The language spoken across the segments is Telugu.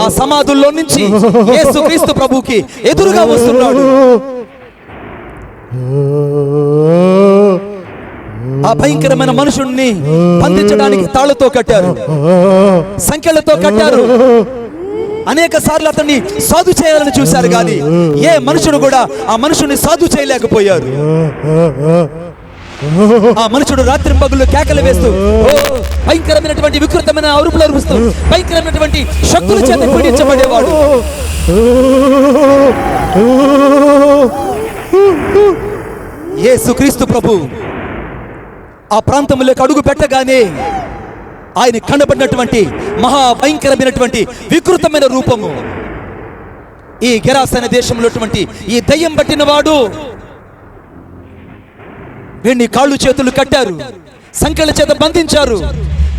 ఆ సమాధుల్లో నుంచి యేసుక్రీస్తు ప్రభువుకి ఎదురుగా వస్తున్నాడు. ఆ భయంకరమైన మనుషుణ్ణి బంధించడానికి తాళ్లతో కట్టారు, సంఖ్యలతో కట్టారు. అనేక సార్లు అతన్ని సాధు చేయాలని చూశారు, కానీ ఏ మనుషుడు కూడా ఆ మనుషుని సాధు చేయలేకపోయారు. ఆ మనుషుడు రాత్రి పగులు కేకలు వేస్తూ భయంకరమైనటువంటి వికృతమైన అరుపులు అరుస్తూ భయంకరమైనటువంటి శక్తుల చేత పీడించబడేవాడు. యేసుక్రీస్తు ప్రభు ఆ ప్రాంతంలోకి అడుగు పెట్టగానే ఆయన కనబడినటువంటి మహా భయంకరమైనటువంటి వికృతమైన రూపము ఈ గెరాసన దేశంలో ఈ దయ్యం పట్టిన వాడు. వీడిని కాళ్ళు చేతులు కట్టారు, సంకెళ్ళ చేత బంధించారు,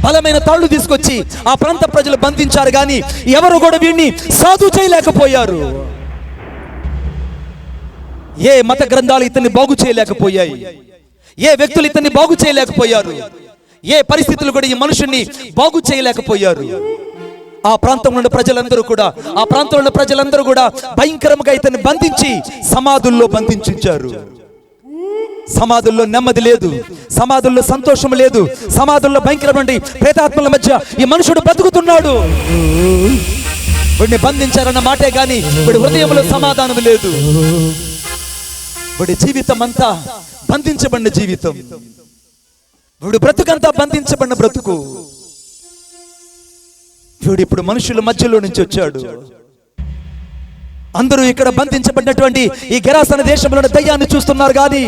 బలమైన తాళ్ళు తీసుకొచ్చి ఆ ప్రాంత ప్రజలు బంధించారు, కానీ ఎవరు కూడా వీడిని సాధు చేయలేకపోయారు. ఏ మత గ్రంథాలు ఇతన్ని బాగు చేయలేకపోయాయి, ఏ వ్యక్తులు ఇతన్ని బాగు చేయలేకపోయారు, ఏ పరిస్థితులు కూడా ఈ మనుషుణ్ణి బాగు చేయలేకపోయారు. ఆ ప్రాంతంలో ఉన్న ప్రజలందరూ కూడా భయంకరంగా ఇతన్ని బంధించి సమాధుల్లో బంధించారు. సమాధుల్లో నెమ్మది లేదు, సమాధుల్లో సంతోషం లేదు, సమాధుల్లో భయంకరమైన ప్రేతాత్మల మధ్య ఈ మనుషుడు బ్రతుకుతున్నాడు. వీడిని బంధించారన్న మాటే గాని వీడి హృదయంలో సమాధానం లేదు. వీడి జీవితం అంతా బంధించబడిన జీవితం, వీడు బ్రతుకంతా బంధించబడిన బ్రతుకు. వీడు ఇప్పుడు మనుషుల మధ్యలో నుంచి వచ్చాడు. అందరూ ఇక్కడ బంధించబడినటువంటి ఈ గెరాసన దేశంలోని దయ్యాన్ని చూస్తున్నారు, కానీ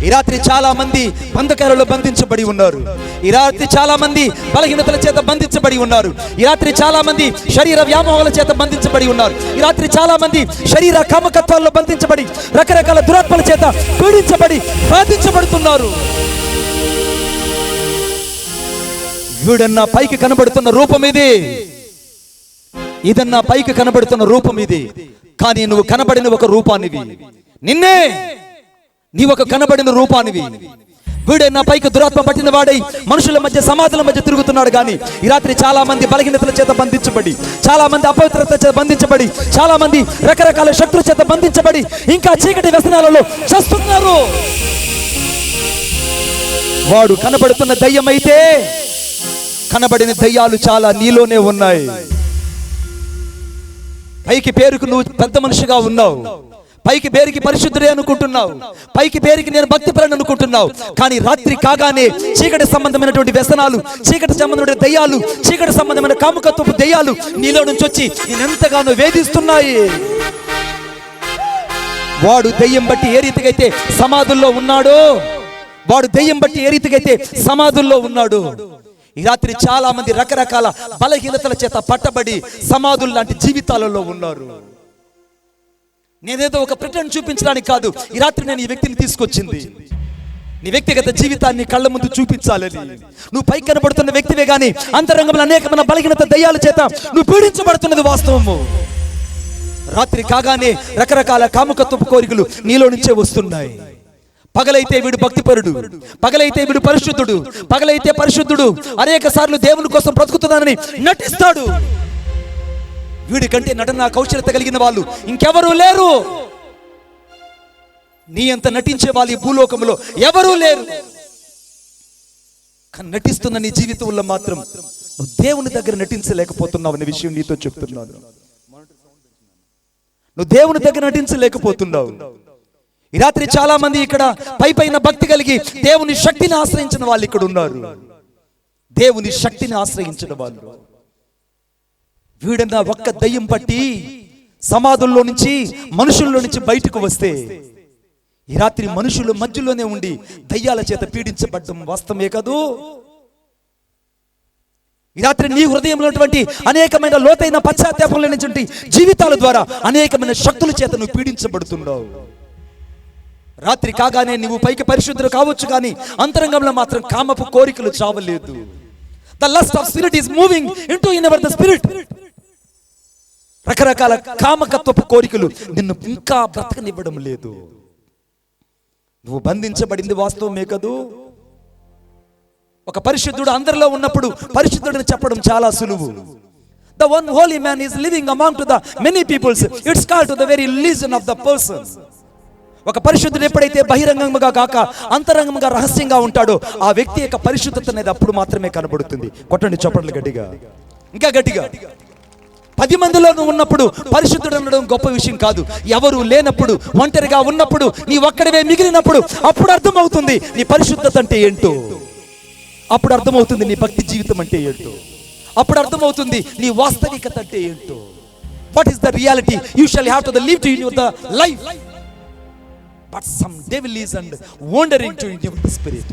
ఈ రాత్రి చాలా మంది బంధకాలలో బంధించబడి ఉన్నారు. ఈ రాత్రి చాలా మంది బలహీనతల చేత బంధించబడి ఉన్నారు. ఈ రాత్రి చాలా మంది శరీర వ్యామోహాల చేత బంధించబడి ఉన్నారు. ఈ రాత్రి చాలా మంది శరీర కామకత్వాల్లో బంధించబడి రకరకాల దురాత్మల చేత పీడించబడి బాధించబడుతున్నారు. వీడన్నా పైకి కనబడుతున్న రూపం ఇది, ఇదన్నా పైకి కనబడుతున్న రూపం ఇది, కానీ నువ్వు కనబడిన ఒక రూపానివి, నిన్నే నీ ఒక కనబడిన రూపానివి. వీడన్నా పైకి దురాత్మ పట్టిన వాడై మనుషుల మధ్య సమాధుల మధ్య తిరుగుతున్నాడు, కానీ ఈ రాత్రి చాలా మంది బలహీనతల చేత బంధించబడి, చాలా మంది అపవిత్రత చేత బంధించబడి, చాలా మంది రకరకాల శక్తుల చేత బంధించబడి ఇంకా చీకటి వ్యసనాలలో చస్తున్నారు. వాడు కనబడుతున్న దయ్యం అయితే కనబడిన దయ్యాలు చాలా నీలోనే ఉన్నాయి. పైకి పేరుకు నువ్వు పెద్ద మనిషిగా ఉన్నావు, పైకి పేరుకి పరిశుద్ధుడే అనుకుంటున్నావు, పైకి పేరుకి నేను భక్తిపరుని అనుకుంటున్నావు, కానీ రాత్రి కాగానే చీకటి సంబంధమైనటువంటి వ్యసనాలు, చీకటి సంబంధమైన దయ్యాలు, చీకటి సంబంధమైన కాముకత్వపు దయ్యాలు నీలో నుంచి వచ్చి నేనెంతగానో వేధిస్తున్నాయి. వాడు దయ్యం బట్టి ఏ రీతికైతే సమాధుల్లో ఉన్నాడో, వాడు దయ్యం బట్టి ఏ రీతికైతే సమాధుల్లో ఉన్నాడు, ఈ రాత్రి చాలా మంది రకరకాల బలహీనతల చేత పట్టబడి సమాధులు లాంటి జీవితాలలో ఉన్నారు. నేనేదో ఒక ప్రిటెండ్ చూపించడానికి కాదు, ఈ రాత్రి నేను ఈ వ్యక్తిని తీసుకొచ్చింది నీ వ్యక్తిగత జీవితాన్ని కళ్ళ ముందు చూపించాలని. నువ్వు పై కనబడుతున్న వ్యక్తివే గాని అంతరంగంలో అనేకమైన బలహీనత దయ్యాల చేత నువ్వు పీడించబడుతున్నది వాస్తవము. రాత్రి కాగానే రకరకాల కాముకత్వపు కోరికలు నీలో నుంచే వస్తున్నాయి. పగలైతే వీడు భక్తిపరుడు, పగలైతే వీడు పరిశుద్ధుడు, పగలైతే పరిశుద్ధుడు అనేక సార్లు దేవుని కోసం బ్రతుకుతున్నానని నటిస్తాడు. వీడి కంటే నటన కౌశలత కలిగిన వాళ్ళు ఇంకెవరూ లేరు. నీ అంత నటించే వాళ్ళు ఈ భూలోకంలో ఎవరూ లేరు. కానీ నటిస్తున్న నీ జీవితంలో మాత్రం నువ్వు దేవుని దగ్గర నటించలేకపోతున్నావు అనే విషయం నీతో చెప్తున్నాను. నువ్వు దేవుని దగ్గర నటించలేకపోతున్నావు. ఈ రాత్రి చాలా మంది ఇక్కడ పైన భక్తి కలిగి దేవుని శక్తిని ఆశ్రయించిన వాళ్ళు ఇక్కడ ఉన్నారు. దేవుని శక్తిని ఆశ్రయించిన వాళ్ళు. వీడన్నా ఒక్క దయ్యం పట్టి సమాధుల్లో నుంచి మనుషుల్లో నుంచి బయటకు వస్తే ఈ రాత్రి మనుషుల మధ్యలోనే ఉండి దయ్యాల చేత పీడించబడ్డం వాస్తవమే కదూ. ఈ రాత్రి నీ హృదయంలో ఉన్నటువంటి అనేకమైన లోతైన పశ్చాత్తాపం లేనటువంటి జీవితాల ద్వారా అనేకమైన శక్తుల చేత నువ్వు పీడించబడుతున్నావు. రాత్రి కాగానే నువ్వు పైకి పరిశుద్ధులు కావచ్చు, కానీ అంతరంగంలో మాత్రం కామపు కోరికలు చావలేదు. The lust of spirit is moving into the spirit. రకరకాల కామకత్వపు కోరికలు నిన్ను ఇంకా బ్రతకనివ్వడం లేదు. నువ్వు బంధించబడింది వాస్తవమే కదూ. ఒక పరిశుద్ధుడు అందరిలో ఉన్నప్పుడు పరిశుద్ధుడిని చెప్పడం చాలా సులువు. The one holy man is living among to the many peoples. It's called to the very legion of the person. ఒక పరిశుద్ధుడు ఎప్పుడైతే బహిరంగంగా కాక అంతరంగంగా రహస్యంగా ఉంటాడో ఆ వ్యక్తి యొక్క పరిశుద్ధత అనేది అప్పుడు మాత్రమే కనబడుతుంది. కొట్టండి చప్పట్లు గట్టిగా, ఇంకా గట్టిగా. 10 మందిలో నువ్వు ఉన్నప్పుడు పరిశుద్ధుడు అనడం గొప్ప విషయం కాదు. ఎవరు లేనప్పుడు, ఒంటరిగా ఉన్నప్పుడు, నీ ఒక్కడివే మిగిలినప్పుడు అప్పుడు అర్థమవుతుంది నీ పరిశుద్ధత అంటే ఏంటో. అప్పుడు అర్థమవుతుంది నీ భక్తి జీవితం అంటే ఏంటో. అప్పుడు అర్థమవుతుంది నీ వాస్తవికత అంటే ఏంటో. What is the reality you shall have to the live to in your the life. But some devil is and wondering to in your spirit.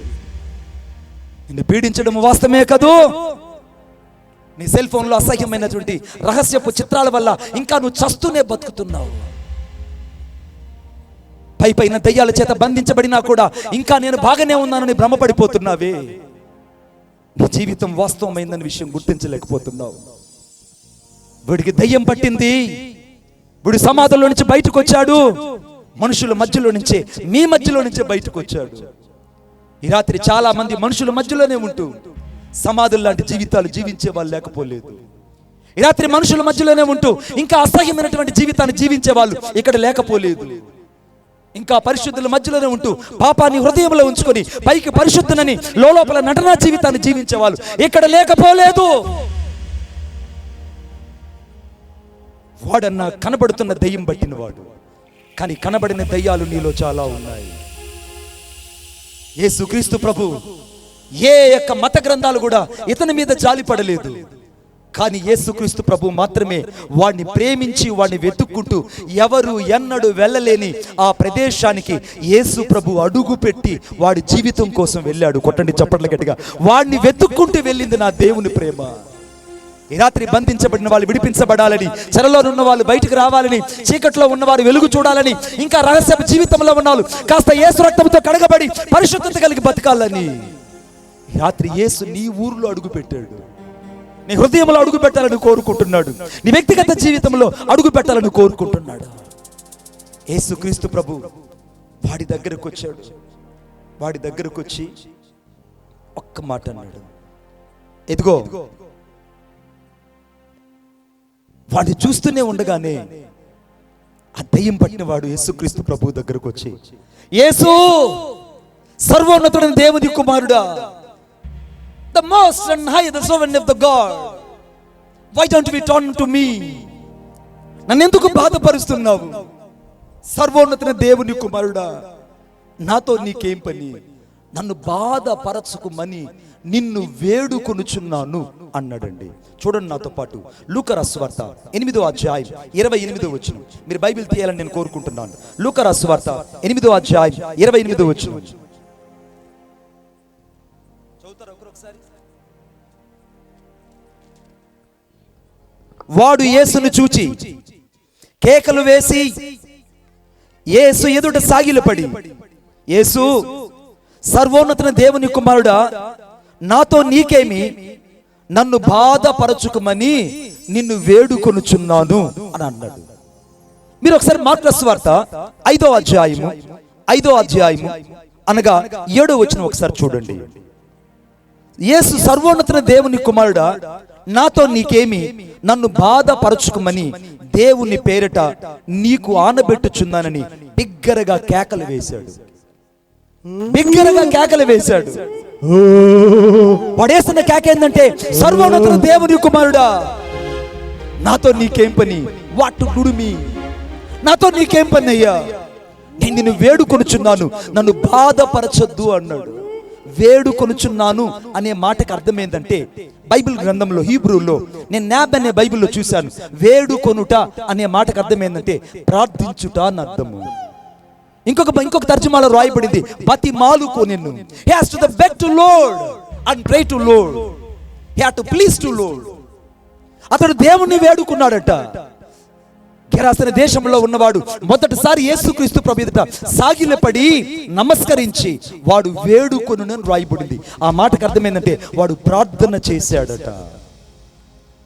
నిన్ను పీడించడం వాస్తవమే కాదు. నీ సెల్ ఫోన్లో అసహ్యమైనటువంటి రహస్యపు చిత్రాల వల్ల ఇంకా నువ్వు చస్తూనే బతుకుతున్నావు. పైన దయ్యాల చేత బంధించబడినా కూడా ఇంకా నేను బాగానే ఉన్నానని భ్రమపడిపోతున్నావే. నీ జీవితం వాస్తవమైందనే విషయం గుర్తించలేకపోతున్నావు. వీడికి దయ్యం పట్టింది, వీడు సమాధుల్లో నుంచి బయటకు వచ్చాడు, మనుషుల మధ్యలో నుంచే, మీ మధ్యలో నుంచే బయటకు వచ్చాడు. ఈ రాత్రి చాలా మంది మనుషుల మధ్యలోనే ఉంటూ సమాధుల లాంటి జీవితాలు జీవించే వాళ్ళు లేకపోలేదు. ఈ రాత్రి మనుషుల మధ్యలోనే ఉంటూ ఇంకా అసహ్యమైనటువంటి జీవితాన్ని జీవించే వాళ్ళు ఇక్కడ లేకపోలేదు. ఇంకా పరిశుద్ధుల మధ్యలోనే ఉంటూ పాపాన్ని హృదయంలో ఉంచుకొని పైకి పరిశుద్ధులని లోపల నటనా జీవితాన్ని జీవించే వాళ్ళు ఇక్కడ లేకపోలేదు. వాడన్నా కనబడుతున్న దయ్యం పట్టిన వాడు, కానీ కనబడిన దయ్యాలు నీలో చాలా ఉన్నాయి. యేసుక్రీస్తు ప్రభు ఏ యొక్క మత గ్రంథాలు కూడా ఇతని మీద జాలి పడలేదు. కానీ యేసుక్రీస్తు ప్రభు మాత్రమే వాడిని ప్రేమించి వాడిని వెతుక్కుంటూ ఎవరు ఎన్నడూ వెళ్ళలేని ఆ ప్రదేశానికి యేసు ప్రభు అడుగు పెట్టి వాడి జీవితం కోసం వెళ్ళాడు. కొట్టండి చప్పట్ల గట్టిగా. వాడిని వెతుక్కుంటూ వెళ్ళింది నా దేవుని ప్రేమ. ఈ రాత్రి బంధించబడిన వాళ్ళు విడిపించబడాలని, చెరలో ఉన్న వాళ్ళు బయటకు రావాలని, చీకట్లో ఉన్నవారు వెలుగు చూడాలని, ఇంకా రహస్య జీవితంలో ఉన్న వాళ్ళు కాస్త యేసు రక్తంతో కడగబడి పరిశుద్ధత కలిగి బతకాలని ఈ రాత్రి యేసు నీ ఊరిలో అడుగు పెట్టాడు. నీ హృదయంలో అడుగు పెట్టాలని కోరుకుంటున్నాడు. నీ వ్యక్తిగత జీవితంలో అడుగు పెట్టాలని కోరుకుంటున్నాడు. యేసుక్రీస్తు ప్రభు వాడి దగ్గరకు వచ్చాడు. వాడి దగ్గరకు వచ్చి ఒక్క మాట అన్నాడు, ఎదిగో. వాడిని చూస్తూనే ఉండగానే ఆ దయ్యం పట్టిన వాడు యేసుక్రీస్తు ప్రభు దగ్గరకు వచ్చి, యేసు సర్వోన్నతుడైన దేవుని కుమారుడా, the most and high, the sovereign of the God, why don't we turn to me? నన్ను ఎందుకు బాధపరుస్తున్నావు? సర్వోన్నతుడైన దేవుని కుమారుడా, నాతో నీకేం పని? నన్ను బాధపరచుకోమని నిన్ను వేడుకొనుచున్నాను అన్నాడండి. చూడండి నాతో పాటు లూకా రాసిన సువార్త 8వ అధ్యాయం 28వ వచనం. మీరు బైబిల్ తీయాలని నేను కోరుకుంటున్నాను. లూకా రాసిన సువార్త 8వ అధ్యాయం 28వ వచనం. వాడు యేసును చూచి కేకలు వేసి యేసు ఎదుట సాగిలపడి, యేసు సర్వోన్నతుని దేవుని కుమారుడా, నాతో నీకేమి? నన్ను బాధపరచుకోమని నిన్ను వేడుకొనుచున్నాను అని అన్నాడు. మీరు ఒకసారి మార్కు రాసిన సువార్త 5వ అధ్యాయము అనగా 7వ వచనం ఒకసారి చూడండి. యేసు సర్వోన్నతుని దేవుని కుమారుడా, నాతో నీకేమి? నన్ను బాధపరచుకోమని దేవుని పేరిట నీకు ఆనబెట్టుచున్నానని బిగ్గరగా కేకలు వేశాడు. బిగ్గరగా కేకలు వేశాడు. పడేస్తున్న కేక ఏంటంటే, సర్వోన్నతుని దేవుని కుమారుడా, నాతో నీకేం పని? వాట్ టు డు మీ? నాతో నీకేం పని అయ్యా? నేను నిన్ను వేడుకొనుచున్నాను, నన్ను బాధపరచొద్దు అన్నాడు. వేడుకొనుచున్నాను అనే మాటకు అర్థం ఏంటంటే, బైబిల్ గ్రంథంలో హీబ్రూలో నేను నాబ్ అనే బైబిల్లో చూశాను. వేడుకొనుట అనే మాటకు అర్థం ఏంటంటే ప్రార్థించుట అని అర్థము. ఇంకొక తర్జుమాలో రాయబడింది బతిమాలుకో నిన్ను. He has to beg to Lord and pray to Lord. He had to please to Lord. అతడు దేవుణ్ణి వేడుకున్నాడట. గెరాసన దేశంలో ఉన్నవాడు మొదటిసారి యేసుక్రీస్తు ప్రభు ఎదుట సాగిలపడి నమస్కరించి వాడు వేడుకొనును రాయబడింది. ఆ మాటకు అర్థం ఏంటంటే వాడు ప్రార్థన చేశాడట.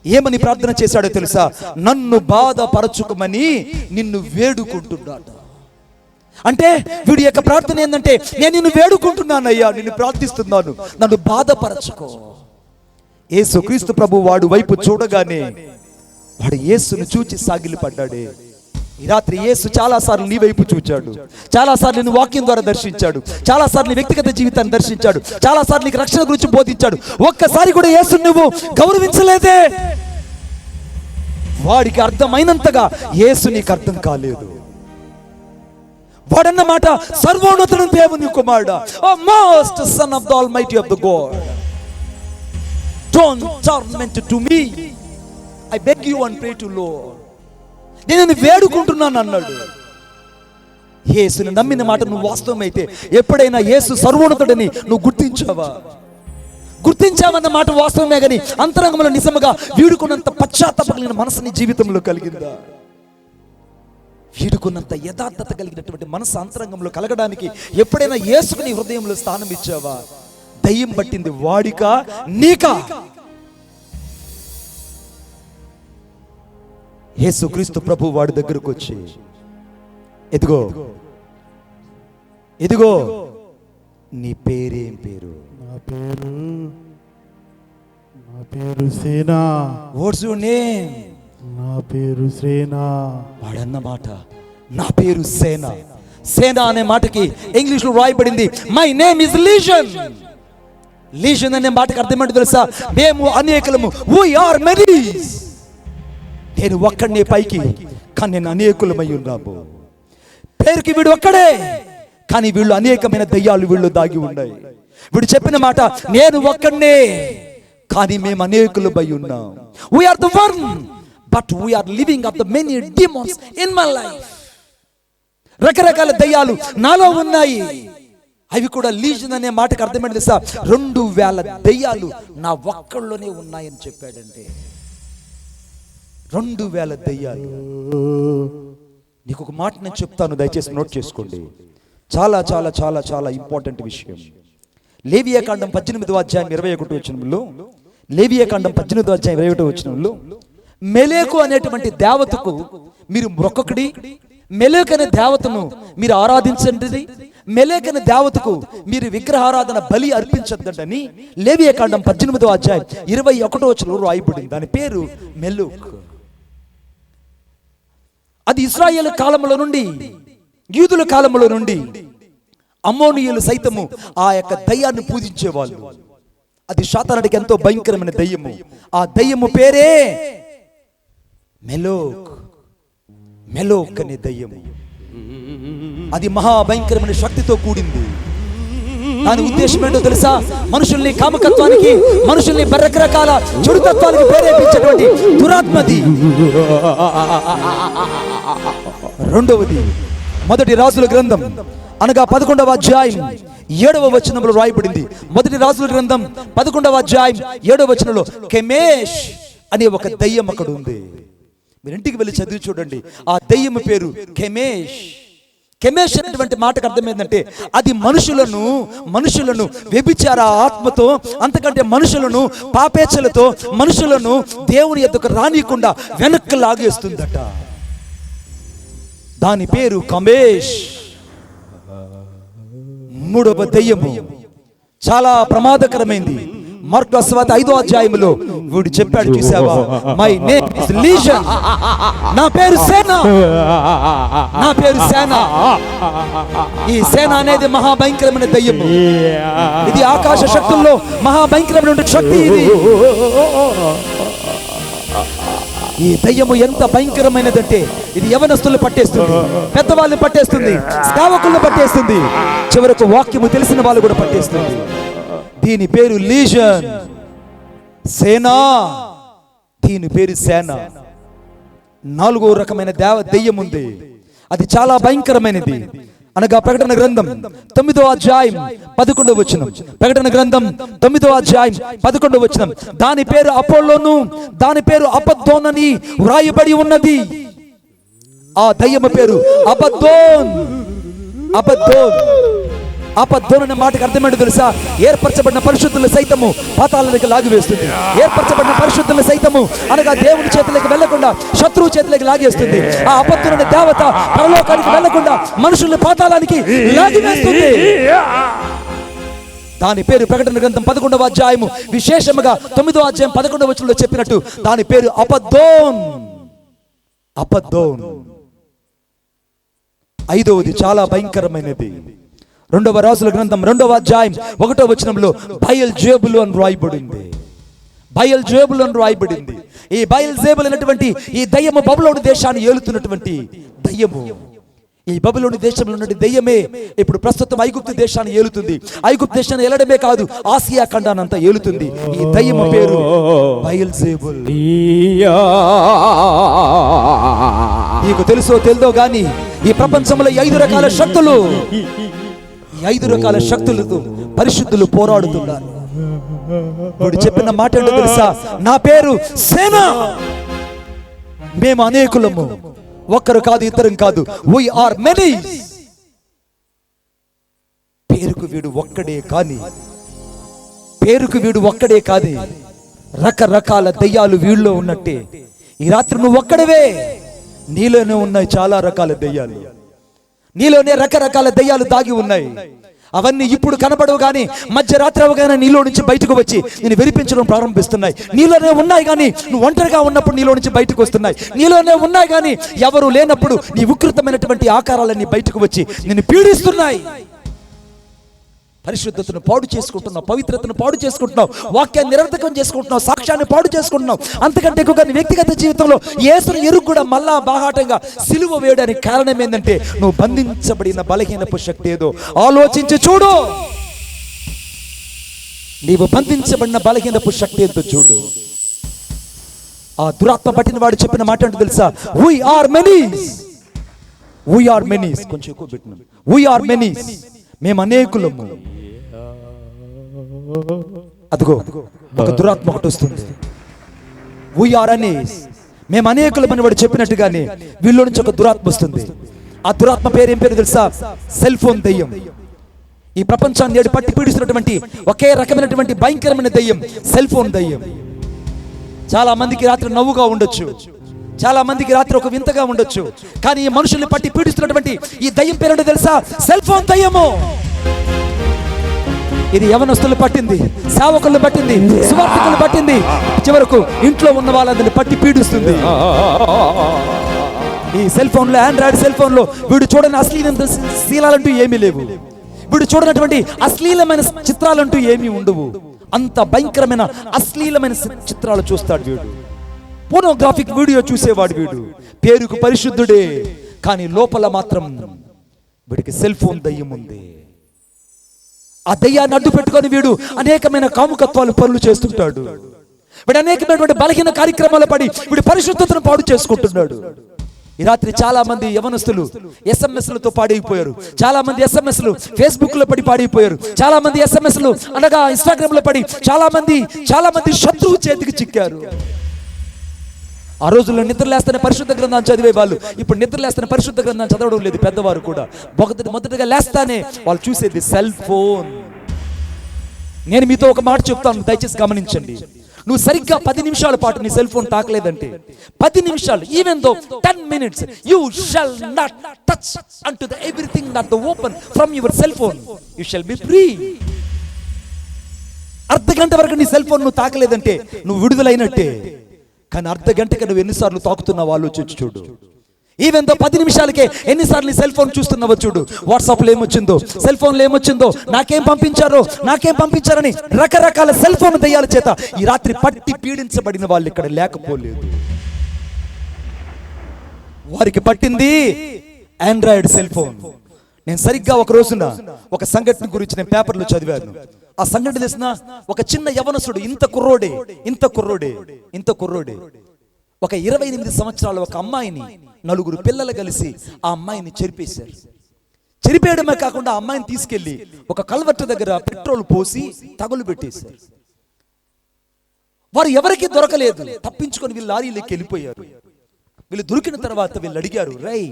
ఏమని ప్రార్థన చేశాడో తెలుసా? నన్ను బాధపరచుకోమని నిన్ను వేడుకుంటున్నాడు. అంటే వీడి యొక్క ప్రార్థన ఏంటంటే, నేను నిన్ను వేడుకుంటున్నాను అయ్యా, నిన్ను ప్రార్థిస్తున్నాను, నన్ను బాధపరచుకో. యేసుక్రీస్తు ప్రభు వాడు వైపు చూడగానే వాడు యేసును చూచి సాగిలిపడ్డాడే. ఈ రాత్రి యేసు చాలాసార్లు నీ వైపు చూచాడు, చాలాసార్లు నేను వాక్యం ద్వారా దర్శించాడు, చాలాసార్లు నీ వ్యక్తిగత జీవితాన్ని దర్శించాడు, చాలాసార్లు నీకు రక్షణ గురించి బోధించాడు. ఒక్కసారి కూడా యేసును నువ్వు గౌరవించలేదే. వాడికి అర్థమైనంతగా యేసు నీకు అర్థం కాలేదు. వాడన్న మాట సర్వోన్నతుడు దేవుని కుమారుడా, O most son of the Almighty of the God, don't torment to me, I beg you and pray to Lord. నేను వేడుకుంటున్నాను అన్నాడు. యేసుని నమ్మిన మాట నువ్వు వాస్తవమైతే ఎప్పుడైనా యేసు సర్వోన్నతుడని నువ్వు గుర్తించావన్న మాట వాస్తవమే, కానీ అంతరంగంలో నిజముగా వీడుకున్నంత పశ్చాత్తాపం కలిగిన మనసు నీ జీవితంలో కలిగిందా? వీడుకున్నంత యథార్థత కలిగినటువంటి మనసు అంతరంగంలో కలగడానికి ఎప్పుడైనా యేసుకు నీ హృదయంలో స్థానం ఇచ్చావా? దయ్యం పట్టింది వాడికా నీకా? యేసుక్రీస్తు ప్రభు వాడి దగ్గరకు వచ్చి, ఎదిగో ఎదిగో నీ పేరేం పేరు? నా పేరు సేనా. What's your name? నా పేరు సేనా. వాడన్న మాట నా పేరు సేనా. సేనా అనే మాటకి ఇంగ్లీష్ లో రాయబడింది my name is Legion. Legion అనే మాటకి అర్థం ఏంటో తెలుసా? మేము అనేకులము, వి ఆర్ మెనీ. నేను ఒక్కడినే పైకి, కానీ నేను అనేకులమై ఉన్నాము. పేరుకి వీడు ఒక్కడే, కానీ వీళ్ళు అనేకమైన దయ్యాలు వీళ్ళు దాగి ఉన్నాయి. వీడు చెప్పిన మాట నేను ఒక్కడే, కానీ మేము అనేకులమై ఉన్నాం. We are the one, but we are living of the many demons in my life. రకరకాల దయ్యాలు నాలో ఉన్నాయి. అవి కూడా లీజన్ అనే మాటకు అర్థమైంది తెలుసా? 2000 దయ్యాలు నా ఒక్కళ్ళలోనే ఉన్నాయని చెప్పాడంటే. 2000 దయ్యాలు. నీకు ఒక మాట నేను చెప్తాను, దయచేసి నోట్ చేసుకోండి. చాలా చాలా చాలా చాలా ఇంపార్టెంట్ విషయం. లేవియాకాండం 18వ అధ్యాయం 21వ వచనంలో, లేవియాకాండం 18వ అధ్యాయం 21వ వచనంలో, మెలేకు అనేటువంటి దేవతకు మీరు మొక్కకుడి, మెలేక్ అనే దేవతను మీరు ఆరాధించండి, మెలేక్ అనే దేవతకు మీరు విగ్రహారాధన బలి అర్పించద్దని లేవియాకాండం 18వ అధ్యాయం 21వ వచనంలో రాయబడింది. దాని పేరు మెలూక్. అది ఇశ్రాయేలు కాలంలో నుండి, యూదుల కాలంలో నుండి అమ్మోనీయులు సైతము ఆ యొక్క దయ్యాన్ని పూజించేవాళ్ళు. అది శాతానుడికి ఎంతో భయంకరమైన దయ్యము. ఆ దయ్యము పేరే మెలోక్. మెలోక్ అనే దయ్యము. అది మహాభయంకరమైన శక్తితో కూడింది. దాని ఉద్దేశం ఏంటో తెలుసా? మనుషుల్ని కామకత్వానికి, మనుషుల్ని రకరకాల చెడుతత్వానికి ప్రేరేపించేటువంటి దురాత్మది. రెండవది, మొదటి రాజుల గ్రంథం అనగా 11వ అధ్యాయం 7వ వచనంలో రాయబడింది. మొదటి రాజుల గ్రంథం 11వ అధ్యాయం 7వ వచనంలో కెమేష్ అనే ఒక దయ్యం అక్కడ ఉంది. మీరు ఇంటికి వెళ్ళి చదివి చూడండి. ఆ దయ్యం పేరు కెమేష్. కెమేష్ అనేటువంటి మాటకు అర్థం ఏంటంటే అది మనుషులను వ్యభిచార ఆత్మతో, అంతకంటే మనుషులను పాపేచ్ఛలతో, మనుషులను దేవుని యొద్దకు రానియకుండా వెనక్కి లాగేస్తుందట. దాని పేరు కమేష్. మూడవ దయ్యము చాలా ప్రమాదకరమైంది. మార్కు సువార్త 5వ అధ్యాయంలో వీడు చెప్పాడు, చూసావా? My name is Legion. నా పేరు సేనా. నా పేరు సేనా. ఈ సేన అనేది మహాభయంకరమైన దయ్యము. ఇది ఆకాశ శక్తుల్లో మహాభయంకరమైన శక్తి. ఇది ఈ దయ్యము ఎంత భయంకరమైనదంటే ఇది యవనస్తులు పట్టేస్తుంది, పెద్దవాళ్ళని పట్టేస్తుంది, సేవకులను పట్టేస్తుంది, చివరకు వాక్యము తెలిసిన వాళ్ళు కూడా పట్టేస్తుంది. దీని పేరు లీజన్, సేనా. దీని పేరు సేన. 4వ రకమైన దెయ్యం ఉంది. అది చాలా భయంకరమైనది. అనగా ప్రకటన గ్రంథం 9వ అధ్యాయం 11వ వచనం. ప్రకటన గ్రంథం 9వ అధ్యాయం 11వ వచనం. దాని పేరు అపోలోను, దాని పేరు అబద్దోన్ వ్రాయబడి ఉన్నది. ఆ దయ్యము పేరు అబద్దోన్. అబద్దోన్. అబద్దోన్ అనే మాటకు అర్థమేంటో తెలుసా? ఏర్పరచబడిన పరిశుద్ధులు సైతము పాతాళానికి లాగివేస్తుంది. ఏర్పరచబడిన పరిశుద్ధులు సైతము అనగా దేవుని చేతులకు వెళ్లకుండా శత్రువు చేతులకు లాగేస్తుంది. ఆ అబద్దోన్ అనే దేవత పరలోకానికి వెళ్లకుండా మనుషుల్ని పాతాళానికి లాగివేస్తుంది. దాని పేరు ప్రకటన గ్రంథం 11వ అధ్యాయము విశేషముగా 9వ అధ్యాయం 11వ వచనంలో చెప్పినట్టు దాని పేరు అబద్దోన్. అబద్దం. ఐదవది చాలా భయంకరమైనది. 2వ రాజుల గ్రంథం 2వ అధ్యాయం 1వ వచనంలో బయల్జేబులు అని రాయబడింది. బయల్జేబులు అని రాయబడింది. ఈ బయల్జేబులు అనేటువంటి ఈ దయ్యము బబులోను దేశాన్ని ఏలుతున్నటువంటి దయ్యము. ఈ బబులోను దేశంలో ఉన్న దయ్యమే ఇప్పుడు ప్రస్తుతం ఐగుప్తు దేశాన్ని ఏలుతుంది. ఐగుప్తు దేశాన్ని ఏలడమే కాదు, ఆసియా ఖండానంతా ఏలుతుంది. ఈ దయ్యము పేరు బయల్జేబుల్. నీకు తెలుసో తెలుదో గాని ఈ ప్రపంచంలో 5 రకాల శక్తులు, ఈ 5 రకాల శక్తులతో పరిశుద్ధులు పోరాడుతున్నారు. వాడు చెప్పిన మాట ఏంటో తెలుసా? నా పేరు సేన, మేము అనేకులము, ఒక్కరు కాదు ఇద్దరం కాదు, we are many. పేరుకు వీడు ఒక్కడే కానీ, పేరుకు వీడు ఒక్కడే కాదు, రకరకాల దయ్యాలు వీళ్ళలో ఉన్నట్టే ఈ రాత్రి నువ్వు ఒక్కడవే. నీలోనే ఉన్నాయి చాలా రకాల దయ్యాలు, నీలోనే రకరకాల దయ్యాలు దాగి ఉన్నాయి. అవన్నీ ఇప్పుడు కనబడవు కానీ మధ్యరాత్రి అవగానే నీలో నుంచి బయటకు వచ్చి నేను వెరిపించడం ప్రారంభిస్తున్నాయి. నీలోనే ఉన్నాయి కానీ నువ్వు ఒంటరిగా ఉన్నప్పుడు నీలో నుంచి బయటకు వస్తున్నాయి. నీలోనే ఉన్నాయి కానీ ఎవరు లేనప్పుడు నీ వికృతమైనటువంటి ఆకారాలన్నీ బయటకు వచ్చి నిన్ను పీడిస్తున్నాయి. పరిశుద్ధతను పాడు చేసుకుంటున్నావు, పవిత్రతను పాడు చేసుకుంటున్నావు, వాక్యాన్ని నిరర్థకం చేసుకుంటున్నావు, సాక్ష్యాన్ని పాడు చేసుకుంటున్నావు. అంతకంటే ఎక్కువగా నీ వ్యక్తిగత జీవితంలో యేసుని ఎరుగు కూడా మళ్ళా బాహాటంగా సిలువ వేయడానికి కారణం ఏంటంటే నువ్వు బంధించబడిన బలహీనపు శక్తి ఏదో ఆలోచించి చూడు. నీవు బంధించబడిన బలహీనపు శక్తి ఏంటో చూడు. ఆ దురాత్మ పట్టిన వాడు చెప్పిన మాట అంటే తెలుసా? we are many, we are many. కొంచెం ఎక్కువ పెట్టినాం. we are many, మేము అనేకులము. అదిగో ఒక దురాత్మ ఒకటి వస్తుంది. we are అని, మేము అనేకులమని వాడు చెప్పినట్టుగానే వీళ్ళ నుంచి ఒక దురాత్మ వస్తుంది. ఆ దురాత్మ పేరు ఏం పేరు తెలుసా? సెల్ ఫోన్ దయ్యం. ఈ ప్రపంచాన్ని ఏడు పట్టి పీడిస్తున్నటువంటి ఒకే రకమైనటువంటి భయంకరమైన దయ్యం సెల్ ఫోన్ దయ్యం. చాలా మందికి రాత్రి నవ్వుగా ఉండొచ్చు, చాలా మందికి రాత్రి ఒక వింతగా ఉండొచ్చు, కానీ ఈ మనుషుల్ని పట్టి పీడిస్తున్నటువంటి ఈ దయ్యం పేరు తెలుసా? సెల్ ఫోన్ దయ్యము. ఇది యవనస్తులు పట్టింది, సేవకులను పట్టింది, సువార్థికులను పట్టింది, చివరకు ఇంట్లో ఉన్న వాళ్ళందరినీ పట్టి పీడిస్తుంది. ఈ సెల్ ఫోన్ లో, ఆండ్రాయిడ్ సెల్ ఫోన్ లో వీడు చూడని అశ్లీలంటూ ఏమీ లేవు, వీడు చూడనటువంటి అశ్లీలమైన చిత్రాలంటూ ఏమీ ఉండవు. అంత భయంకరమైన అశ్లీలమైన చిత్రాలు చూస్తాడు వీడు. పోర్నోగ్రాఫిక్ వీడియో చూసేవాడు వీడు. పేరుకు పరిశుద్ధుడే కానీ లోపల మాత్రం వీడికి సెల్ ఫోన్ దయ్యం ఉంది. ఆ దయ్యాన్ని అడ్డు పెట్టుకొని వీడు అనేకమైన కాముకత్వాలు పనులు చేస్తుంటాడు. వీడు అనేకమైనటువంటి బలహీన కార్యక్రమాలు పడి వీడు పరిశుద్ధతను పాడు చేసుకుంటున్నాడు. ఈ రాత్రి చాలా మంది యవనస్తులు SMS-లతో పాడైపోయారు. చాలా మంది SMS-లు ఫేస్బుక్ లో పడి పాడైపోయారు. చాలా మంది SMS-లు అనగా ఇన్స్టాగ్రామ్ లో పడి చాలా మంది శత్రువు చేతికి చిక్కారు. ఆ రోజుల్లో నిద్రలేస్తేనే పరిశుద్ధ గ్రంథాన్ని చదివే వాళ్ళు ఇప్పుడు నిద్రలేస్తేనే పరిశుద్ధ గ్రంథాన్ని చదవడం లేదు. పెద్దవారు కూడా మొదటగా లేస్తానే వాళ్ళు చూసేది సెల్ ఫోన్. నేను మీతో ఒక మాట చెప్తాను, దయచేసి గమనించండి. నువ్వు సరిగ్గా 10 నిమిషాల పాటు నీ సెల్ ఫోన్ తాకలేదంటే 10 నిమిషాలు, even though 10 minutes, you shall not touch unto the everything that the open from your cell phone, you shall be free. అర్ధ గంట వరకు నీ సెల్ ఫోన్ నువ్వు తాకలేదంటే నువ్వు విడుదలైనట్టే. కానీ అర్ధ గంటకి నువ్వు ఎన్నిసార్లు తాకుతున్నావు ఆలోచించి చూడు. ఈవెన్ దో 10 నిమిషాలకే ఎన్నిసార్లు నీ సెల్ ఫోన్ చూస్తున్నావో చూడు. వాట్సాప్లో ఏమొచ్చిందో, సెల్ ఫోన్లో ఏమొచ్చిందో, నాకేం పంపించారని రకరకాల సెల్ ఫోన్ దయ్యాల చేత ఈ రాత్రి పట్టి పీడించబడిన వాళ్ళు ఇక్కడ లేకపోలేదు. వారికి పట్టింది ఆండ్రాయిడ్ సెల్ ఫోన్. నేను సరిగ్గా ఒక రోజున ఒక సంఘటన గురించి నేను పేపర్లో చదివాను. ఆ సంఘటన తెలిసిన ఒక చిన్న యవనసుడు, ఇంత కుర్రోడే ఒక 28 సంవత్సరాల ఒక అమ్మాయిని 4 పిల్లలు కలిసి ఆ అమ్మాయిని చెరిపేయడమే కాకుండా ఆ అమ్మాయిని తీసుకెళ్లి ఒక కల్వర్ట్ దగ్గర పెట్రోల్ పోసి తగులు పెట్టేశారు. వారు ఎవరికి దొరకలేదు, తప్పించుకొని వీళ్ళు లారీలోకి వెళ్ళిపోయారు. వీళ్ళు దొరికిన తర్వాత వీళ్ళు అడిగారు, రై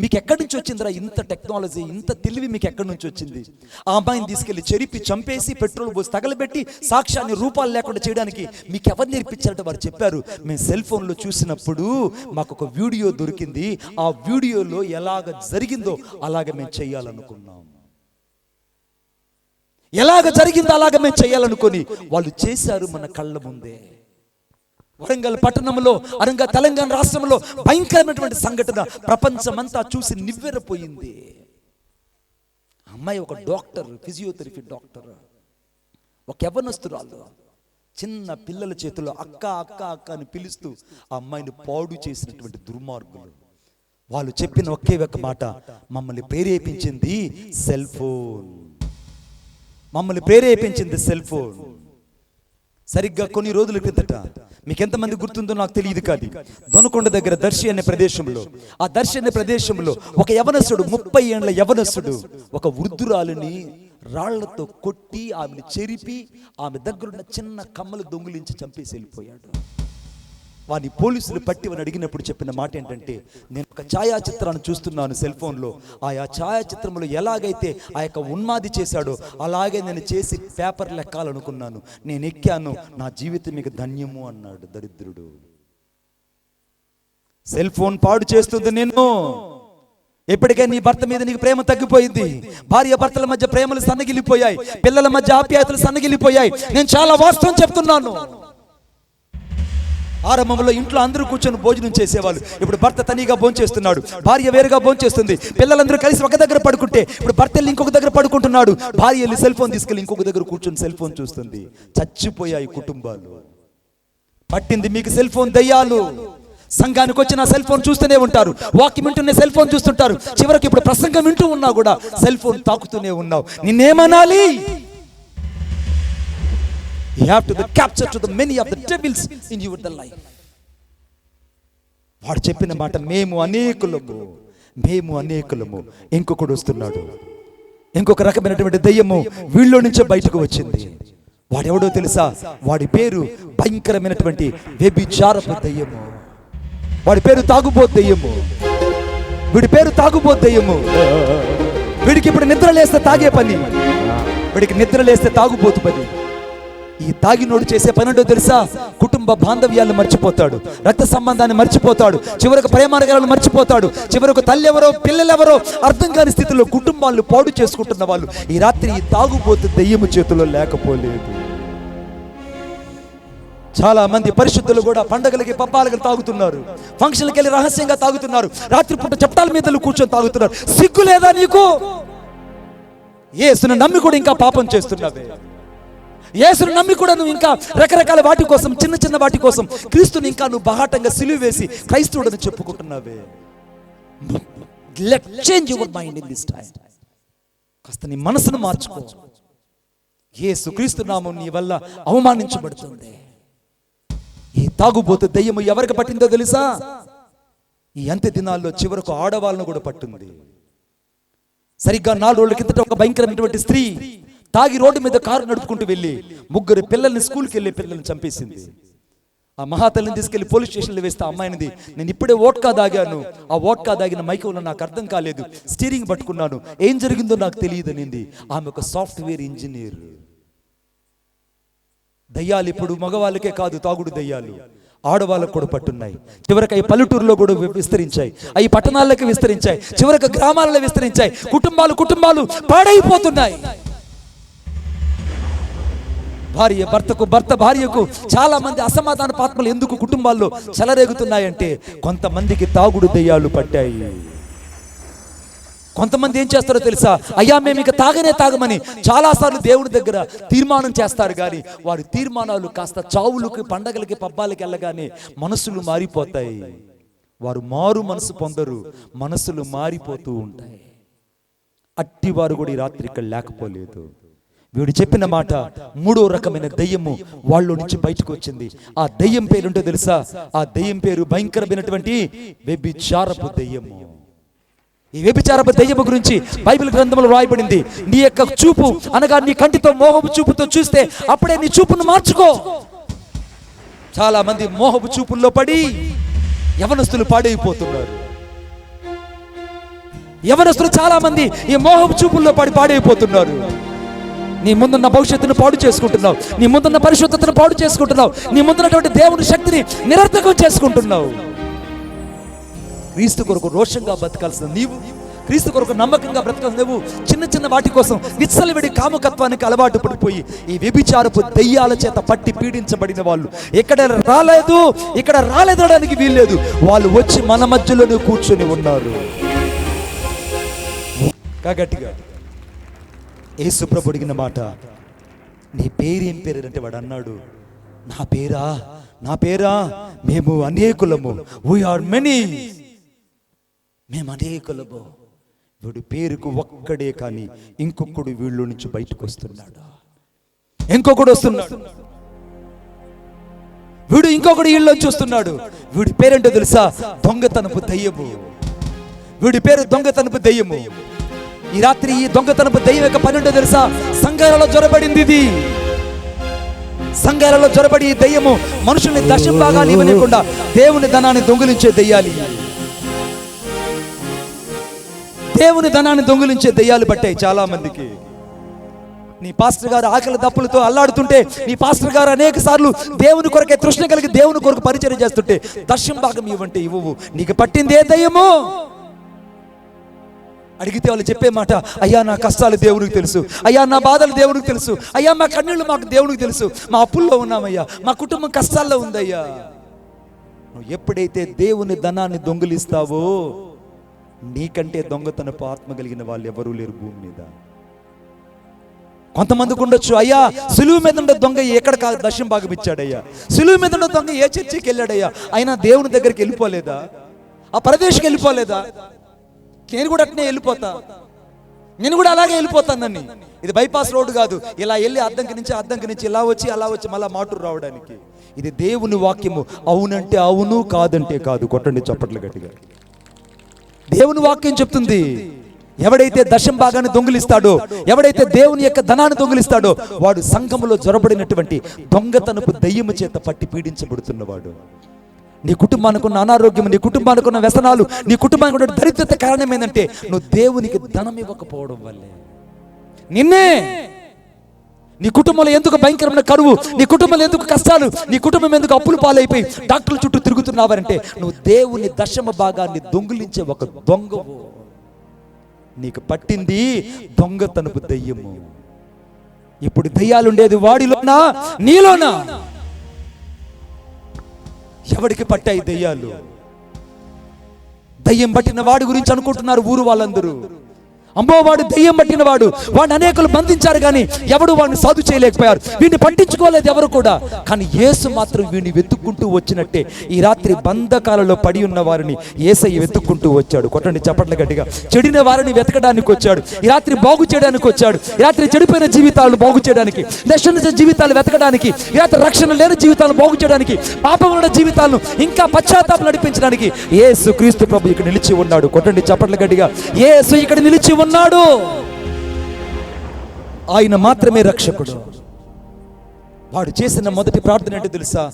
మీకు ఎక్కడి నుంచి వచ్చిందిరా ఇంత టెక్నాలజీ, ఇంత తెలివి మీకు ఎక్కడి నుంచి వచ్చింది? ఆ అమ్మాయిని తీసుకెళ్లి చెరిపి చంపేసి పెట్రోల్ పోసి తగలబెట్టి సాక్ష్యాన్ని రూపాలు లేకుండా చేయడానికి మీకు ఎవరు నేర్పించారంటే వారు చెప్పారు, మేము సెల్ ఫోన్లో చూసినప్పుడు మాకు ఒక వీడియో దొరికింది, ఆ వీడియోలో ఎలాగ జరిగిందో అలాగ మేము చేయాలనుకున్నాం. ఎలాగ జరిగిందో అలాగ మేము చేయాలనుకొని వాళ్ళు చేశారు మన కళ్ళ ముందే. వరంగల్ పట్టణంలో అనగా తెలంగాణ రాష్ట్రంలో భయంకరమైనటువంటి సంఘటన ప్రపంచమంతా చూసి నివ్వెరపోయింది. అమ్మాయి ఒక డాక్టర్, ఫిజియోథెరపీ డాక్టర్, ఒక యవ్వనస్తురాలు చిన్న పిల్లల చేతుల్లో అక్క అక్క అక్క అని పిలుస్తూ ఆ అమ్మాయిని పాడు చేసినటువంటి దుర్మార్గులు. వాళ్ళు చెప్పిన ఒకే ఒక మాట, మమ్మల్ని ప్రేరేపించింది సెల్ ఫోన్, మమ్మల్ని ప్రేరేపించింది సెల్ ఫోన్. సరిగ్గా కొన్ని రోజుల క్రిందట, మీకు ఎంతమంది గుర్తుందో నాకు తెలియదు కానీ, దొనకొండ దగ్గర దర్శి అనే ప్రదేశంలో, ఆ దర్శి అనే ప్రదేశంలో ఒక యవనస్తుడు, 30 ఏళ్ల యవనస్తుడు ఒక వృద్ధురాలిని రాళ్లతో కొట్టి ఆమెను చెరిపి ఆమె దగ్గరున్న చిన్న కమ్మలు దొంగిలించి చంపేసి వెళ్ళిపోయాడు. వాని పోలీసులు పట్టి వాని అడిగినప్పుడు చెప్పిన మాట ఏంటంటే, నేను ఒక ఛాయాచిత్రాన్ని చూస్తున్నాను సెల్ ఫోన్లో, ఆ ఛాయాచిత్రంలో ఎలాగైతే ఆ యొక్క ఉన్మాది చేశాడో అలాగే నేను చేసి పేపర్లు ఎక్కాలనుకున్నాను, నేను ఎక్కాను, నా జీవితం మీకు ధన్యము అన్నాడు దరిద్రుడు. సెల్ ఫోన్ పాడు చేస్తుంది నిన్ను. ఎప్పటికే నీ భర్త మీద నీకు ప్రేమ తగ్గిపోయింది, భార్య భర్తల మధ్య ప్రేమలు సన్నగిలిపోయాయి, పిల్లల మధ్య ఆప్యాయతలు సన్నగిలిపోయాయి. నేను చాలా వాస్తవం చెప్తున్నాను. ఆరంభంలో ఇంట్లో అందరూ కూర్చొని భోజనం చేసేవాళ్ళు, ఇప్పుడు భర్త తనిగా భోంచేస్తున్నాడు, భార్య వేరుగా భోంచేస్తుంది, పిల్లలందరూ కలిసి ఒక దగ్గర పడుకుంటే ఇప్పుడు భర్త వెళ్ళి ఇంకొక దగ్గర పడుకుంటున్నాడు, భార్య వెళ్ళి సెల్ ఫోన్ తీసుకెళ్ళి ఇంకొక దగ్గర కూర్చొని సెల్ ఫోన్ చూస్తుంది. చచ్చిపోయాయి కుటుంబాలు. పట్టింది మీకు సెల్ ఫోన్ దయ్యాలు. సంఘానికి వచ్చిన సెల్ ఫోన్ చూస్తూనే ఉంటారు, వాక్యం వింటూనే సెల్ ఫోన్ చూస్తుంటారు, చివరికి ఇప్పుడు ప్రసంగం వింటూ ఉన్నా కూడా సెల్ ఫోన్ తాకుతూనే ఉన్నావు. నిన్నేమనాలి? You have to capture to the many of the devils in your life. వాడు చెప్పిన మాట, మేము అనేకులము, మేము అనేకులము. ఇంకొకడు వస్తున్నాడు, ఇంకొక రకమైనటువంటి దయ్యము వీళ్ళలో నుంచే బయటకు వచ్చింది. వాడెవడో తెలుసా? వాడి పేరు భయంకరమైనటువంటి వ్యభిచారపు దయ్యము. వాడి పేరు తాగుబోతు దయ్యము. వీడి పేరు తాగుబోతు దయ్యము. వీడికి ఇప్పుడు నిద్ర లేస్తే తాగే పని, వీడికి నిద్ర లేస్తే తాగుబోతు పని. ఈ తాగినోడు చేసే పనుడో తెలుసా? కుటుంబ బాంధవ్యాలను మర్చిపోతాడు, రక్త సంబంధాన్ని మర్చిపోతాడు, చివరకు ప్రేమానుగాలను మర్చిపోతాడు, చివరకు తల్లి ఎవరో పిల్లలెవరో అర్థం కాని స్థితిలో కుటుంబాలను పాడు చేసుకుంటున్న వాళ్ళు ఈ రాత్రి ఈ తాగుబోతు దెయ్యము చేతుల్లో లేకపోలేదు. చాలా మంది పరిశుద్ధులు కూడా పండగలకి పబ్బాలకి తాగుతున్నారు, ఫంక్షన్లకి వెళ్ళి రహస్యంగా తాగుతున్నారు, రాత్రిపూట చప్టాల మీద కూర్చొని తాగుతున్నారు. సిగ్గు లేదా నీకు? యేసును నమ్మి కూడా ఇంకా పాపం చేస్తున్నావే. యేసును నమ్మి కూడా నువ్వు ఇంకా రకరకాల వాటి కోసం, చిన్న చిన్న వాటి కోసం క్రీస్తుని ఇంకా నువ్వు బహాటంగా సిలువ వేసి క్రైస్తవుడని చెప్పుకుంటున్నావే. Let change your mind in this time. కాస్త నీ మనసును మార్చుకో. యేసు క్రీస్తు నామం నీ వల్ల అవమానించబడుతుంది. ఈ తాగుబోతు దయ్యము ఎవరికి పట్టిందో తెలుసా? ఈ అంత్య దినాల్లో చివరకు ఆడవాళ్ళను కూడా పట్టింది. సరిగ్గా 4 రోజుల కిందట ఒక భయంకరమైనటువంటి స్త్రీ తాగి రోడ్డు మీద కారు నడుపుకుంటూ వెళ్ళి 3 పిల్లల్ని, స్కూల్కి వెళ్ళి పిల్లల్ని చంపేసింది. ఆ మహాతల్లిని తీసుకెళ్లి పోలీస్ స్టేషన్లో వేస్తే అమ్మాయినిది, నేను ఇప్పుడే ఓట్కా దాగాను, ఆ ఓట్కా దాగిన మైకంలో నాకు అర్థం కాలేదు, స్టీరింగ్ పట్టుకున్నాను, ఏం జరిగిందో నాకు తెలియదు అనింది. ఆమె ఒక సాఫ్ట్వేర్ ఇంజనీర్. దయ్యాలు ఇప్పుడు మగవాళ్ళకే కాదు, తాగుడు దయ్యాలు ఆడవాళ్ళకు కూడా పట్టున్నాయి. చివరికి అవి పల్లెటూరులో కూడా విస్తరించాయి, అవి పట్టణాలకు విస్తరించాయి, చివరికి గ్రామాలలో విస్తరించాయి. కుటుంబాలు పాడైపోతున్నాయి. భార్య భర్తకు, భర్త భార్యకు చాలా మంది అసమాధాన పాత్మలు ఎందుకు కుటుంబాల్లో చెలరేగుతున్నాయంటే కొంతమందికి తాగుడు దయ్యాలు పట్టాయి. కొంతమంది ఏం చేస్తారో తెలుసా? అయ్యా మేము ఇక తాగమని చాలాసార్లు దేవుడి దగ్గర తీర్మానం చేస్తారు, కానీ వారి తీర్మానాలు కాస్త చావులకి, పండగలకి, పబ్బాలకి వెళ్ళగానే మనసులు మారిపోతాయి. వారు మారు మనసు పొందరు, మనసులు మారిపోతూ ఉంటాయి. అట్టివారు కూడా ఈ రాత్రి ఇక్కడ లేకపోలేదు. వీడు చెప్పిన మాట, 3వ రకమైన దయ్యము వాళ్ళ నుంచి బయటకు వచ్చింది. ఆ దయ్యం పేరుంటో తెలుసా? ఆ దయ్యం పేరు భయంకరమైనటువంటి వ్యభిచారపు దయ్యము. ఈ వ్యభిచారపు దయ్యము గురించి బైబిల్ గ్రంథంలో రాయబడింది, నీ యొక్క చూపు అనగా నీ కంటితో మోహపు చూపుతో చూస్తే అప్పుడే నీ చూపును మార్చుకో. చాలా మంది మోహపు చూపుల్లో పడి యవనస్తులు పాడైపోతున్నారు. యవనస్తులు చాలా మంది ఈ మోహపు చూపుల్లో పడి పాడైపోతున్నారు. నీ ముందున్న భవిష్యత్తును పాడు చేసుకుంటున్నావు, నీ ముందున్న పరిశుద్ధతను పాడు చేసుకుంటున్నావు, నీ ముందున్నటువంటి దేవుని శక్తిని నిరర్థకం చేసుకుంటున్నావు. క్రీస్తు కొరకు రోషంగా బతకాల్సిన నీవు క్రీస్తు కొరకు నమ్మకంగా బ్రతకవు నువ్వు చిన్న చిన్న వాటి కోసం విచ్చలవిడి కామకత్వానికి అలవాటు పడిపోయి ఈ వ్యభిచారపు దయ్యాల చేత పట్టి పీడించబడిన వాళ్ళు ఇక్కడ రాలేదనడానికి వీల్లేదు. వాళ్ళు వచ్చి మన మధ్యలోనే కూర్చొని ఉన్నారు. గట్టిగా యేసు ప్రభు అడిగిన మాట, నీ పేరేం పేరు అంటే వాడు అన్నాడు, నా పేరా మేము అనేకులము, వీఆర్ మెనీ, మేము అనేకులము. వీడు పేరుకు ఒక్కడే కానీ ఇంకొకడు వీళ్ళ నుంచి బయటకు వస్తున్నాడు, ఇంకొకడు వస్తున్నాడు, వీడు ఇంకొకడు వీళ్ళని చూస్తున్నాడు. వీడి పేరేంటో తెలుసా? దొంగతనపు దయ్యము. వీడి పేరు దొంగతనపు దయ్యము. ఈ రాత్రి ఈ దొంగతనపు దయ్యం యొక్క పని ఏంటో తెలుసా? సంఘాలలో జ్వరబడింది. ఇది సంఘాలలో జ్వరబడి ఈ దయ్యము మనుషుల్ని దశంబాగా ఇవ్వలేకుండా దేవుని ధనాన్ని దొంగిలించే దయ్యాలి. దేవుని ధనాన్ని దొంగిలించే దయ్యాలు పట్టాయి చాలా మందికి. నీ పాస్టర్ గారు ఆకలి దప్పులతో అల్లాడుతుంటే, నీ పాస్టర్ గారు అనేక సార్లు దేవుని కొరకే తృష్ణ కలిగి దేవుని కొరకు పరిచయం చేస్తుంటే దశం భాగం ఇవ్వంటే ఇవ్వవు. నీకు పట్టింది ఏ దయ్యమో? అడిగితే వాళ్ళు చెప్పే మాట, అయ్యా నా కష్టాలు దేవునికి తెలుసు, అయ్యా నా బాధలు దేవునికి తెలుసు, అయ్యా మా కన్నీళ్ళు మాకు దేవునికి తెలుసు, మా అప్పుల్లో ఉన్నామయ్యా, మా కుటుంబం కష్టాల్లో ఉందయ్యా. నువ్వు ఎప్పుడైతే దేవుని ధనాన్ని దొంగిలిస్తావో నీకంటే దొంగతనపు ఆత్మ కలిగిన వాళ్ళు ఎవరూ లేరు భూమి మీద. కొంతమందికి ఉండొచ్చు, అయ్యా సులువు మీద ఉండే దొంగ ఎక్కడ దశం భాగం ఇచ్చాడయ్యా, సులువు మీద ఉండే దొంగ ఏ చర్చికి వెళ్ళాడయ్యా, అయినా దేవుని దగ్గరికి వెళ్ళిపోలేదా? ఆ ప్రదేశ్కి వెళ్ళిపోలేదా? నేను కూడా అట్నే వెళ్ళిపోతా, నేను కూడా అలాగే వెళ్ళిపోతానని. ఇది బైపాస్ రోడ్డు కాదు, ఇలా వెళ్ళి అద్దంకి నుంచి ఇలా వచ్చి మళ్ళా మాటూరు రావడానికి. ఇది దేవుని వాక్యము. అవునంటే అవును, కాదంటే కాదు. కొట్టండి చప్పట్లు గట్టిగా. దేవుని వాక్యం చెప్తుంది, ఎవడైతే దశం భాగాన్ని దొంగిలిస్తాడో, ఎవడైతే దేవుని యొక్క ధనాన్ని దొంగిలిస్తాడో వాడు సంఘములో జ్వరబడినటువంటి దొంగతనపు దయ్యము చేత పట్టి పీడించబడుతున్నవాడు. నీ కుటుంబానికి ఉన్న అనారోగ్యం, నీ కుటుంబానికి ఉన్న వ్యసనాలు, నీ కుటుంబానికి ఉన్న దరిద్రత కారణం ఏంటంటే నువ్వు దేవునికి ధనం ఇవ్వకపోవడం వల్లే. నిన్నే నీ కుటుంబంలో ఎందుకు భయంకరమైన కరువు, నీ కుటుంబంలో ఎందుకు కష్టాలు, నీ కుటుంబం ఎందుకు అప్పులు పాలైపోయి డాక్టర్ల చుట్టూ తిరుగుతున్నావంటే నువ్వు దేవుని దశమ భాగాన్ని దొంగిలించే ఒక దొంగవు. నీకు పట్టింది దొంగతనపు దయ్యము. ఇప్పుడు దయ్యాలుండేది వాడిలోనా నీలోనా? ఎవడికి పట్టాయి దయ్యాలు? దయ్యం పట్టిన వాడి గురించి అనుకుంటున్నారు ఊరు వాళ్ళందరూ. అమ్మో వాడు దయ్యం పట్టిన వాడు, వాడిని అనేకులు బంధించారు కానీ ఎవడు వాడిని సాధు చేయలేకపోయారు, వీడిని పట్టించుకోలేదు ఎవరు కూడా. కానీ యేసు మాత్రం వీడిని వెతుక్కుంటూ వచ్చినట్టే ఈ రాత్రి బంధకాలలో పడి ఉన్న వారిని యేసయ్య వెతుక్కుంటూ వచ్చాడు. కొట్టండి చప్పట్ల గట్టిగా. చెడిన వారిని వెతకడానికి వచ్చాడు, ఈ రాత్రి బాగు చేయడానికి వచ్చాడు. ఈ రాత్రి చెడిపోయిన జీవితాలను బాగు చేయడానికి, నశించిన జీవితాలు వెతకడానికి, ఈ రాత్రి రక్షణ లేని జీవితాలను బాగు చేయడానికి, పాపం ఉన్న జీవితాలను ఇంకా పశ్చాత్తాపం నడిపించడానికి యేసు క్రీస్తు ప్రభు ఇక్కడ నిలిచి ఉన్నాడు. కొట్టండి చప్పట్ల గట్టిగా. యేసు ఇక్కడ నిలిచి ఉన్నాడు. ఆయన మాత్రమే రక్షకుడు. వాడు చేసిన మొదటి ప్రార్థన ఏంటో తెలుసా?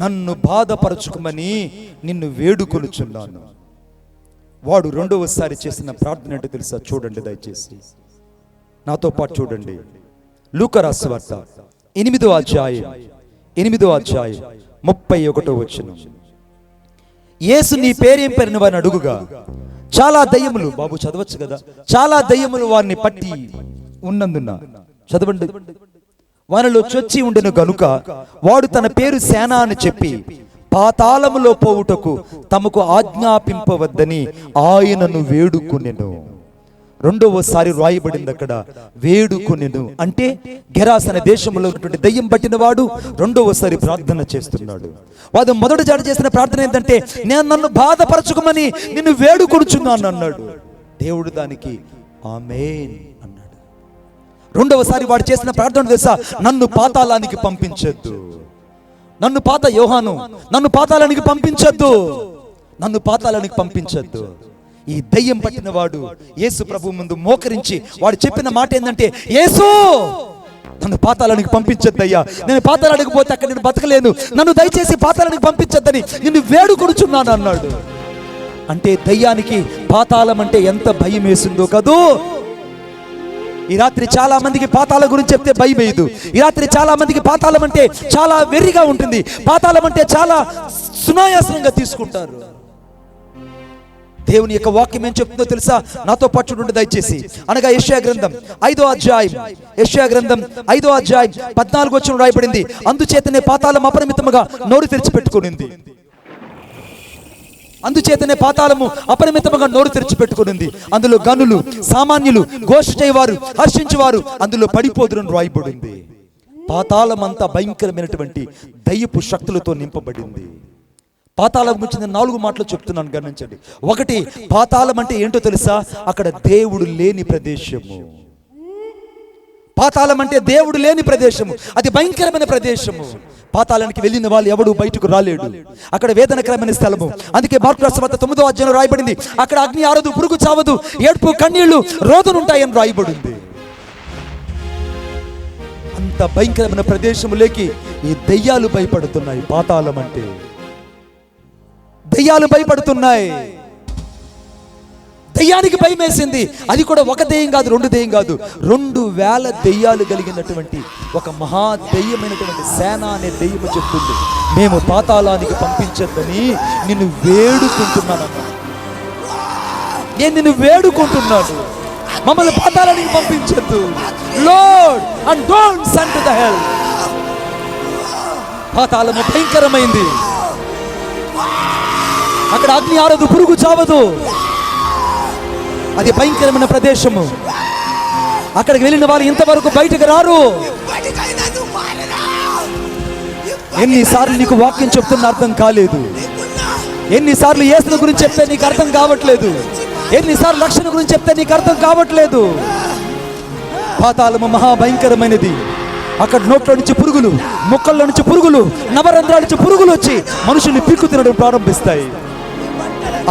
నన్ను బాధపరచుకోమని నిన్ను వేడుకొనుచున్నాను. వాడు రెండవసారి చేసిన ప్రార్థన ఏంటో తెలుసా? చూడండి దయచేసి, నాతో పాటు చూడండి. లూకా రాసిన వార్త 8వ అధ్యాయం 31వ వచనం. యేసు నీ పేరేం పేరును వారిని అడుగుగా చాలా దయ్యములు, బాబు చదవచ్చు కదా, చాలా దయ్యములు వారిని పట్టి ఉన్నందున, చదవండి, వారిలో చొచ్చి ఉండెను గనుక వాడు తన పేరు సేన అని చెప్పి పాతాళములో పోవుటకు తమకు ఆజ్ఞాపింపవద్దని ఆయనను వేడుకొనెను. రెండవసారి రాయబడింది అక్కడ వేడుకొనెను అంటే గెరాస్ అనే దేశంలో ఉన్నటువంటి దయ్యం పట్టిన వాడు రెండవసారి ప్రార్థన చేస్తున్నాడు. వాడు మొదటి జాడ చేసిన ప్రార్థన ఏంటంటే నేను నన్ను బాధపరచుకోమని నిన్ను వేడుకొనుచున్నాను అన్నాడు. దేవుడు దానికి ఆమేన్ అన్నాడు. రెండవసారి వాడు చేసిన ప్రార్థన తెలుసా? నన్ను పాతాళానికి పంపించొద్దు, నన్ను యోహాను నన్ను పాతాళానికి పంపించొద్దు, నన్ను పాతాళానికి పంపించొద్దు. ఈ దయ్యం పట్టిన వాడు యేసు ప్రభు ముందు మోకరించి వాడు చెప్పిన మాట ఏంటంటే, యేసు నన్ను పాతాళానికి పంపించొద్దయ్యా, నేను పాతాళానికి పోతే అక్కడ నేను బతకలేను, నన్ను దయచేసి పాతాళానికి పంపించొద్దని నిన్ను వేడుకొనుచున్నాను అన్నాడు. అంటే దయ్యానికి పాతాళం అంటే ఎంత భయం వేసిందో కదూ. ఈ రాత్రి చాలా మందికి పాతాళం గురించి చెప్తే భయం వేయదు. ఈ రాత్రి చాలా మందికి పాతాళం అంటే చాలా వెర్రిగా ఉంటుంది, పాతాళం అంటే చాలా సునాయాసంగా తీసుకుంటారు. దేవుని యొక్క వాక్యం ఏం చెప్తుందో తెలుసా? నాతో పాటు ఉండి దయచేసి. అనగా యెషయా గ్రంథం 5వ అధ్యాయం, యెషయా గ్రంథం 5వ అధ్యాయం 14వ వచనం రాయబడింది, అందుచేతనే పాతాళం అపరిమితముగా నోరు తెరిచిపెట్టుకునింది. అందుచేతనే పాతాళము అపరిమితముగా నోరు తెరిచిపెట్టుకునింది. అందులో గనులు, సామాన్యులు, ఘోష చేయవారు, హర్షించువారు అందులో పడిపోదురని రాయబడింది. పాతాళం అంతా భయంకరమైనటువంటి దయ్యపు శక్తులతో నింపబడింది. పాతాళం గురించి నేను 4 మాటలు చెప్తున్నాను, గమనించండి. 1, పాతాళం అంటే ఏంటో తెలుసా? అక్కడ దేవుడు లేని ప్రదేశము. పాతాళం అంటే దేవుడు లేని ప్రదేశము, అది భయంకరమైన ప్రదేశము. పాతాళానికి వెళ్ళిన వాళ్ళు ఎవడు బయటకు రాలేడు. అక్కడ వేదనకరమైన స్థలము. అందుకే మార్కు రాసిన వార్త 9వ అధ్యాయంలో రాయబడింది, అక్కడ అగ్ని ఆరదు, పురుగు చావదు, ఏడ్పు, కన్నీళ్లు, రోదనుంటాయని రాయబడింది. అంత భయంకరమైన ప్రదేశములోకి ఈ దయ్యాలు భయపడుతున్నాయి. పాతాళం అంటే దయ్యాలు భయపడుతున్నాయి. దయ్యానికి భయం వేసింది. అది కూడా ఒక దెయ్యం కాదు, 2 దెయ్యం కాదు, 2000 దెయ్యాలు కలిగినటువంటి ఒక మహా దెయ్యమైనటువంటి సేన అనే దెయ్యము చెప్తుంది, మేము పాతాళానికి పంపించద్దని నిన్ను వేడుకుంటున్నానన్నా. నేను నిన్ను వేడుకుంటున్నాను, మమ్మల్ని పాతాళానికి పంపించద్దు. Lord, and don't send to the hell. పాతాళము భయంకరమైంది. అక్కడ అగ్ని ఆరదు, పురుగు చావదు, అది భయంకరమైన ప్రదేశము. అక్కడికి వెళ్ళిన వాళ్ళు ఇంతవరకు బయటకు రారు. ఎన్నిసార్లు నీకు వాక్యం చెప్తున్నా అర్థం కాలేదు, ఎన్నిసార్లు యేసుని గురించి చెప్తే నీకు అర్థం కావట్లేదు, ఎన్నిసార్లు రక్షణ గురించి చెప్తే నీకు అర్థం కావట్లేదు. పాతాళము మహాభయంకరమైనది. అక్కడ నోట్లో నుంచి పురుగులు, ముక్కల్లో నుంచి పురుగులు, నవరంధ్రాల నుంచి పురుగులు వచ్చి మనుషుల్ని పీక్కు తినడం ప్రారంభిస్తాయి.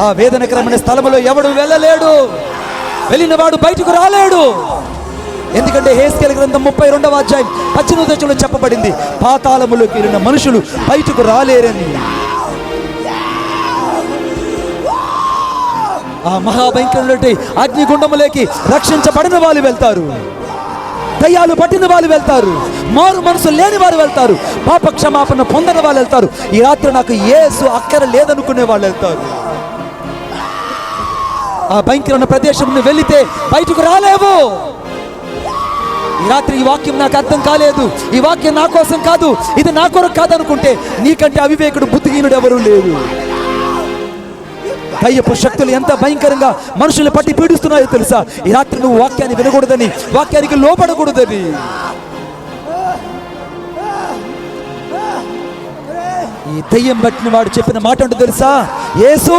ఆ వేదనకరమైన స్థలంలో ఎవడు వెళ్ళలేడు, వెళ్ళిన వాడు బయటకు రాలేడు. ఎందుకంటే హెస్కేలు గ్రంథం 32వ అధ్యాయం 18వ వచనంలో చెప్పబడింది, పాతాళములోకి వెళ్ళిన మనుషులు బయటకు రాలేరని. ఆ మహాభయంకరమైన అగ్నిగుండములోకి రక్షించబడిన వాళ్ళు వెళ్తారు, దయ్యాలు పట్టిన వాళ్ళు వెళ్తారు, మారు మనసు లేని వారు వెళ్తారు, పాప క్షమాపణ పొందని వాళ్ళు వెళ్తారు. ఈ రాత్రి నాకు యేసు అక్కర లేదనుకునే వాళ్ళు వెళ్తారు. ఆ భయంకరమైన ప్రదేశం వెళితే బయటకు రాలేవు. ఈ రాత్రి ఈ వాక్యం నాకు అర్థం కాలేదు, ఈ వాక్యం నా కోసం కాదు, ఇది నా కొరకు కాదనుకుంటే నీకంటే అవివేకుడు, బుద్ధిహీనుడు ఎవరు లేరు. దయ్యపు శక్తులు ఎంత భయంకరంగా మనుషుల్ని పట్టి పీడిస్తున్నాయో తెలుసా? ఈ రాత్రి నువ్వు వాక్యాన్ని వినకూడదని, వాక్యానికి లోపడకూడదని. ఈ దయ్యం పట్టిన వాడు చెప్పిన మాట అంటే తెలుసా? యేసు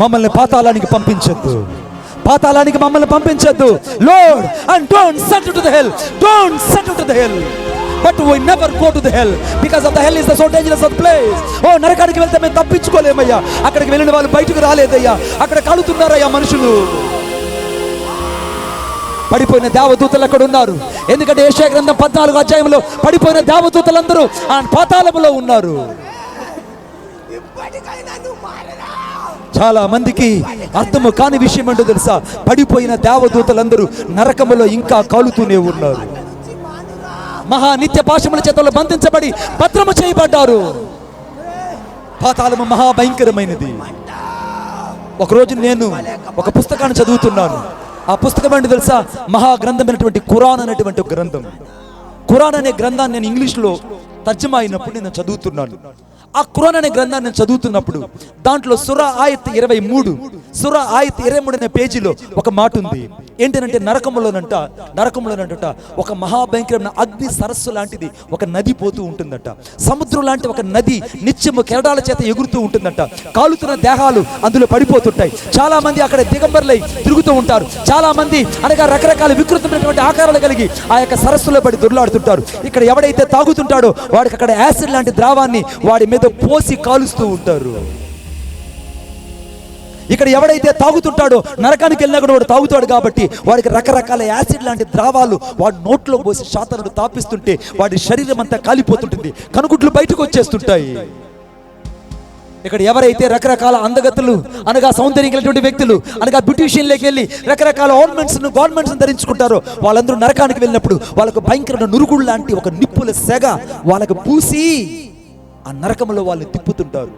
మమ్మల్ని పాతాళానికి పంపించద్దు, పాతాళానికి మమ్మల్ని పంపించద్దు. Lord, and don't send to the hell, don't send to the hell, but we never go to the hell because of the hell is the so dangerous of place. ఓ నరకానికి వెళ్తే మేము తప్పించుకోలేమయ్యా. అక్కడికి వెళ్ళిన వాళ్ళు బయటకు రాలేదయ్యా, అక్కడ కలుతున్నారయ్యా మనుషులు. పడిపోయిన దేవదూతలు అక్కడ ఉన్నారు. ఎందుకంటే యెషయా గ్రంథం 14వ అధ్యాయంలో పడిపోయిన దేవదూతలందరూ ఆ పాతాళములో ఉన్నారు. చాలా మందికి అర్థము కాని విషయం ఏంటో తెలుసా? పడిపోయిన దేవదూతలందరూ నరకములో ఇంకా కాలుతూనే ఉన్నారు. మహా నిత్య పాశముల చేతుల్లో బంధించబడి భద్రము చేయబడ్డారు. పాతాళము మహాభయంకరమైనది. ఒకరోజు నేను ఒక పుస్తకాన్ని చదువుతున్నాను. ఆ పుస్తకం ఏంటో తెలుసా? మహాగ్రంథమైనటువంటి ఖురాన్ అనేటువంటి గ్రంథం. ఖురాన్ అనే గ్రంథాన్ని నేను ఇంగ్లీష్లో తర్జమా అయినప్పుడు నేను చదువుతున్నాను. ఆ ఖురాన్ అనే గ్రంథాన్ని నేను చదువుతున్నప్పుడు దాంట్లో సూరా ఆయత్ 23 సూరా ఆయత్ 23 అనే పేజీలో ఒక మాట ఉంది. ఏంటంటే నరకములోనంట ఒక మహాభయంకరమైన అగ్ని సరస్సు లాంటిది ఒక నది పోతూ ఉంటుందట. సముద్రం లాంటి ఒక నది నిత్యము కెరటాల చేత ఎగురుతూ ఉంటుందట. కాలుతున్న దేహాలు అందులో పడిపోతుంటాయి. చాలా మంది అక్కడ దిగంబర్లై తిరుగుతూ ఉంటారు. చాలా మంది అనగా రకరకాల వికృతమైనటువంటి ఆకారాలు కలిగి ఆ యొక్క సరస్సులో పడి దొర్లాడుతుంటారు. ఇక్కడ ఎవడైతే తాగుతుంటాడో వాడికి అక్కడ యాసిడ్ లాంటి ద్రావాన్ని వాడి మీద పోసి కాలుస్తూ ఉంటారు. ఇక్కడ ఎవడైతే తాగుతుంటాడో నరకానికి వెళ్ళినా కూడా వాడు తాగుతాడు కాబట్టి వాడికి రకరకాల యాసిడ్ లాంటి ద్రావాలు వాడి నోట్లో పోసి శాతనను తాపిస్తుంటే వాడి శరీరం అంతా కాలిపోతుంటుంది, కనుగుడ్లు బయటకు వచ్చేస్తుంటాయి. ఇక్కడ ఎవరైతే రకరకాల అందగతులు అనగా సౌందర్యం కలిగినటువంటి వ్యక్తులు అనగా బ్యూటిషియన్లోకి వెళ్ళి రకరకాల గవర్నమెంట్స్ ధరించుకుంటారో వాళ్ళందరూ నరకానికి వెళ్ళినప్పుడు వాళ్ళకు భయంకరమైన నురుగుడు లాంటి ఒక నిప్పుల సెగ వాళ్ళకు పూసి ఆ నరకంలో వాళ్ళు తిప్పుతుంటారు.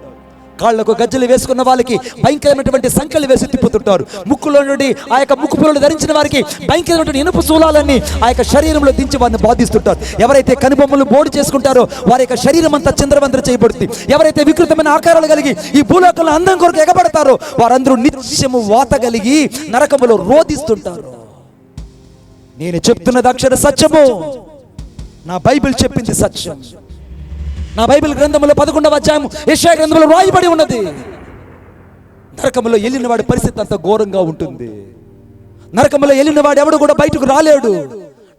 కాళ్లకు గజ్జలు వేసుకున్న వాళ్ళకి భయంకరమైనటువంటి సంఖ్యలు వేసి తిప్పుతుంటారు. ముక్కులో నుండి ఆ యొక్క ముక్కు పుల్లలు ధరించిన వారికి భయంకరమైనటువంటి ఇనుప శూలాలన్నీ ఆ యొక్క శరీరంలో దించి వారిని బాధిస్తుంటారు. ఎవరైతే కనుబొమ్మలు బోడి చేసుకుంటారో వారి యొక్క శరీరం అంతా చిందరవందర చేయబడుతుంది. ఎవరైతే వికృతమైన ఆకారాలు కలిగి ఈ భూలోకంలో అందం కొరకు ఎగబడతారో వారందరూ నిత్యము వాత కలిగి నరకములో రోధిస్తుంటారు. నేను చెప్తున్నది అక్షర సత్యము. నా బైబిల్ చెప్పింది సత్యం. నా బైబిల్ గ్రంథంలో 11వ అధ్యాయం యెషయా గ్రంథంలో రాయబడి ఉన్నది. నరకములో వెళ్ళిన వాడి పరిస్థితి అంత ఘోరంగా ఉంటుంది. నరకములో వెళ్ళిన వాడు ఎవడు కూడా బయటకు రాలేడు.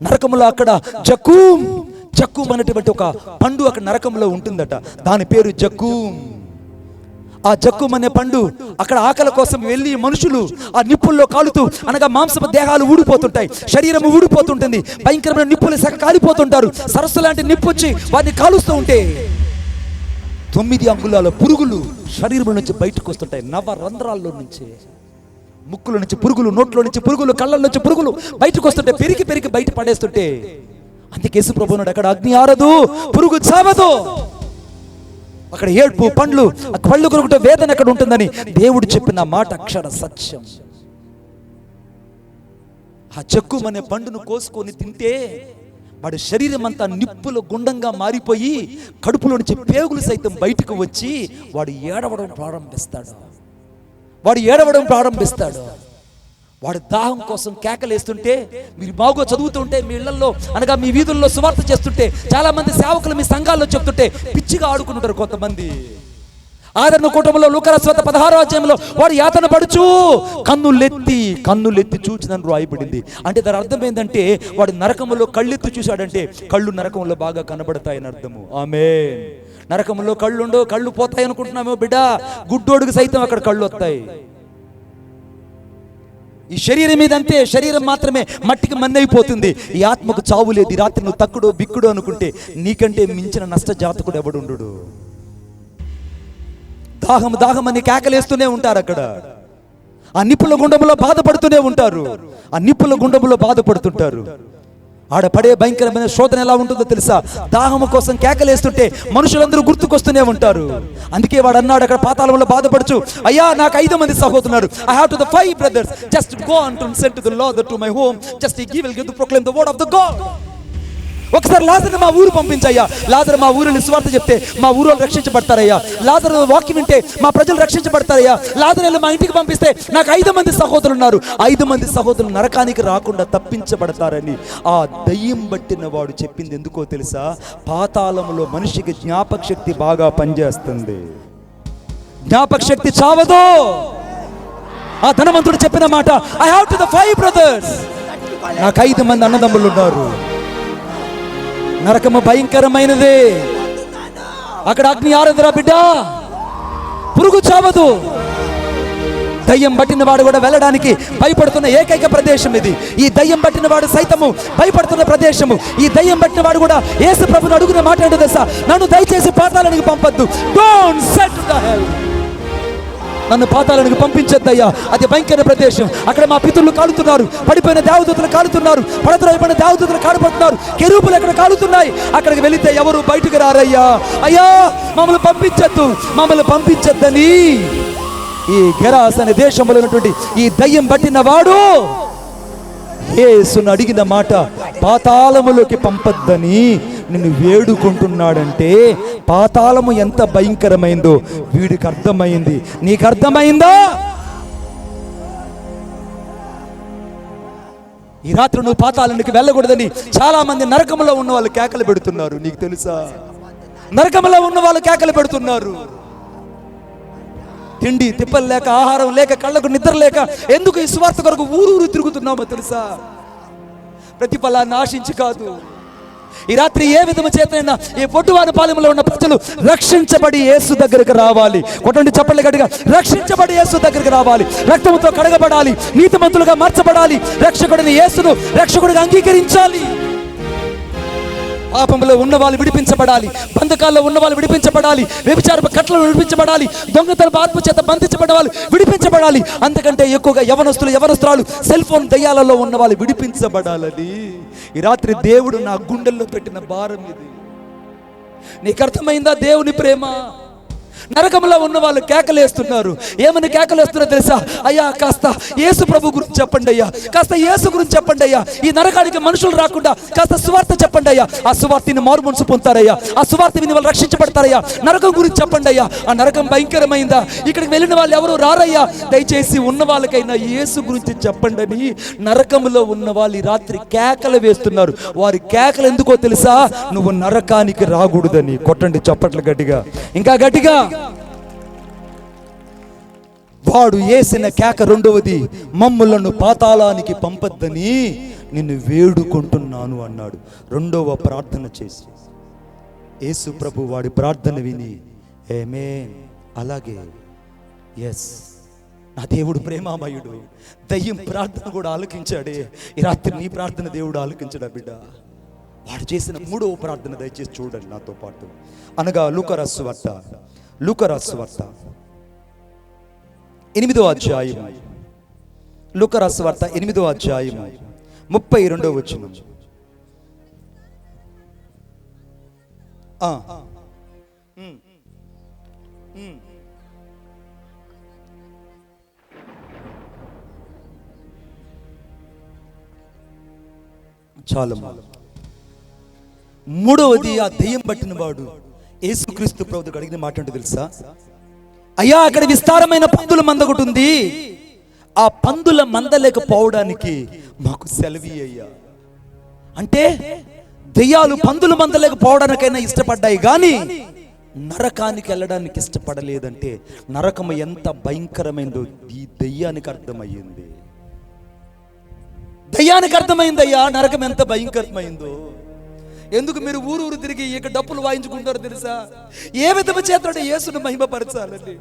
నరకములో అక్కడ జక్కూమ్ అనేటువంటి ఒక పండు అక్కడ నరకంలో ఉంటుందట. దాని పేరు జక్కూమ్. ఆ జక్కూమ్ అనే పండు అక్కడ ఆకలి కోసం వెళ్ళి మనుషులు ఆ నిప్పుల్లో కాలుతూ, అనగా మాంసపు దేహాలు ఊడిపోతుంటాయి, శరీరం ఊడిపోతుంటుంది, భయంకరమైన నిప్పులు సగ కాలిపోతుంటారు. సరస్సు లాంటి నిప్పు వచ్చి వారిని కాలుస్తూ ఉంటే 9 అంగుళాల పురుగులు శరీరం నుంచి బయటకు వస్తుంటాయి. నవరంధ్రాల్లో నుంచి, ముక్కుల నుంచి పురుగులు, నోట్లో నుంచి పురుగులు, కళ్ళ నుంచి పురుగులు బయటకు వస్తుంటే పెరిగి బయట పడేస్తుంటే, అందుకే యేసు ప్రభువు అన్నాడు, అక్కడ అగ్ని ఆరదు, పురుగు చావదు. అక్కడ ఏడ్పు, పండ్లు, కళ్ళు కొరుకుట, వేదన అక్కడ ఉంటుందని దేవుడు చెప్పిన మాట అక్షర సత్యం. ఆ జక్కూమ్ అనే పండును కోసుకొని తింటే వాడి శరీరం అంతా నిప్పుల గుండంగా మారిపోయి కడుపులో నుంచి పేగులు సైతం బయటకు వచ్చి వాడు ఏడవడం ప్రారంభిస్తాడు. వాడు దాహం కోసం కేకలేస్తుంటే, మీరు బాగా చదువుతుంటే, మీ ఇళ్లలో అనగా మీ వీధుల్లో సువార్త చేస్తుంటే, చాలా మంది సేవకులు మీ సంఘాల్లో చెప్తుంటే పిచ్చిగా ఆడుకుంటారు కొంతమంది. ఆదరణ కూటమిలో లూకా సువార్త 16వ అధ్యాయంలో వాడు యాతన పడుచు కన్నులెత్తి చూచినని రాయబడింది. అంటే దాని అర్థం ఏంటంటే వాడు నరకములో కళ్ళెత్తి చూశాడంటే కళ్ళు నరకంలో బాగా కనబడతాయని అర్థము. ఆమేన్. నరకంలో కళ్ళు పోతాయి అనుకుంటున్నామో బిడ్డ, గుడ్డోడుకు సైతం అక్కడ కళ్ళు వస్తాయి. ఈ శరీరం మీద అంతే, శరీరం మాత్రమే మట్టికి మన్నైపోతుంది. ఈ ఆత్మకు చావు లేదు. ఈ రాత్రి నువ్వు తక్కుడో బిక్కుడో అనుకుంటే నీకంటే మించిన నష్ట జాతకుడు ఎవడుండు. దాహం అని కేకలేస్తూనే ఉంటారు. అక్కడ ఆ నిప్పుల గుండములో బాధపడుతుంటారు. ఆడ పడే భయంకరమైన శోధన ఎలా ఉంటుందో తెలుసా? దాహము కోసం కేకలేస్తుంటే మనుషులందరూ గుర్తుకొస్తూనే ఉంటారు. అందుకే వాడు అన్నాడు అక్కడ పాతాళంలో బాధపడుచు, అయ్యా నాకు 5 మంది సహోదరులు, I have to the 5 brothers, just go and send to the Lord to my home, just he will give to proclaim the word of the God. ఒకసారి లాజరుని మా ఊరు పంపించయ్యా. లాజరు మా ఊరిని సువార్త చెప్తే మా ఊరు రక్షించబడతారయ్యా. లాజరు వాక్యం వింటే మా ప్రజలు రక్షించబడతారయ్యా. లాజరుని మా ఇంటికి పంపిస్తే నాకు 5 మంది సహోదరులు ఉన్నారు, 5 మంది సహోదరులు నరకానికి రాకుండా తప్పించబడతారని ఆ దయ్యం బట్టిన వాడు చెప్పింది ఎందుకో తెలుసా? పాతాళములో మనిషికి జ్ఞాపక శక్తి బాగా పనిచేస్తుంది. జ్ఞాపక శక్తి చావదు. ఆ ధనవంతుడు చెప్పిన మాట, I have to the 5 brothers, నాకు 5 మంది అన్నదమ్ములు ఉన్నారు. నరకము భయంకరమైనదే. అక్కడ అగ్ని ఆరదురా బిడ్డ, పురుగు చావదు. దయ్యం పట్టిన వాడు కూడా వెళ్ళడానికి భయపడుతున్న ఏకైక ప్రదేశం ఇది. ఈ దయ్యం పట్టిన వాడు సైతము భయపడుతున్న ప్రదేశము. ఈ దయ్యం పట్టిన వాడు కూడా యేసు ప్రభువుని అడుగున మాట ఏంటో తెలుసా? నన్ను దయచేసి పాతాళానికి పంపొద్దు. Don't send to the hell. నన్ను పాతాళానికి పంపించొద్దయ్యా, అది భయంకర ప్రదేశం. అక్కడ మా పితరులు కాలుతున్నారు, పడిపోయిన దేవదూతలు కాలుతున్నారు, పడద్రోయబడిన దేవదూతలు కాలుపడుతున్నారు, కెరూబులు అక్కడ కాలుతున్నాయి. అక్కడికి వెళితే ఎవరు బయటకు రారయ్యా. అయ్యా మమ్మల్ని పంపించొద్దని ఈ గెరాస్ అనే దేశంలో ఉన్నటువంటి ఈ దయ్యం పట్టిన వాడు యేసును అడిగిన మాట, పాతాళములోకి పంపొద్దని నిన్ను వేడుకుంటున్నాడంటే పాతాళము ఎంత భయంకరమైందో వీడికి అర్థమైంది. నీకు అర్థమైందా? ఈ రాత్రి నువ్వు పాతాళానికి వెళ్ళకూడదని చాలా మంది నరకంలో ఉన్న వాళ్ళు కేకలు పెడుతున్నారు. నీకు తెలుసా? నరకంలో ఉన్న వాళ్ళు కేకలు పెడుతున్నారు. తిండి తిప్పలు లేక, ఆహారం లేక, కళ్ళకు నిద్ర లేక ఎందుకు ఈ సువార్త కొరకు ఊరూరు తిరుగుతున్నామో తెలుసా? ప్రతిఫలాన్ని ఆశించి కాదు. ఈ రాత్రి ఏ విధము చేతనైనా ఈ పొట్టువారి పాలెంలో ఉన్న ప్రజలు రక్షించబడి యేసు దగ్గరికి రావాలి. కొట్టండి చప్పట్లు గట్టిగా. రక్షించబడి యేసు దగ్గరికి రావాలి. రక్తంతో కడగబడాలి, నీతిమంతులుగా మార్చబడాలి, రక్షకుడిని యేసును రక్షకుడిగా అంగీకరించాలి. పాపంలో ఉన్న వాళ్ళు విడిపించబడాలి, బంధకాల్లో ఉన్న వాళ్ళు విడిపించబడాలి, వ్యభిచారపు కట్లను విడిపించబడాలి, దొంగతనపు ఆత్మ చేత బంధించబడేవాళ్ళు విడిపించబడాలి. అంతకంటే ఎక్కువగా యవనస్తురాలు సెల్ ఫోన్ దయ్యాలలో ఉన్న వాళ్ళు విడిపించబడాలని ఈ రాత్రి దేవుడు నా గుండెల్లో పెట్టిన భారం ఇది. నీకు అర్థమైందా దేవుని ప్రేమ? నరకంలో ఉన్న వాళ్ళు కేకలేస్తున్నారు. ఏమని కేకలేస్తున్నారో తెలుసా? అయ్యా కాస్త యేసు ప్రభు గురించి చెప్పండి అయ్యా, కాస్త యేసు గురించి చెప్పండి అయ్యా, ఈ నరకానికి మనుషులు రాకుండా కాస్త సువార్త చెప్పండి అయ్యా, ఆ సువార్తని మారు మనసు పొందుతారయ్యా, ఆ సువార్త విని వాళ్ళు రక్షించబడతారయ్యా, నరకం గురించి చెప్పండి అయ్యా, ఆ నరకం భయంకరమైందా, ఇక్కడికి వెళ్ళిన వాళ్ళు ఎవరు రారయ్యా, దయచేసి ఉన్న వాళ్ళకైనా యేసు గురించి చెప్పండి అని నరకంలో ఉన్న వాళ్ళు ఈ రాత్రి కేకలు వేస్తున్నారు. వారి కేకలు ఎందుకో తెలుసా? నువ్వు నరకానికి రాకూడదని. కొట్టండి చప్పట్లు గట్టిగా, ఇంకా గట్టిగా. వాడు వేసిన కేక రెండవది, మమ్ములను పాతాళానికి పంపొద్దని నిన్ను వేడుకుంటున్నాను అన్నాడు. రెండవ ప్రార్థన చేసి యేసు ప్రభు వాడి ప్రార్థన విని ఆమేన్, అలాగే, ఎస్, నా దేవుడు ప్రేమామయుడు, దయ్యం ప్రార్థన కూడా ఆలకించాడే. ఈ రాత్రి నీ ప్రార్థన దేవుడు ఆలకించడా బిడ్డ? వాడు చేసిన మూడవ ప్రార్థన దయచేసి చూడండి నాతో పాటు. అనగా లూకాసు వార్త 8వ అధ్యాయము, లూకాసు వార్త 8వ అధ్యాయము 32వ వచనం. చాలు. మూడవది, ఆ దెయ్యం పట్టిన వాడు యేసుక్రీస్తు ప్రభువుకి అడిగిన మాట అంటే తెలుసా? అయ్యా, అక్కడ విస్తారమైన పందుల మంద ఒకటి ఉంది, ఆ పందుల మంద లేకపోవడానికి మాకు సెలవి అయ్యా. అంటే దెయ్యాలు పందుల మంద లేకపోవడానికైనా ఇష్టపడ్డాయి కానీ నరకానికి వెళ్ళడానికి ఇష్టపడలేదంటే నరకము ఎంత భయంకరమైందో ఈ దెయ్యానికి అర్థమయ్యింది. దయ్యానికి అర్థమైందయ్యా నరకం ఎంత భయంకరమైందో. ఎందుకు మీరు ఊరు తిరిగి ఇక డప్పులు వాయించుకుంటారు తెలుసా? ఏ విధమ చేత యేసును మహిమపరచాలని.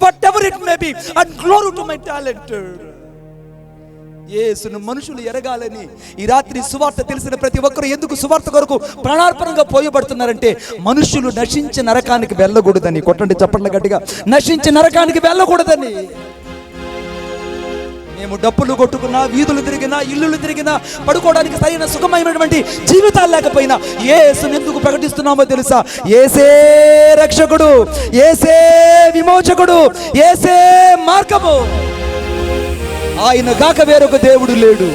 What ever it may be, and glory to my talent. యేసును మనుషులు ఎరగాలని ఈ రాత్రి సువార్త తెలిసిన ప్రతి ఒక్కరు ఎందుకు సువార్త కొరకు ప్రాణార్పణంగా పోయబడుతున్నారంటే మనుషులు నశించి నరకానికి వెళ్ళకూడదని. కొట్టండి చప్పట్ల గట్టిగా, నశించి నరకానికి వెళ్ళకూడదని. మేము డప్పులు కొట్టుకున్నా, వీధులు తిరిగినా, ఇల్లులు తిరిగినా, పడుకోవడానికి సరైన సుఖమైనటువంటి జీవితాలు లేకపోయినా యేసును ఎందుకు ప్రకటిస్తున్నామో తెలుసా? యేసే రక్షకుడు, యేసే విమోచకుడు, యేసే మార్గము, ఆయన గాక వేరొక దేవుడు లేడు.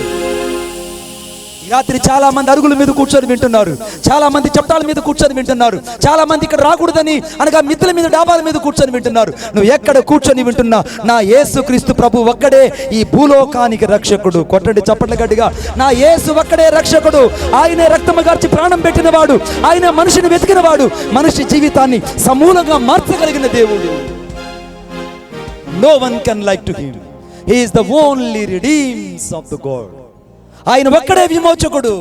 ఈ రాత్రి చాలా మంది అరుగుల మీద కూర్చొని వింటున్నారు, చాలా మంది చప్టాల మీద కూర్చొని వింటున్నారు, చాలా మంది ఇక్కడ రాకూడదని అనగా మిద్దెల మీద డాబాల మీద కూర్చొని వింటున్నారు. నువ్వు ఎక్కడ కూర్చొని వింటున్నా, నా యేసుక్రీస్తు ప్రభు ఒక్కడే ఈ భూలోకానికి రక్షకుడు. కొట్టండి చప్పట్ల గట్టిగా, నా యేసు ఒక్కడే రక్షకుడు. ఆయనే రక్తము గార్చి ప్రాణం పెట్టినవాడు, ఆయన మనిషిని వెతికినవాడు, మనిషి జీవితాన్ని సమూలంగా మార్చగలిగిన దేవుడు. No one can like to him. He is the only redeems of the God. ఆయన ఒక్కడే విమోచకుడు.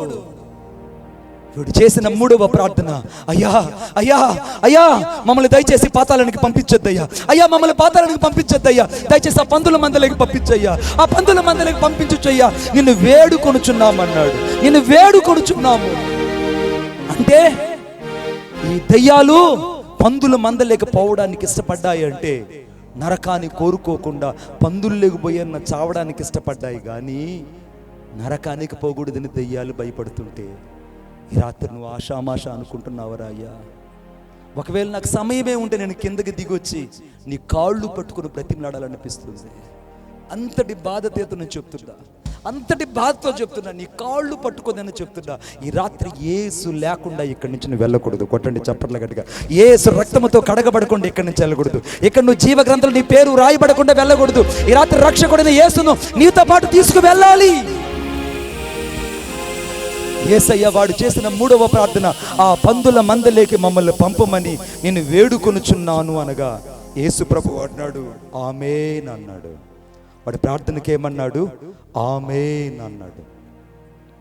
వీడు చేసిన మూడవ ప్రార్థన, అయ్యా అయ్యా అయ్యా మమ్మల్ని దయచేసి పాతాళానికి పంపించొద్దయ్యా, అయ్యా మమ్మల్ని పాతాళానికి పంపించొద్దయ్యా, దయచేసి ఆ పందుల మందలోకి పంపించయ్యా, ఆ పందుల మందలోకి పంపించొచ్చయ్యా, నిన్ను వేడుకొనుచున్నామన్నాడు. నిన్ను వేడుకొనుచున్నాము అంటే ఈ దయ్యాలు పందుల మందలేక పోవడానికి ఇష్టపడ్డాయి అంటే నరకాన్ని కోరుకోకుండా పందుల్లోకి పోయన్న చావడానికి ఇష్టపడ్డాయి కానీ నరకానికి పోకూడదని దెయ్యాలు భయపడుతుంటే ఈ రాత్రి నువ్వు ఆషామాష అనుకుంటున్నావరా అయ్యా? ఒకవేళ నాకు సమయమే ఉంటే నేను కిందకి దిగొచ్చి నీ కాళ్ళు పట్టుకుని బ్రతిమలాడాలనిపిస్తుంది. అంతటి బాధతో నేను చెప్తున్నా, అంతటి బాధతో చెప్తున్నా, నీ కాళ్ళు పట్టుకోదని చెప్తున్నా. ఈ రాత్రి యేసు లేకుండా ఇక్కడి నుంచి నువ్వు వెళ్ళకూడదు. కొట్టండి చప్పట్ల గట్టిగా. యేసు రక్తముతో కడగబడకుండా ఇక్కడి నుంచి వెళ్ళకూడదు. ఇక్కడ నువ్వు జీవ గ్రంథంలో నీ పేరు రాయబడకుండా వెళ్ళకూడదు. ఈ రాత్రి రక్షకుడైన యేసును నీతో పాటు తీసుకు వెళ్ళాలి. యేసయ్య వాడు చేసిన మూడవ ప్రార్థన, ఆ పందుల మందలేకి మమ్మల్ని పంపమని నేను వేడుకొనుచున్నాను అనగా యేసు ప్రభు అన్నాడు ఆమేన్ అన్నాడు. వాడి ప్రార్థనకి ఏమన్నాడు? ఆమేన్ అన్నాడు.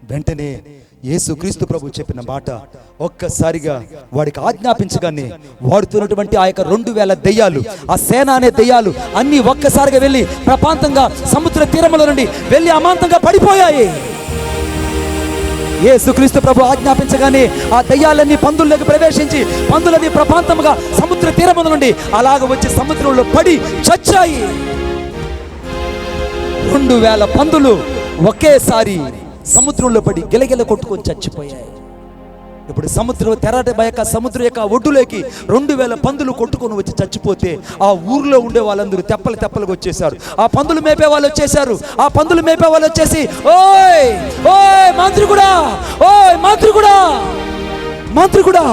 వెంటనే యేసుక్రీస్తు ప్రభు చెప్పిన మాట ఒక్కసారిగా వాడికి ఆజ్ఞాపించగానే వాడుతున్నటువంటి ఆ యొక్క 2000 దెయ్యాలు, ఆ సేన అనే దెయ్యాలు అన్ని ఒక్కసారిగా వెళ్ళి ప్రపాంతంగా సముద్ర తీరముల నుండి వెళ్ళి అమాంతంగా పడిపోయాయి. యేసుక్రీస్తు ప్రభు ఆజ్ఞాపించగానే ఆ దయ్యాలన్నీ పందుల్లోకి ప్రవేశించి పందులన్నీ ప్రపాంతముగా సముద్ర తీరముల నుండి అలాగ వచ్చి సముద్రంలో పడి చచ్చాయి. 2000 పందులు ఒకేసారి సముద్రంలో పడి గిలగిల కొట్టుకొని చచ్చిపోయాయి. ఇప్పుడు సముద్రం సముద్రం యొక్క ఒడ్డులోకి 2000 పందులు కొట్టుకొని వచ్చి చచ్చిపోతే ఆ ఊర్లో ఉండే వాళ్ళందరూ తెప్పలుగా వచ్చేసారు. ఆ పందులు మేపే వాళ్ళు వచ్చేసారు. ఆ పందులు మేపే వాళ్ళు వచ్చేసి, ఓయ్ ఓయ్ మాంత్రికుడా, ఓయ్ మాంత్రికుడా, మాంత్రికుడా,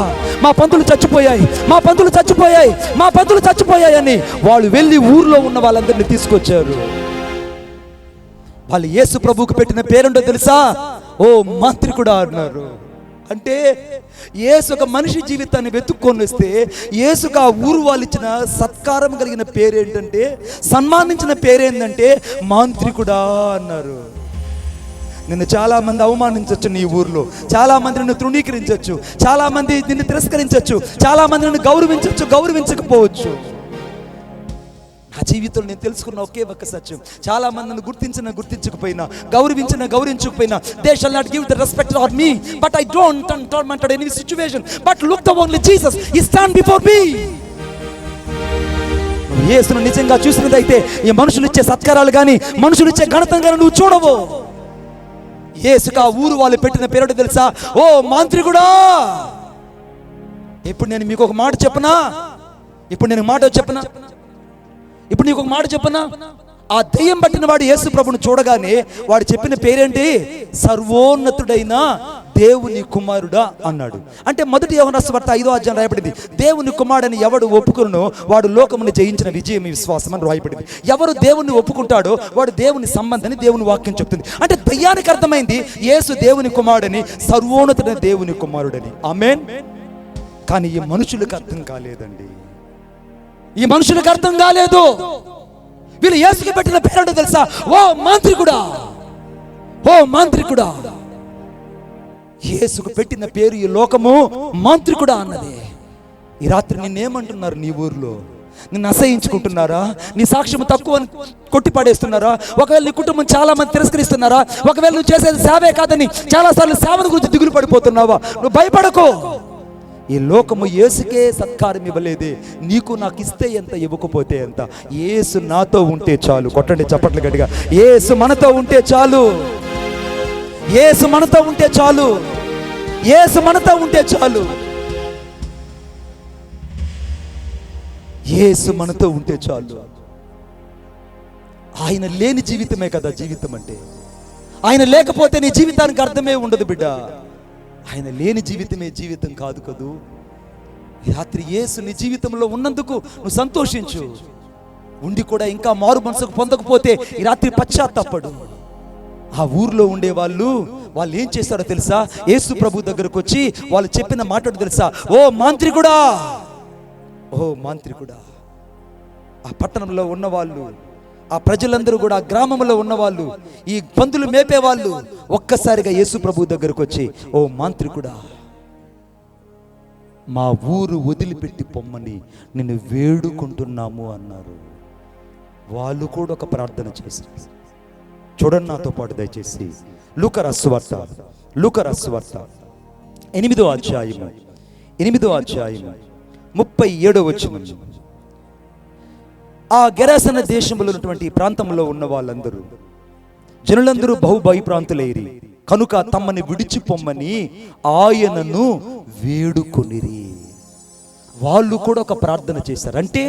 మా పందులు చచ్చిపోయాయి, మా పందులు చచ్చిపోయాయి, మా పందులు చచ్చిపోయాయి అని వాళ్ళు వెళ్ళి ఊర్లో ఉన్న వాళ్ళందరినీ తీసుకొచ్చారు. వాళ్ళు యేసు ప్రభువుకు పెట్టిన పేరుంటో తెలుసా? ఓ మాంత్రికుడా అన్నారు. అంటే యేసు ఒక మనిషి జీవితాన్ని వెతుక్కొని వస్తే యేసుకు ఆ ఊరు వాళ్ళు ఇచ్చిన సత్కారం కలిగిన పేరేంటంటే, సన్మానించిన పేరేంటంటే మాంత్రికుడా అన్నారు. నిన్ను చాలా మంది అవమానించవచ్చు, నీ ఊర్లో చాలా మంది నిన్ను తృణీకరించవచ్చు, చాలా మంది నిన్ను తిరస్కరించవచ్చు, చాలా మంది నిన్ను గౌరవించవచ్చు, గౌరవించకపోవచ్చు. నా జీవితంలో నేను తెలుసుకున్న ఒకే ఒక సత్యం, చాలా మందిని గుర్తించకపోయినా, గౌరవించకపోయినా, they shall not give the respect are me, but I don't tormented any situation, but look the only Jesus, he stand before me. యేసును నిజంగా చూసినదైతే ఈ మనుషులు ఇచ్చే సత్కారాలు కానీ, మనుషులు ఇచ్చే ఘనత కానీ నువ్వు చూడవు. యేసుకు ఆ ఊరు వాళ్ళు పెట్టిన పేరు తెలుసా? ఓ మాంత్రికుడా. ఇప్పుడు నేను మీకు ఒక మాట చెప్పనా? ఇప్పుడు నీకు ఒక మాట చెప్పనా? ఆ దెయ్యం పట్టిన వాడు యేసు ప్రభుని చూడగానే వాడు చెప్పిన పేరేంటి? సర్వోన్నతుడైన దేవుని కుమారుడా అన్నాడు. అంటే మొదటి యోహాను సువార్త 5వ అధ్యాయం రాయబడింది, దేవుని కుమారుడని ఎవడు ఒప్పుకున్నో వాడు లోకమును జయించిన విజయం విశ్వాసం అని రాయబడింది. ఎవరు దేవుని ఒప్పుకుంటాడో వాడు దేవుని సంబంధాన్ని దేవుని వాక్యం చెప్తుంది. అంటే దయ్యానికి అర్థమైంది యేసు దేవుని కుమారుడని, సర్వోన్నతుడైన దేవుని కుమారుడని. ఆమేన్. కానీ ఈ మనుషులకు అర్థం కాలేదండి, ఈ మనుషులకు అర్థం కాలేదు. వీళ్ళు యేసుకి పెట్టిన పేరు తెలుసా? ఓ మాంత్రికుడా, ఓ మాంత్రికుడా. యేసుకు పెట్టిన పేరు ఈ లోకము మాంత్రికుడా అన్నది. ఈ రాత్రి నిన్నేమంటున్నారు? నీ ఊర్లో నిన్ను అసహించుకుంటున్నారా? నీ సాక్ష్యం తక్కువ కొట్టి పడేస్తున్నారా? ఒకవేళ నీ కుటుంబం చాలా మంది తిరస్కరిస్తున్నారా? ఒకవేళ నువ్వు చేసేది సేవే కాదని చాలా సార్లు సేవను గురించి దిగులు పడిపోతున్నావా? నువ్వు భయపడకు. ఈ లోకము యేసుకే సత్కారం ఇవ్వలేదే, నీకు నాకు ఇస్తే ఎంత, ఇవ్వకపోతే ఎంత. యేసు నాతో ఉంటే చాలు. కొట్టండి చప్పట్లు గట్టిగా. యేసు మనతో ఉంటే చాలు, యేసు మనతో ఉంటే చాలు, యేసు మనతో ఉంటే చాలు, యేసు మనతో ఉంటే చాలు. ఆయన లేని జీవితమే కదా జీవితం అంటే. ఆయన లేకపోతే నీ జీవితానికి అర్థమే ఉండదు బిడ్డ. ఆయన లేని జీవితమే జీవితం కాదు కదూ. ఈ రాత్రి యేసు నీ జీవితంలో ఉన్నందుకు నువ్వు సంతోషించు. ఉండి కూడా ఇంకా మారు మనసుకు పొందకపోతే ఈ రాత్రి పశ్చాత్తాపడు. ఆ ఊర్లో ఉండే వాళ్ళు ఏం చేస్తారో తెలుసా? యేసు ప్రభు దగ్గరకు వచ్చి వాళ్ళు చెప్పిన మాట తెలుసా? ఓ మాంత్రికుడా, ఓ మాంత్రికుడా. ఆ పట్టణంలో ఉన్నవాళ్ళు, ఆ ప్రజలందరూ కూడా, ఆ గ్రామంలో ఉన్నవాళ్ళు, ఈ పందులు మేపేవాళ్ళు ఒక్కసారిగా యేసు ప్రభు దగ్గరకు వచ్చి, ఓ మాంత్రికుడా, మా ఊరు వదిలిపెట్టి పొమ్మని నిన్ను వేడుకుంటున్నాము అన్నారు. వాళ్ళు కూడా ఒక ప్రార్థన చేశారు. చూడండి నాతో పాటు దయచేసి లూకా రాసిన సువార్త 8వ అధ్యాయం 37వ వచనం. ఆ గెరాసన దేశంలో ఉన్నటువంటి ప్రాంతంలో ఉన్న వాళ్ళందరూ, జనులందరూ బహుభయభ్రాంతులైరి కనుక తమ్మని విడిచిపోమ్మని ఆయనను వేడుకొనిరి. వాళ్ళు కూడా ఒక ప్రార్థన చేశారు. అంటే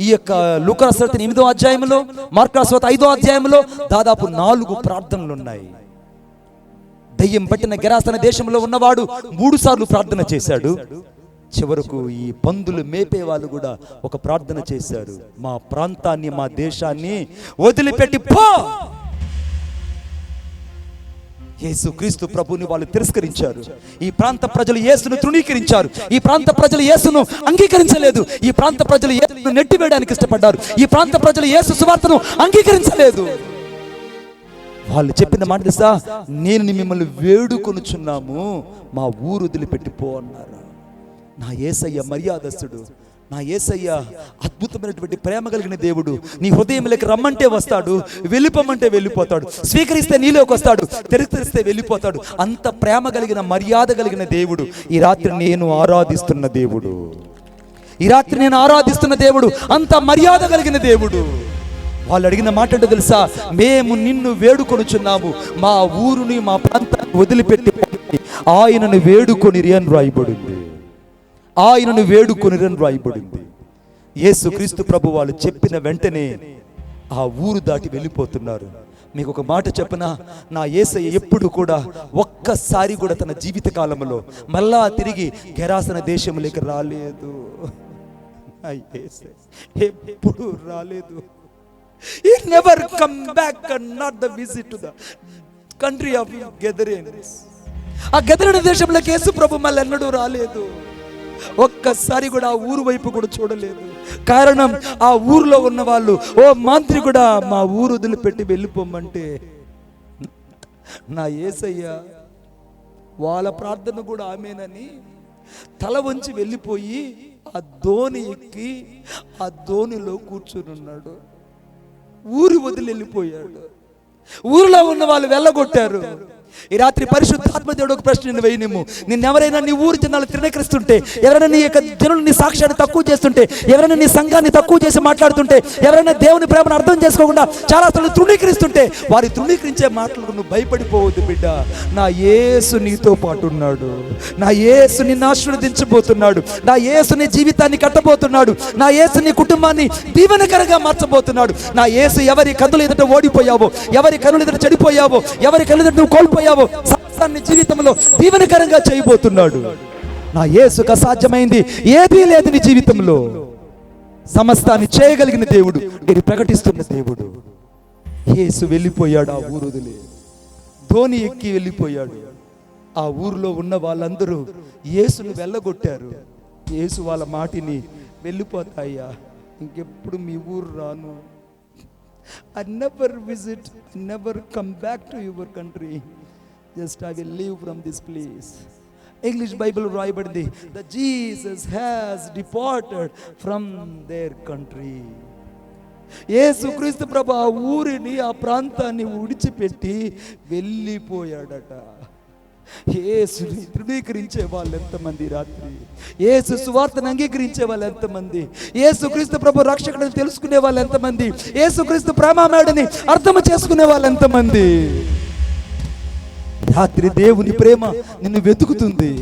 ఈ యొక్క లూకా రాసిన సువార్త 8వ అధ్యాయంలో, మార్కు రాసిన సువార్త 5వ అధ్యాయంలో దాదాపు 4 ప్రార్థనలు ఉన్నాయి. దయ్యం పట్టిన గెరాసన దేశంలో ఉన్నవాడు 3 సార్లు ప్రార్థన చేశాడు. చివరకు ఈ పందులు మేపే వాళ్ళు కూడా ఒక ప్రార్థన చేశారు, మా ప్రాంతాన్ని, మా దేశాన్ని వదిలిపెట్టి పో. యేసు క్రీస్తు ప్రభుని వాళ్ళు తిరస్కరించారు. ఈ ప్రాంత ప్రజలు యేసును తృణీకరించారు. ఈ ప్రాంత ప్రజలు యేసును అంగీకరించలేదు. ఈ ప్రాంత ప్రజలు యేసును నెట్టివేయడానికి ఇష్టపడ్డారు. ఈ ప్రాంత ప్రజలు యేసు సువార్తను అంగీకరించలేదు. వాళ్ళు చెప్పిన మాట తెలుసా? నేను మిమ్మల్ని వేడుకొనుచున్నాము, మా ఊరు వదిలిపెట్టిపో అన్నారు. నా యేసయ్య మర్యాదస్తుడు, నా యేసయ్య అద్భుతమైనటువంటి ప్రేమ కలిగిన దేవుడు. నీ హృదయంలోకి రమ్మంటే వస్తాడు, వెళ్ళిపోమంటే వెళ్ళిపోతాడు, స్వీకరిస్తే నీలోకి వస్తాడు, తిరస్కరిస్తే వెళ్ళిపోతాడు. అంత ప్రేమ కలిగిన, మర్యాద కలిగిన దేవుడు ఈ రాత్రి నేను ఆరాధిస్తున్న దేవుడు. ఈ రాత్రి నేను ఆరాధిస్తున్న దేవుడు అంత మర్యాద కలిగిన దేవుడు. వాళ్ళు అడిగిన మాట ఏంటో తెలుసా? మేము నిన్ను వేడుకొనుచున్నాము, మా ఊరుని, మా ప్రాంతాన్ని వదిలిపెట్టి ఆయనను వేడుకొనిరి అని రాయబడింది. ఆయనను వేడుకొనిరి అని రాయబడింది. యేసుక్రీస్తు ప్రభు వాళ్ళు చెప్పిన వెంటనే ఆ ఊరు దాటి వెళ్ళిపోతున్నారు. మీకు ఒక మాట చెప్పనా, నా యేసయ్య ఎప్పుడు కూడా ఒక్కసారి కూడా తన జీవిత కాలంలో మళ్ళా తిరిగి గెరాసన దేశంలోకి రాలేదు. ఎప్పుడు రాలేదు. He never come back and not the visit to the country of Gadarenes. ఆ గదరేన దేశంలోకి యేసు ప్రభు మళ్ళీ ఎన్నడూ రాలేదు. ఒక్కసారి కూడా ఆ ఊరు వైపు కూడా చూడలేదు. కారణం, ఆ ఊర్లో ఉన్న వాళ్ళు, ఓ మంత్రి కూడా మా ఊరు వదిలిపెట్టి వెళ్ళిపోమంటే నా యేసయ్య వాళ్ళ ప్రార్థన కూడా ఆమేనని తల వంచి వెళ్ళిపోయి ఆ దోణి ఎక్కి ఆ దోణిలో కూర్చుని ఉన్నాడు. ఊరు వదిలి వెళ్ళిపోయాడు. ఊరిలో ఉన్న వాళ్ళు వెళ్ళగొట్టారు. ఈ రాత్రి పరిశుద్ధాత్మ దేవుడు ఒక ప్రశ్న నేను వేయనిమ్ము. నిన్నెవరైనా నీ ఊరి జనాలు తృణీకరిస్తుంటే, ఎవరైనా నీ యొక్క జనులు నీ సాక్ష్యాన్ని తక్కువ చేస్తుంటే, ఎవరైనా నీ సంఘాన్ని తక్కువ చేసి మాట్లాడుతుంటే, ఎవరైనా దేవుని ప్రేమను అర్థం చేసుకోకుండా చాలా అసలు తృణీకరిస్తుంటే, వారి తృణీకరించే మాటలకు నువ్వు భయపడిపోవద్దు బిడ్డ. నా యేసు నీతో పాటు ఉన్నాడు. నా యేసు నిన్ను ఆశీర్వదించబోతున్నాడు. నా యేసు నీ జీవితాన్ని కట్టబోతున్నాడు. నా యేసు నీ కుటుంబాన్ని దీవెనకరంగా మార్చబోతున్నాడు. నా యేసు ఎవరి కన్నుల ఎదుట ఓడిపోయావో, ఎవరి కన్నుల ఎదుట చెడిపోయావో, ఎవరి కన్నుల ఎదుట నువ్వు కోల్పోయావో, సమస్తాన్ని జీవితంలో దీవెనకరంగా చేయబోతున్నాడు. నా యేసుకు అసాధ్యమైంది ఏదీ లేదు నీ జీవితంలో. సమస్తాన్ని చేయగలిగిన దేవుడు, ఇది ప్రకటిస్తున్న దేవుడు. యేసు వెళ్ళిపోయాడు. ఆ ఊరు వదిలి ధోని ఎక్కి వెళ్ళిపోయాడు. ఆ ఊరిలో ఉన్న వాళ్ళందరూ యేసును వెళ్ళగొట్టారు. యేసు వాళ్ళ మాటిని, వెళ్ళిపోతాయ్యా, ఇంకెప్పుడు మీ ఊరు రాను. I never visit, never come back to your country. Just I will leave from this place. English Bible రాయబడింది, the Jesus has departed from their country. యేసుక్రీస్తు ప్రభు ఆ ఊరిని, ఆ ప్రాంతాన్ని విడిచిపెట్టి వెళ్ళిపోయాడట. యేసుని తృణీకరించే వాళ్ళు ఎంతమంది రాత్రి, యేసు సువార్తను అంగీకరించే వాళ్ళు ఎంతమంది, యేసుక్రీస్తు ప్రభు రక్షకుడిని తెలుసుకునే వాళ్ళు ఎంతమంది, యేసుక్రీస్తు ప్రేమామేడని అర్థం చేసుకునే వాళ్ళు ఎంతమంది. రాత్రి దేవుని ప్రేమ నిన్ను వెతుకుతుంది.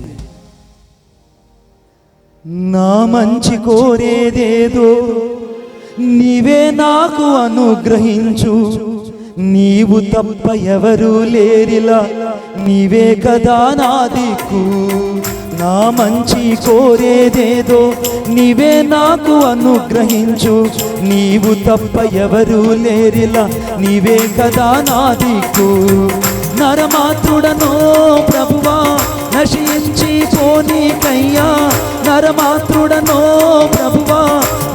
నా మంచి కోరేదేదో నీవే నాకు అనుగ్రహించు, నీవు తప్ప ఎవరు లేరిలా, నీవే కదా నా దిక్కు. నా మంచి కోరేదేదో నీవే నాకు అనుగ్రహించు, నీవు తప్ప ఎవరు లేరిలా, నీవే కదా నా దిక్కు. నరమాత్రుడనో ప్రభువా నశించి పోనీకయ్యా, నరమాత్రుడనో ప్రభువా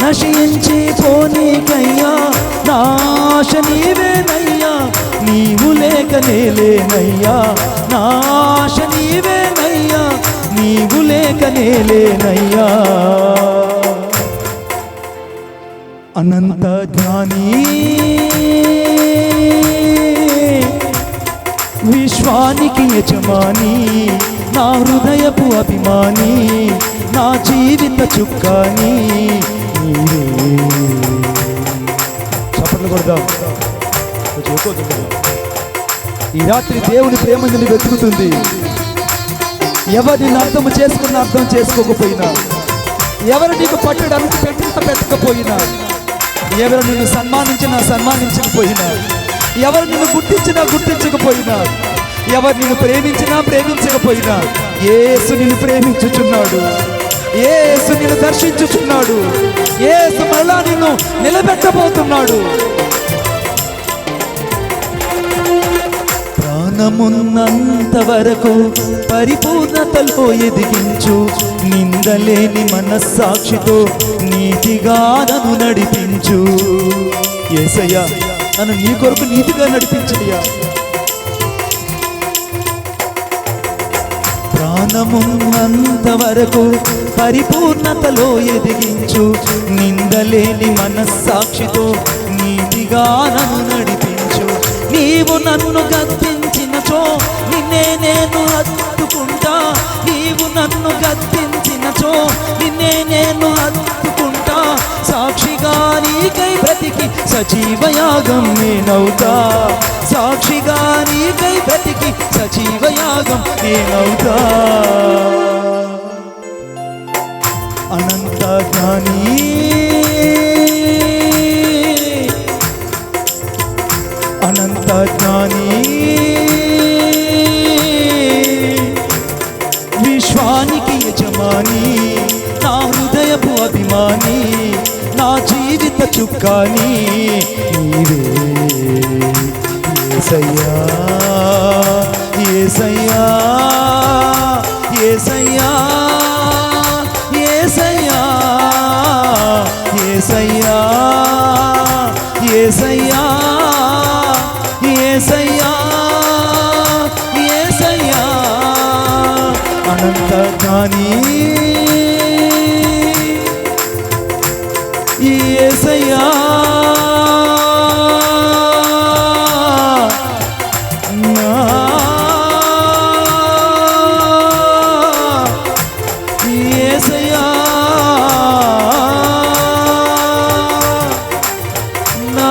నశించి పోనీకయ్యా, నాశ నీవేనయ్యా, నీవు లేక నేలేనయ్యా, నాశ నీవేనయ్యా, నీవు లేక నేలేనయ్యా. అనంత జ్ఞాని విశ్వానికి యజమాని, నా హృదయపు అభిమాని, నా జీవిత చుక్కాని నీవే. చప్పట్లు కొడదాం. ఈ రాత్రి దేవుని ప్రేమ నిన్ను వెతుకుతుంది. ఎవరు నిన్ను అర్థం చేసుకున్నా అర్థం చేసుకోకపోయినా, ఎవరు నీకు పట్టడానికి పెట్టకపోయినా, ఎవరు నిన్ను సన్మానించకపోయినా, ఎవరు నిన్ను గుర్తించకపోయినా, ఎవరు నిన్ను ప్రేమించకపోయినా, యేసు నిన్ను ప్రేమించుచున్నాడు. యేసు నిన్ను దర్శించుచున్నాడు. యేసు మరలా నిన్ను నిలబెట్టబోతున్నాడు. ప్రాణమున్నంత వరకు పరిపూర్ణతలో ఎదిగించు, నిందలేని మనస్సాక్షితో నీతిగా నన్ను నడిపించు. యేసయ్యా, నన్ను నీ కొరకు నీతిగా నడిపించయ్యా. ప్రాణమున్నంత వరకు పరిపూర్ణతలో ఎదిగించు, నిందలేని మనస్సాక్షితో నీతిగా నన్ను నడిపించు. నీవు నన్ను గద్దించినచో నిన్నే నేను హత్తుకుంటా, నీవు నన్ను గద్దించినచో నిన్నే నేను హత్తుకుంటా. సాక్షిగా నీకై బ్రతికి సజీవయాగం నేనవుతా, సాక్షిగా నీకై బ్రతికి సజీవయాగం నేనవుతా. అనంత జ్ఞాని, అనంత జ్ఞాని, విశ్వానికి యజమాని, నా హృదయపు అభిమాని, నా జీవిత చుక్కాని నీవే యేసయ్యా, యేసయ్యా, యేసయ్యా, యేసయ్యా, యేసయ్యా, యేసయ్యా, యేసయ్యా, యేసయ్యా. అనంత జ్ఞాని యేసయ్యా, నా యేసయ్యా, నా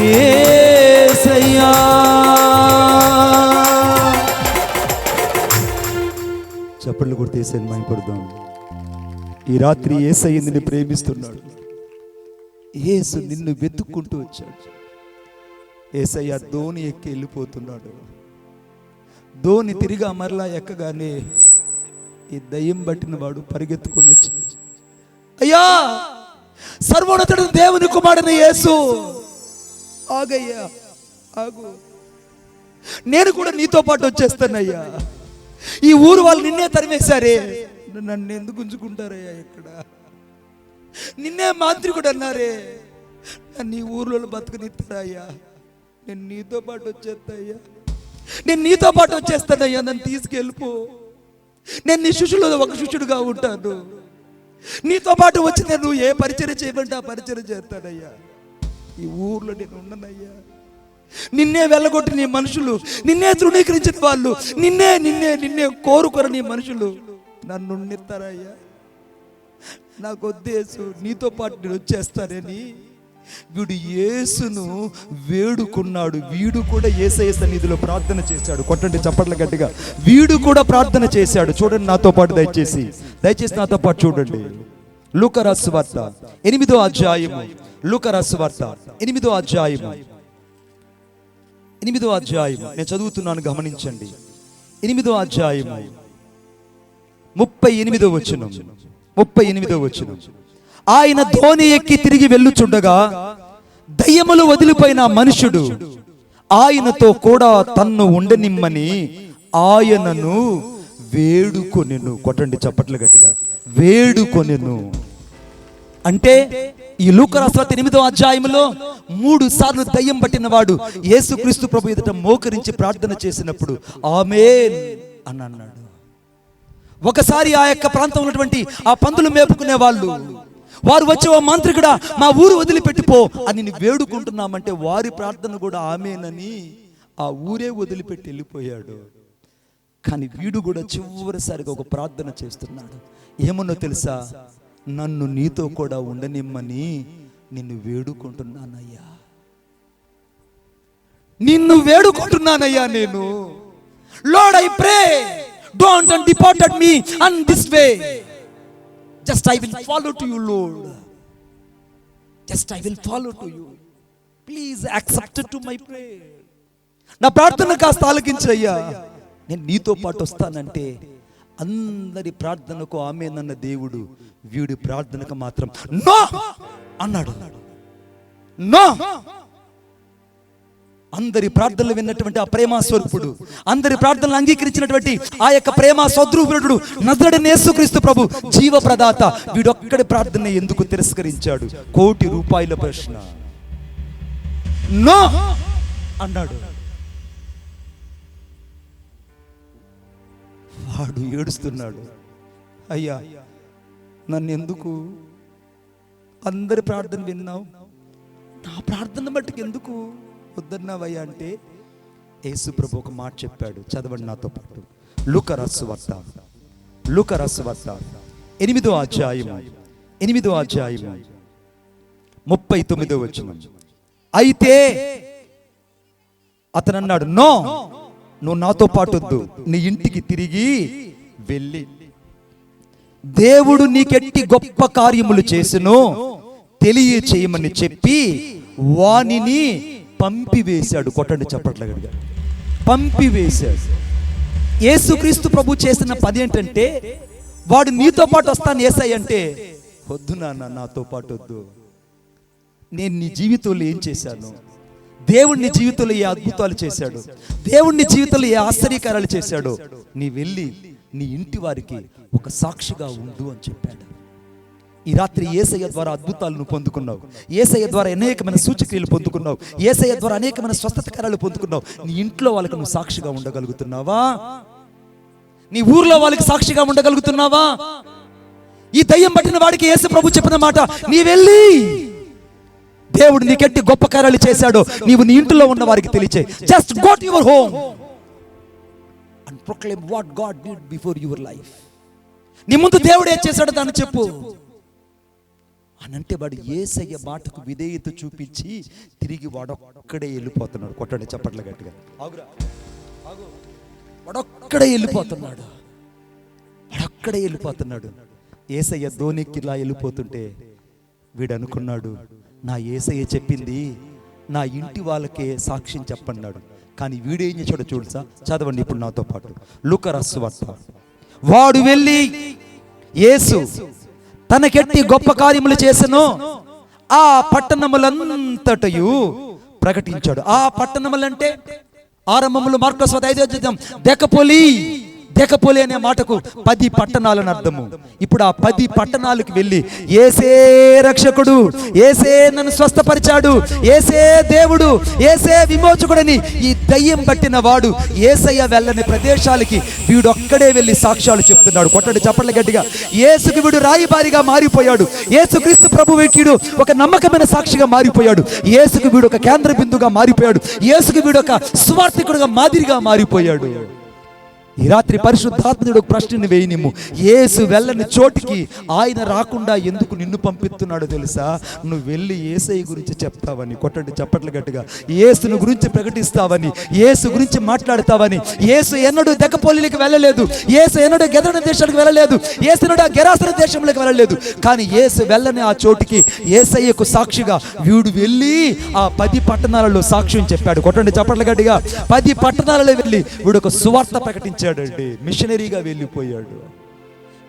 యేసయ్యా. చప్పట్లు కొట్టేసాను, మైపడదాం. ఈ రాత్రి యేసయ్య నిన్ను ప్రేమిస్తున్నాడు. యేసు నిన్ను వెతుక్కుంటూ వచ్చాడు. యేసయ్య ధోని ఎక్కి వెళ్ళిపోతున్నాడు. ధోని తిరిగా మరలా ఎక్కగానే ఈ దయ్యం పట్టిన వాడు పరిగెత్తుకొని వచ్చాడు. అయ్యా, సర్వోన్నతుడు దేవుని కుమారుని యేసు, ఆగయ్యా, ఆగు, నేను కూడా నీతో పాటు వచ్చేస్తానయ్యా. ఈ ఊరు వాళ్ళు నిన్నే తరిమేశారే, నన్ను ఎందుకు ఉంచుకుంటారయ్యా? ఇక్కడ నిన్నే మాంత్రికుడు అన్నారే, నన్ను ఈ ఊర్లో బతకనిస్తారయ్యా. నేను నీతో పాటు వచ్చేస్తాయ్యా, నేను నీతో పాటు వచ్చేస్తానయ్యా. నన్ను తీసుకెళ్ళిపో, నేను నీ శిష్యులో ఒక శిష్యుడుగా ఉంటాను. నీతో పాటు వచ్చి నేను ఏ పరిచయం చేయమంటే ఆ పరిచయం చేస్తానయ్యా. ఈ ఊర్లో నేను ఉండనయ్యా. నిన్నే వెళ్ళగొట్టి నీ మనుషులు, నిన్నే తృణీకరించిన వాళ్ళు, నిన్నే నిన్నే నిన్నే కోరుకోరు నీ మనుషులు నన్ను నిస్తారయ్యా. నాకు వద్దేసు, నీతో పాటు నేను వచ్చేస్తానని వీడు యేసును వేడుకున్నాడు. వీడు కూడా యేసయ్య సన్నిధిలో ప్రార్థన చేశాడు. కొట్టండి చప్పట్ల గట్టిగా. వీడు కూడా ప్రార్థన చేశాడు. చూడండి నాతో పాటు, దయచేసి దయచేసి నాతో పాటు చూడండి. లూకా రాసు వార్త 8వ అధ్యాయము, లూకా రాసు వార్త 8వ అధ్యాయము, 8వ అధ్యాయము నేను చదువుతున్నాను, గమనించండి. 8వ అధ్యాయము 38వ వచనం, 38వ వచనం. ఆయన ధోని ఎక్కి తిరిగి వెళ్ళుచుండగా దయ్యములు వదిలిపోయిన మనుషుడు ఆయనతో కూడా తన్ను ఉండనిమ్మని ఆయనను వేడుకొనెను. కొట్టండి చప్పట్లు గట్టిగా. వేడుకొనెను అంటే ఈ లూకా రాసిన 8వ అధ్యాయంలో 3 సార్లు దయ్యం పట్టిన వాడు యేసుక్రీస్తు ప్రభు ఎదుట మోకరించి ప్రార్థన చేసినప్పుడు ఆమేన్ అని అన్నాడు. ఒకసారి ఆ యొక్క ప్రాంతంలో ఉన్నటువంటి ఆ పందులు మేపుకునే వాళ్ళు వారు వచ్చి, ఓ మాంత్రికుడా మా ఊరు వదిలిపెట్టిపో అని వేడుకుంటున్నామంటే వారి ప్రార్థన కూడా ఆమేనని ఆ ఊరే వదిలిపెట్టి వెళ్ళిపోయాడు. కానీ వీడు కూడా చివరిసారిగా ఒక ప్రార్థన చేస్తున్నాడు. ఏమన్నో తెలుసా? నన్ను నీతో కూడా ఉండనిమ్మని నిన్ను వేడుకుంటున్నానయ్యా, నిన్ను వేడుకుంటున్నానయ్యా నేను. Lord I pray don't depart me on this way, just I will follow to you Lord, just I will follow to you, please accept to my prayer. నా ప్రార్థన కాస్త ఆలకించయ్యా, నేను నీతో పాటు వస్తానంటే అందరి ప్రార్థనకు ఆమేనన్న దేవుడు వీడి ప్రార్థనకు మాత్రం నో అన్నాడు. నో. అందరి ప్రార్థనలు విన్నటువంటి ఆ ప్రేమ స్వరూపుడు, అందరి ప్రార్థనలు అంగీకరించినటువంటి ఆ యొక్క ప్రేమ సద్రూపుడు నజరేయుడైన యేసుక్రీస్తు ప్రభు జీవ ప్రదాత వీడొక్కడి ప్రార్థన ఎందుకు తిరస్కరించాడు? ₹1,00,00,000 ప్రశ్న. నో అన్నాడు. వాడు ఏడుస్తున్నాడు. అయ్యా, నన్ను ఎందుకు అందరి ప్రార్థన విన్నావు, నా ప్రార్థన బట్టి ఎందుకు వద్దన్నావయ్యా అంటే యేసు ప్రభు ఒక మాట చెప్పాడు. చదవండి నాతో పాటు. లూకా రాసు వార్త లూకా రాసిన వార్త 8వ అధ్యాయము 39వ వచనం. అయితే అతను అన్నాడు, నో, నువ్వు నాతో పాటు వద్దు, నీ ఇంటికి తిరిగి వెళ్ళి దేవుడు నీకెట్టి గొప్ప కార్యములు చేసెను తెలియచేయమని చెప్పి వానిని పంపివేశాడు. కొట్టండి చప్పట్ల గడిగా. పంపివేశాడు. యేసుక్రీస్తు ప్రభు చేసిన పని ఏంటంటే, వాడు నీతో పాటు వస్తాను యేసయ్య అంటే, వద్దు నాన్న, నాతో పాటు వద్దు. నేను నీ జీవితంలో ఏం చేశాను, దేవుడిని జీవితంలో ఏ అద్భుతాలు చేశాడు, దేవుడిని జీవితంలో ఏ ఆశ్చర్యకారాలు చేశాడో నీ వెళ్ళి నీ ఇంటి వారికి ఒక సాక్షిగా ఉండు అని చెప్పాడు. ఈ రాత్రి యేసయ్య ద్వారా అద్భుతాలను పొందుకున్నావు, యేసయ్య ద్వారా అనేకమైన సూచక్రియలు పొందుకున్నావు, యేసయ్య ద్వారా అనేకమైన స్వస్థతకారాలు పొందుకున్నావు. నీ ఇంట్లో వాళ్ళకి నువ్వు సాక్షిగా ఉండగలుగుతున్నావా? నీ ఊర్లో వాళ్ళకి సాక్షిగా ఉండగలుగుతున్నావా? ఈ దయ్యం పట్టిన వాడికి యేసు ప్రభు చెప్పిన మాట, నీ వెళ్ళి దేవుడు నీకెట్టి గొప్ప కార్యాలు చేశాడో నీవు నీ ఇంట్లో ఉన్న వారికి తెలియచేయి. Just go to your home and proclaim what God did before your life. నీ ముందు దేవుడు ఏం చేశాడో దాన్ని చెప్పు అని అంటే, వాడు యేసయ్య మాటకు విధేయత చూపించి తిరిగి వాడొక్కడే వెళ్ళిపోతున్నాడు. కొట్టండి చప్పట్లు గట్టిగా. వాడొక్కడే వెళ్ళిపోతున్నాడు. యేసయ్య ధోనికిలా వెళ్ళిపోతుంటే వీడు అనుకున్నాడు, నా యేసయ్య చెప్పింది నా ఇంటి వాళ్ళకే సాక్ష్యం చెప్పన్నాడు. కానీ వీడు ఏం చేశాడో చూడుసా, చదవండి ఇప్పుడు నాతో పాటు. లూకా రాసిన వార్త. వాడు వెళ్ళి యేసు తనకెట్టి గొప్ప కార్యములు చేసెను ఆ పట్టణములంతటయు ప్రకటించాడు. ఆ పట్టణములంటే ఆరంభములు మార్కొస్ 5వ అధ్యాయం దెకపోలి అనే మాటకు 10 పట్టణాలని అర్థము. ఇప్పుడు ఆ 10 పట్టణాలకు వెళ్ళి యేసే రక్షకుడు, యేసే నన్ను స్వస్థపరిచాడు, యేసే దేవుడు, యేసే విమోచకుడని ఈ దయ్యం పట్టిన వాడు యేసయ్య వెళ్ళని ప్రదేశాలకి వీడొక్కడే వెళ్ళి సాక్ష్యాలు చెప్తున్నాడు. కొట్టండి చప్పట్ల గట్టిగా. యేసుకి వీడు రాయిబారిగా మారిపోయాడు. యేసుక్రీస్తు ప్రభువుకి ఒక నమ్మకమైన సాక్షిగా మారిపోయాడు. యేసుకి వీడు ఒక కేంద్ర బిందుగా మారిపోయాడు. యేసుకి వీడు ఒక సువార్థికుడుగా మాదిరిగా మారిపోయాడు. ఈ రాత్రి పరిశుద్ధాత్ముడు ఒక ప్రశ్నని వేయనిమ్ము. యేసు వెళ్ళని చోటికి ఆయన రాకుండా ఎందుకు నిన్ను పంపిస్తున్నాడో తెలుసా? నువ్వు వెళ్ళి యేసయ్య గురించి చెప్తావని. కొట్టండి చప్పట్లు గట్టిగా. యేసును గురించి ప్రకటిస్తావని, యేసు గురించి మాట్లాడతావని. యేసు ఎన్నడూ దెకపోలికి వెళ్ళలేదు, యేసు ఎన్నడూ గెదరణ దేశానికి వెళ్ళలేదు, యేసు ఎన్నడూ గెరాసన దేశంలోకి వెళ్ళలేదు. కానీ యేసు వెళ్ళని ఆ చోటికి యేసయ్యకు సాక్షిగా వీడు వెళ్ళి ఆ 10 పట్టణాలలో సాక్ష్యం చెప్పాడు. కొట్టండి చప్పట్లు గట్టిగా. 10 పట్టణాలలో వెళ్ళి వీడు ఒక సువార్త ప్రకటించాడు. మిషనరీగా వెళ్ళిపోయాడు.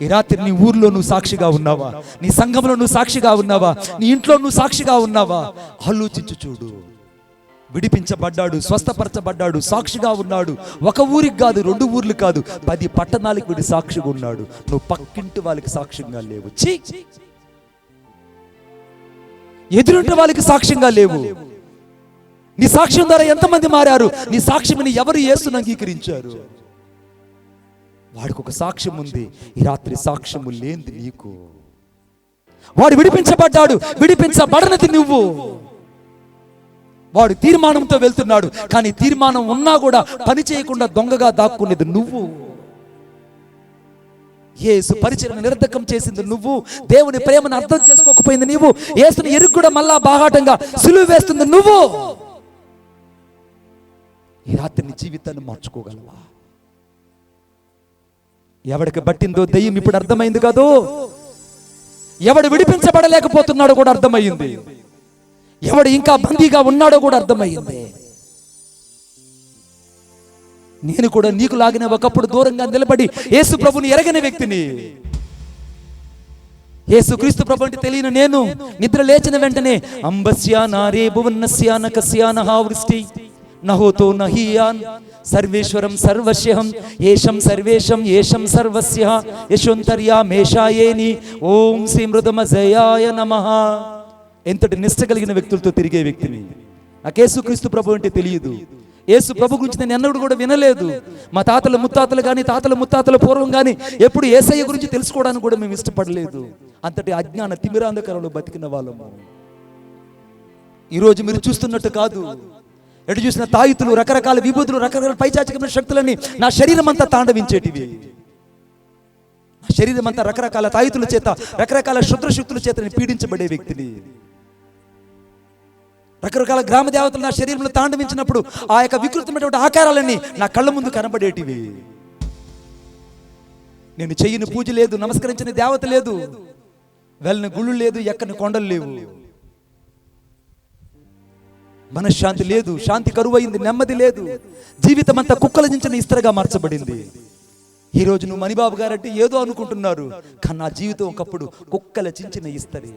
ఈ రాత్రి నీ ఊర్లో నువ్వు సాక్షిగా ఉన్నావా? నీ సంఘంలో నువ్వు సాక్షిగా ఉన్నావా? నీ ఇంట్లో నువ్వు సాక్షిగా ఉన్నావా? ఆలోచించు చూడు. విడిపించబడ్డాడు, స్వస్థపరచబడ్డాడు, సాక్షిగా ఉన్నాడు. ఒక ఊరికి కాదు, 2 ఊర్లు కాదు, 10 పట్టణాలకు వీడి సాక్షిగా ఉన్నాడు. నువ్వు పక్కింటి వాళ్ళకి సాక్ష్యంగా లేవు. ఎదురింటి వాళ్ళకి సాక్ష్యంగా లేవు. నీ సాక్ష్యం ద్వారా ఎంతమంది మారారు? నీ సాక్ష్యం ఎవరు యేసును అంగీకరించారు? వాడికి ఒక సాక్ష్యం ఉంది. ఈ రాత్రి సాక్ష్యము లేనిది నీకు. వాడు విడిపించబడ్డాడు, విడిపించబడనది నువ్వు. వాడు తీర్మానంతో వెళ్తున్నాడు, కానీ తీర్మానం ఉన్నా కూడా పని చేయకుండా దొంగగా దాక్కునేది నువ్వు. యేసు పరిచయం నిరర్ధకం చేసింది నువ్వు. దేవుని ప్రేమను అర్థం చేసుకోకపోయింది నువ్వు. యేసుని ఎరుగు కూడా మళ్ళా బాహాటంగా సిలువ వేస్తుంది నువ్వు. ఈ రాత్రి నీ జీవితాన్ని మార్చుకోగలవా? ఎవడికి పట్టిందో దయ్యం ఇప్పుడు అర్థమైంది కాదు. ఎవడు విడిపించబడలేకపోతున్నాడో కూడా అర్థమైంది. ఎవడు ఇంకా బందీగా ఉన్నాడో కూడా అర్థమైంది. నేను కూడా నీకు లాగిన ఒకప్పుడు దూరంగా నిలబడి యేసు ప్రభుని ఎరగని వ్యక్తిని. యేసు క్రీస్తు ప్రభు అంటే తెలియని నేను నిద్ర లేచిన వెంటనే అంబస్యా నారే భువన్నస్యా నకస్యా నహావృష్టి నహోతో నహియాన్ సర్వేశ్వరం సర్వస్యహం ఏషం సర్వేషం ఏషం సర్వస్య యశోంతర్యామేషాయేని ఓం శ్రీ మృదమజయాయ నమః. ఎంతటి నిష్ట కలిగిన వ్యక్తులతో తిరిగే వ్యక్తిని. నాకు యేసుక్రీస్తు ప్రభు అంటే తెలియదు. యేసు ప్రభు గురించి నేను ఎన్నడూ కూడా వినలేదు. మా తాతల ముత్తాతలు కానీ తాతల ముత్తాతల పూర్వం కానీ ఎప్పుడు యేసయ్య గురించి తెలుసుకోవడానికి కూడా మేము ఇష్టపడలేదు. అంతటి అజ్ఞాన తిమిరాంధకారంలో బతికిన వాళ్ళము. ఈరోజు మీరు చూస్తున్నట్టు కాదు. ఎటు చూసిన తాయితులు, రకరకాల విభూతులు, రకరకాల పైచాచికమైన శక్తులని నా శరీరం అంతా తాండవించేటివి. శరీరం అంతా రకరకాల తాయితుల చేత, రకరకాల శుద్రశక్తుల చేత నేను పీడించబడే వ్యక్తిని. రకరకాల గ్రామ దేవతలు నా శరీరంలో తాండవించినప్పుడు ఆ యొక్క వికృతమైనటువంటి ఆకారాలన్నీ నా కళ్ళ ముందు కనబడేటివి. నేను చెయ్యని పూజ లేదు, నమస్కరించిన దేవత లేదు, వెళ్ళని గుళ్ళు లేదు, ఎక్కని కొండలు లేవు. మనశ్శాంతి లేదు, శాంతి కరువైంది, నెమ్మది లేదు. జీవితం అంతా కుక్కలజించిన ఇస్తరగా మార్చబడింది. ఈ రోజు నువ్వు మణిబాబు గారంటే ఏదో అనుకుంటున్నారు, కానీ నా జీవితం ఒకప్పుడు కుక్కల చించిన ఇస్తరి.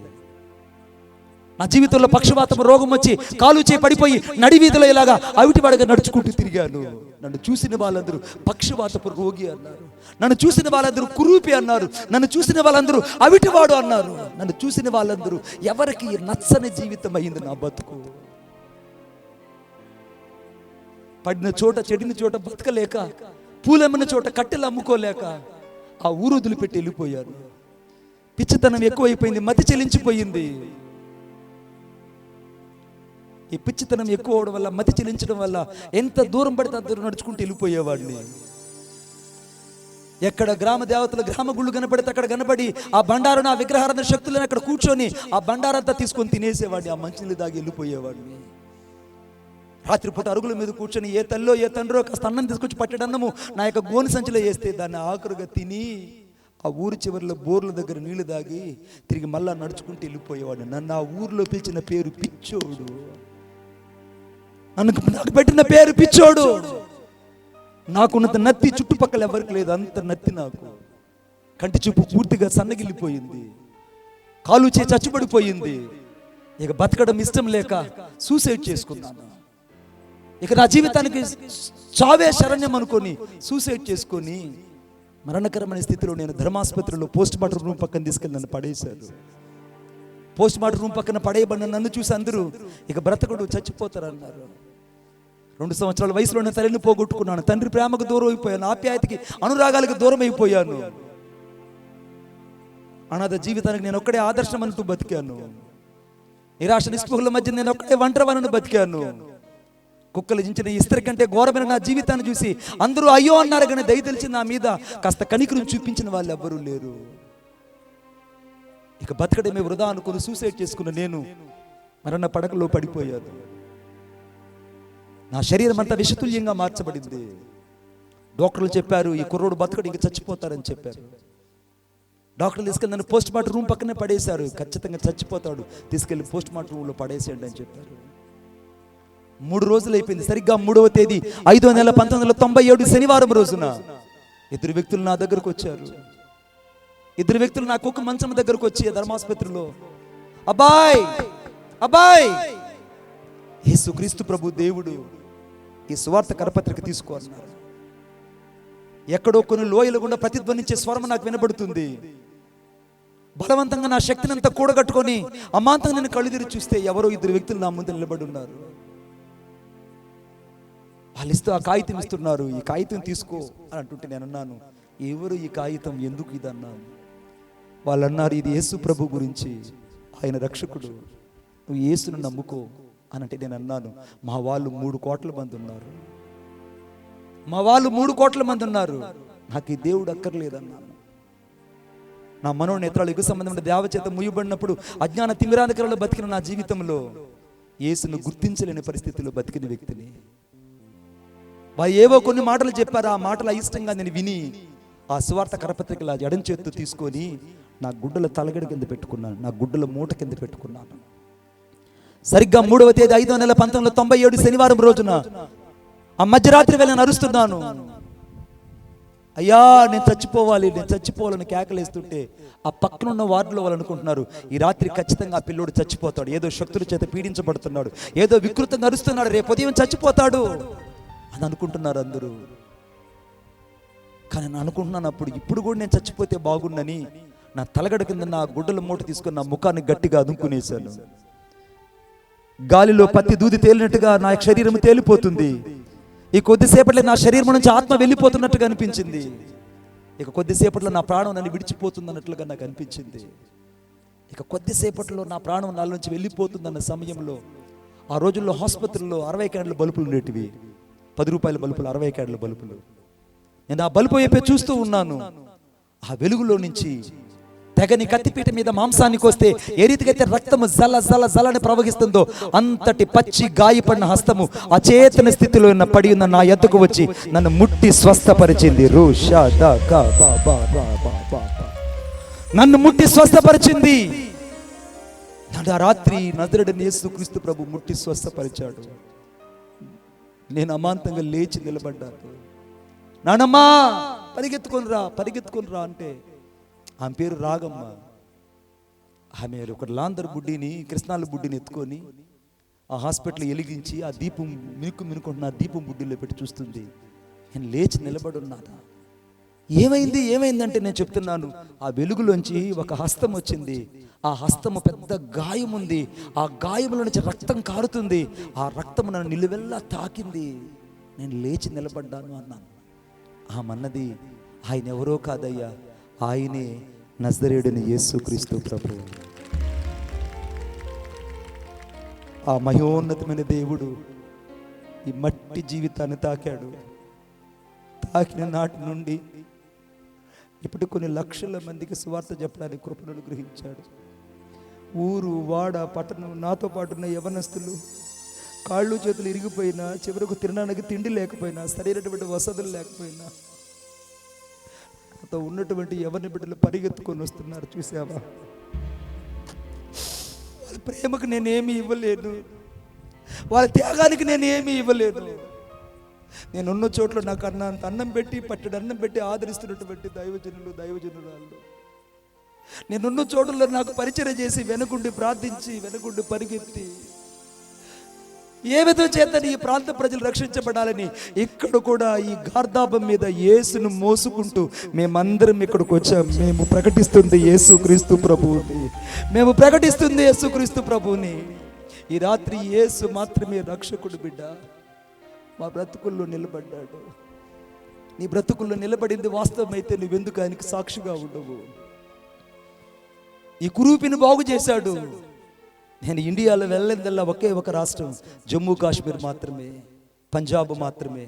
నా జీవితంలో పక్షవాతం రోగం వచ్చి కాలు చేయి పడిపోయి నడివీధిలో ఇలాగా అవిటివాడిగా నడుచుకుంటూ తిరిగాను. నన్ను చూసిన వాళ్ళందరూ పక్షవాతపు రోగి అన్నారు, నన్ను చూసిన వాళ్ళందరూ కురూపి అన్నారు, నన్ను చూసిన వాళ్ళందరూ అవిటివాడు అన్నారు. నన్ను చూసిన వాళ్ళందరూ ఎవరికి నచ్చని జీవితం అయింది నా బతుకు. పడిన చోట చెడిన చోట బతకలేక, పూలమ్మిన చోట కట్టెలు అమ్ముకోలేక ఆ ఊరు వదిలిపెట్టి వెళ్ళిపోయాను. పిచ్చితనం ఎక్కువైపోయింది, మతి చెలించిపోయింది. ఈ పిచ్చితనం ఎక్కువ అవడం వల్ల, మతి చెలించడం వల్ల ఎంత దూరం పడితే అంత దూరం నడుచుకుంటూ వెళ్ళిపోయేవాడిని. ఎక్కడ గ్రామ దేవతలు, గ్రామ గుళ్ళు కనపడితే అక్కడ కనబడి ఆ బండారం, ఆ విగ్రహారాధన శక్తులను అక్కడ కూర్చొని ఆ బండారంతా తీసుకొని తినేసేవాడిని. ఆ మంచినీళ్ళు దాగి వెళ్ళిపోయేవాడిని. రాత్రిపూట అరుగుల మీద కూర్చొని ఏ తల్లో ఏ తండ్రో కాస్త అన్నం తీసుకొచ్చి పట్టడన్నము నా యొక్క గోని సంచిలో వేస్తే దాన్ని ఆఖరుగా తిని ఆ ఊరి చివరిలో బోర్ల దగ్గర నీళ్లు దాగి తిరిగి మళ్ళా నడుచుకుంటూ వెళ్ళిపోయేవాడు. నన్ను ఆ ఊరిలో పిలిచిన పేరు పిచ్చోడు, నాకు పెట్టిన పేరు పిచ్చోడు. నాకున్నంత నత్తి చుట్టుపక్కల ఎవరికి లేదు, అంత నత్తి నాకు. కంటి చూపు పూర్తిగా సన్నగిల్లిపోయింది, కాలు చేయి చచ్చుబడిపోయింది. ఇక బతకడం ఇష్టం లేక సూసైడ్ చేసుకున్నాను. ఇక నా జీవితానికి చావే శరణ్యం అనుకొని సూసైడ్ చేసుకొని మరణకరమైన స్థితిలో నేను ధర్మాసుపత్రిలో పోస్ట్ మార్టం రూమ్ పక్కన తీసుకెళ్ళి నన్ను పడేశారు. పోస్ట్ మార్టం రూమ్ పక్కన పడేయబడిన నన్ను చూసి అందరూ ఇక బ్రతకుడు చచ్చిపోతారన్నారు. 2 సంవత్సరాల వయసులో నేను తల్లిని పోగొట్టుకున్నాను. తండ్రి ప్రేమకు దూరం అయిపోయాను, ఆప్యాయతకి అనురాగాలకు దూరం అయిపోయాను. అనాథ జీవితానికి నేను ఒక్కడే ఆదర్శం అంటూ బతికాను. నిరాశ నిస్పృహల మధ్య నేను ఒక్కడే ఒంటరివాణ్ణి బతికాను. కుక్కలు జించిన ఇస్తరి కంటే ఘోరమైన నా జీవితాన్ని చూసి అందరూ అయ్యో అన్నారు, కానీ దయ తెలిసి నా మీద కాస్త కనికరం చూపించిన వాళ్ళు ఎవ్వరూ లేరు. ఇక బతకడమే వృధా అనుకుని సూసైడ్ చేసుకున్న నేను మరణ పడకలో పడిపోయాను. నా శరీరం అంతా విషతుల్యంగా మార్చబడింది. డాక్టర్లు చెప్పారు ఈ కుర్రోడు బతకడు, ఇంక చచ్చిపోతారని చెప్పారు. డాక్టర్లు తీసుకెళ్ళి నన్ను పోస్ట్ మార్టం రూమ్ పక్కనే పడేశారు. ఖచ్చితంగా చచ్చిపోతాడు, తీసుకెళ్లి పోస్ట్ మార్టం రూమ్లో పడేసేయండి అని చెప్పారు. 3 రోజులు అయిపోయింది. సరిగ్గా 3వ తేదీ 5వ నెల 1997 శనివారం రోజున 2 వ్యక్తులు నా దగ్గరకు వచ్చారు. 2 వ్యక్తులు నా కుక్క మంచం దగ్గరకు వచ్చి ధర్మాసుపత్రిలో, అబ్బాయ్ అబ్బాయ్, యేసుక్రీస్తు ప్రభు దేవుడు ఈ సువార్త కరపత్రిక తీసుకో అన్నారు. ఎక్కడో కొన్ని లోయలు గుండా ప్రతిధ్వనించే స్వరం నాకు వినబడుతుంది. బలవంతంగా నా శక్తిని అంతా కూడగట్టుకొని అమాంతంగా నేను కళ్ళు తెరిచి చూస్తే ఎవరో 2 వ్యక్తులు నా ముందు నిలబడి ఉన్నారు. వాళ్ళు ఇస్తూ ఆ కాగితం ఇస్తున్నారు. ఈ కాగితం తీసుకో అని అంటుంటే నేను అన్నాను, ఎవరు ఈ కాగితం, ఎందుకు ఇది అన్నాను. వాళ్ళు అన్నారు, ఇది యేసు ప్రభు గురించి, ఆయన రక్షకుడు, నువ్వు యేసును నమ్ముకో అని అంటే నేను అన్నాను, మా వాళ్ళు 3 కోట్ల మంది ఉన్నారు, మా వాళ్ళు 3 కోట్ల మంది ఉన్నారు, నాకు ఈ దేవుడు అక్కర్లేదన్నాను. నా మనోనేత్రాలు యుగ సంబంధమైన దేవచేత ముయ్యబడినప్పుడు అజ్ఞాన తిమిరాంధకారంలో బతికిన నా జీవితంలో యేసును గుర్తించలేని పరిస్థితిలో బతికిన వ్యక్తిని. వారు ఏవో కొన్ని మాటలు చెప్పారు. ఆ మాటలు అయిష్టంగా నేను విని ఆ సువార్త కరపత్రికల ఎడం చేత్తో తీసుకొని నా గుడ్డల తలగడి కింద పెట్టుకున్నాను, నా గుడ్డల మూట కింద పెట్టుకున్నాను. సరిగ్గా 3వ తేదీ 5వ నెల 1997 శనివారం రోజున ఆ మధ్యరాత్రి వేళ నేను అరుస్తున్నాను, అయ్యా నేను చచ్చిపోవాలి, నేను చచ్చిపోవాలని కేకలేస్తుంటే ఆ పక్కనున్న వార్డులో వాళ్ళు అనుకుంటున్నారు, ఈ రాత్రి ఖచ్చితంగా ఆ పిల్లోడు చచ్చిపోతాడు, ఏదో శక్తుల చేత పీడించబడుతున్నాడు, ఏదో వికృతంగా అరుస్తున్నాడు, రేపు ఉదయం చచ్చిపోతాడు అని అనుకుంటున్నారు అందరూ. కానీ నేను అనుకుంటున్నాను అప్పుడు, ఇప్పుడు కూడా నేను చచ్చిపోతే బాగుండని నా తలగడ కింద నా గుడ్డల మూట తీసుకొని నా ముఖాన్ని గట్టిగా అదుముకునేశాను. గాలిలో పత్తి దూది తేలినట్టుగా నా శరీరం తేలిపోతుంది. ఈ కొద్దిసేపట్లో నా శరీరం నుంచి ఆత్మ వెళ్ళిపోతున్నట్టుగా అనిపించింది. ఇక కొద్దిసేపట్లో నా ప్రాణం నన్ను విడిచిపోతుందన్నట్లుగా నాకు అనిపించింది. ఇక కొద్దిసేపట్లో నా ప్రాణం నాలో నుంచి వెళ్ళిపోతుందన్న సమయంలో ఆ రోజుల్లో ఆసుపత్రుల్లో 60 క్యాండిల్ బల్బులు ఉండేటివి, 10 రూపాయల బల్బులు, 60 క్యాండిల్ బల్బులు. నేను ఆ బల్బు వైపే చూస్తూ ఉన్నాను. ఆ వెలుగులో నుంచి తెగని కత్తిపీట మీద మాంసానికి వస్తే ఏ రీతికైతే రక్తము జల జల జలని ప్రవహిస్తుందో అంతటి పచ్చి గాయపడిన హస్తము అచేతన స్థితిలో పడి ఉన్న నా ఎద్దుకు వచ్చి నన్ను ముట్టి స్వస్థపరిచింది. నన్ను ముట్టి స్వస్థపరిచింది. నన్ను ఆ రాత్రి నజరేయుడైన యేసుక్రీస్తు ప్రభు ముట్టి స్వస్థపరిచాడు. నేను అమాంతంగా లేచి నిలబడ్డాను. నానమ్మా పరిగెత్తుకొని రా అంటే ఆమె పేరు రాగమ్మ. ఆమె ఒక లాందర్ బుడ్డిని, కృష్ణాల బుడ్డిని ఎత్తుకొని ఆ హాస్పిటల్ వెలిగించి ఆ దీపం మినుకుంటున్న దీపం బుడ్డిలో పెట్టి చూస్తుంది. నేను లేచి నిలబడున్నాను. ఏమైందంటే నేను చెప్తున్నాను, ఆ వెలుగులోంచి ఒక హస్తం వచ్చింది. ఆ హస్తము పెద్ద గాయం ఉంది. ఆ గాయముల నుంచి రక్తం కారుతుంది. ఆ రక్తము నన్ను నిలువెల్లా తాకింది. నేను లేచి నిలబడ్డాను అన్నాను. ఆమన్నది, ఆయన ఎవరో కాదయ్యా, ఆయనే నజరేయుడైన యేసుక్రీస్తు ప్రభు. ఆ మహోన్నతమైన దేవుడు ఈ మట్టి జీవితాన్ని తాకాడు. తాకిన నాటి నుండి ఇప్పుడు కొన్ని లక్షల మందికి సువార్త చెప్పడానికి కృపను అనుగ్రహించాడు. ఊరు వాడ పట్టణం నాతో పాటు ఉన్న యవనస్తులు కాళ్ళు చేతులు ఇరిగిపోయినా, చివరకు తినడానికి తిండి లేకపోయినా, సరైనటువంటి వసతులు లేకపోయినా నాతో ఉన్నటువంటి యవన బిడ్డలు పరిగెత్తుకొని వస్తున్నారు. చూసావా? వాళ్ళ ప్రేమకు నేనేమి ఇవ్వలేను, వాళ్ళ త్యాగానికి నేనేమి ఇవ్వలేను. నేనున్న చోట్ల నాకు అన్నం పెట్టి పట్టడి అన్నం పెట్టి ఆదరిస్తున్నటువంటి దైవజనురాళ్ళు, నేనున్న చోట్ల నాకు పరిచయం చేసి వెనుకుండి ప్రార్థించి వెనుకుండి పరిగెత్తి ఏ విధం చేత ఈ ప్రాంత ప్రజలు రక్షించబడాలని ఇక్కడ కూడా ఈ గార్దాబం మీద యేసును మోసుకుంటూ మేమందరం ఇక్కడికి వచ్చాం. మేము ప్రకటిస్తుంది యేసుక్రీస్తు ప్రభువుని, మేము ప్రకటిస్తుంది యేసుక్రీస్తు ప్రభువుని. ఈ రాత్రి యేసు మాత్రమే రక్షకుడు బిడ్డ. మా బ్రతుకుల్లో నిలబడ్డాడు. నీ బ్రతుకుల్లో నిలబడింది వాస్తవమైతే నువ్వెందుకు ఆయనకి సాక్షిగా ఉండవు? ఈ కురూపిని బాగు చేశాడు. నేను ఇండియాలో వెళ్ళేదల్లా ఒకే ఒక రాష్ట్రం, జమ్మూ కాశ్మీర్ మాత్రమే, పంజాబ్ మాత్రమే.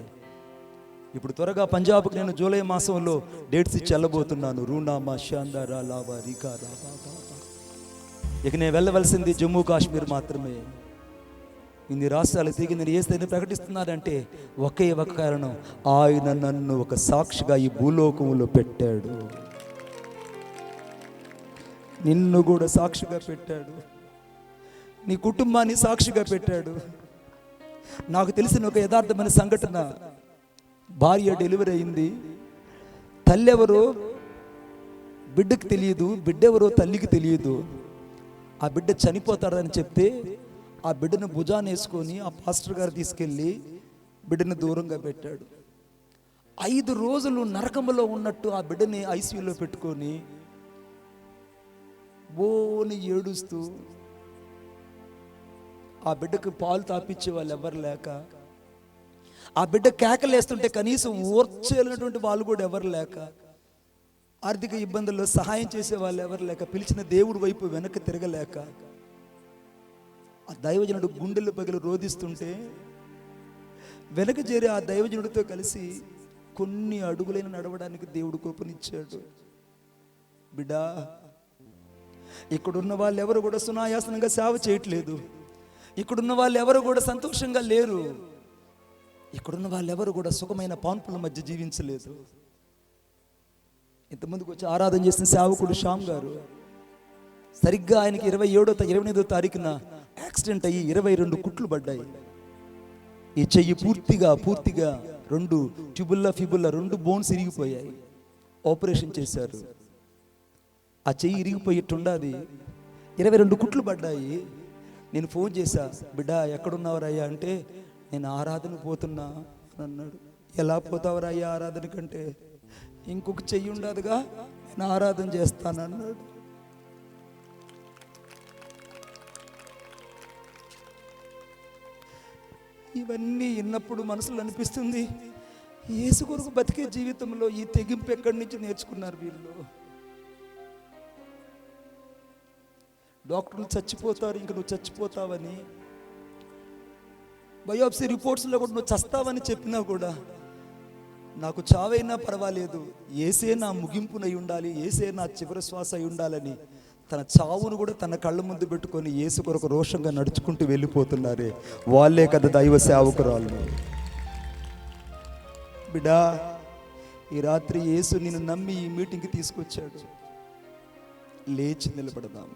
ఇప్పుడు త్వరగా పంజాబ్కి నేను జూలై మాసంలో డేట్స్ ఇచ్చి వెళ్ళబోతున్నాను. రూనామా షాందారా లావా రికా రాబా. ఇక నేను వెళ్ళవలసింది జమ్మూ కాశ్మీర్ మాత్రమే. ఇన్ని రాష్ట్రాలు తిరిగి నేను ఏదైనా ప్రకటిస్తున్నానంటే ఒకే ఒక కారణం, ఆయన నన్ను ఒక సాక్షిగా ఈ భూలోకంలో పెట్టాడు. నిన్ను కూడా సాక్షిగా పెట్టాడు, నీ కుటుంబాన్ని సాక్షిగా పెట్టాడు. నాకు తెలిసిన ఒక యథార్థమైన సంఘటన, భార్య డెలివరీ అయింది. తల్లి ఎవరో బిడ్డకు తెలియదు, బిడ్డెవరో తల్లికి తెలియదు. ఆ బిడ్డ చనిపోతాడని చెప్తే ఆ బిడ్డను భుజాన్ని వేసుకొని ఆ పాస్టర్ గారు తీసుకెళ్ళి బిడ్డను దూరంగా పెట్టాడు. 5 రోజులు నరకములో ఉన్నట్టు ఆ బిడ్డని ఐసీయూలో పెట్టుకొని బోని ఏడుస్తూ, ఆ బిడ్డకు పాలు తాపించే వాళ్ళు ఎవరు లేక, ఆ బిడ్డ కేకలేస్తుంటే కనీసం ఓర్చేయాలన్నటువంటి వాళ్ళు కూడా ఎవరు లేక, ఆర్థిక ఇబ్బందుల్లో సహాయం చేసే వాళ్ళు ఎవరు లేక, పిలిచిన దేవుడి వైపు వెనక్కి తిరగలేక ఆ దైవజనుడు గుండెలు పగిలి రోధిస్తుంటే వెనక చేరి ఆ దైవజనుడితో కలిసి కొన్ని అడుగులైన నడవడానికి దేవుడు కృపనిచ్చాడు. బిడ్డా, ఇక్కడున్న వాళ్ళు ఎవరు కూడా సునాయాసనంగా సేవ చేయట్లేదు. ఇక్కడున్న వాళ్ళు ఎవరు కూడా సంతోషంగా లేరు. ఇక్కడున్న వాళ్ళు ఎవరు కూడా సుఖమైన పాన్పుల మధ్య జీవించలేదు. ఇంతమందికి వచ్చి ఆరాధన చేసిన సేవకుడు శ్యామ్ గారు సరిగ్గా ఆయనకి 28వ తారీఖున యాక్సిడెంట్ అయ్యి 22 కుట్లు పడ్డాయి. ఈ చెయ్యి పూర్తిగా 2 ట్యూబుల్లా ఫిబుల్లా 2 బోన్స్ ఇరిగిపోయాయి. ఆపరేషన్ చేశారు. ఆ చెయ్యి ఇరిగిపోయేట్టుండాది. 22 కుట్లు పడ్డాయి. నేను ఫోన్ చేశా, బిడ్డ ఎక్కడున్నావరయ్యా అంటే, నేను ఆరాధన పోతున్నా అని అన్నాడు. ఎలా పోతావరయ్యా ఆరాధన కంటే? ఇంకొక చెయ్యి ఉండదుగా, నేను ఆరాధన చేస్తానన్నాడు. ఇవన్నీ విన్నప్పుడు మనసులో అనిపిస్తుంది, యేసు కొరకు బతికే జీవితంలో ఈ తెగింపు ఎక్కడి నుంచి నేర్చుకున్నారు వీళ్ళు? డాక్టర్లు చచ్చిపోతారు, ఇంక నువ్వు చచ్చిపోతావని, బయోప్సీ రిపోర్ట్స్లో కూడా నువ్వు చస్తావని చెప్పినా కూడా నాకు చావైనా పర్వాలేదు, ఏసే నా ముగింపునై ఉండాలి, ఏసే నా చివరి శ్వాస అయి ఉండాలని తన చావును కూడా తన కళ్ళ ముందు పెట్టుకొని యేసు కొరకు రోషంగా నడుచుకుంటూ వెళ్ళిపోతున్నారే, వాళ్ళే కదా దైవ సేవకురాలు. బిడ్డా, ఈ రాత్రి యేసు నిన్ను నమ్మి ఈ మీటింగ్కి తీసుకొచ్చాడు. లేచి నిలబడదాం.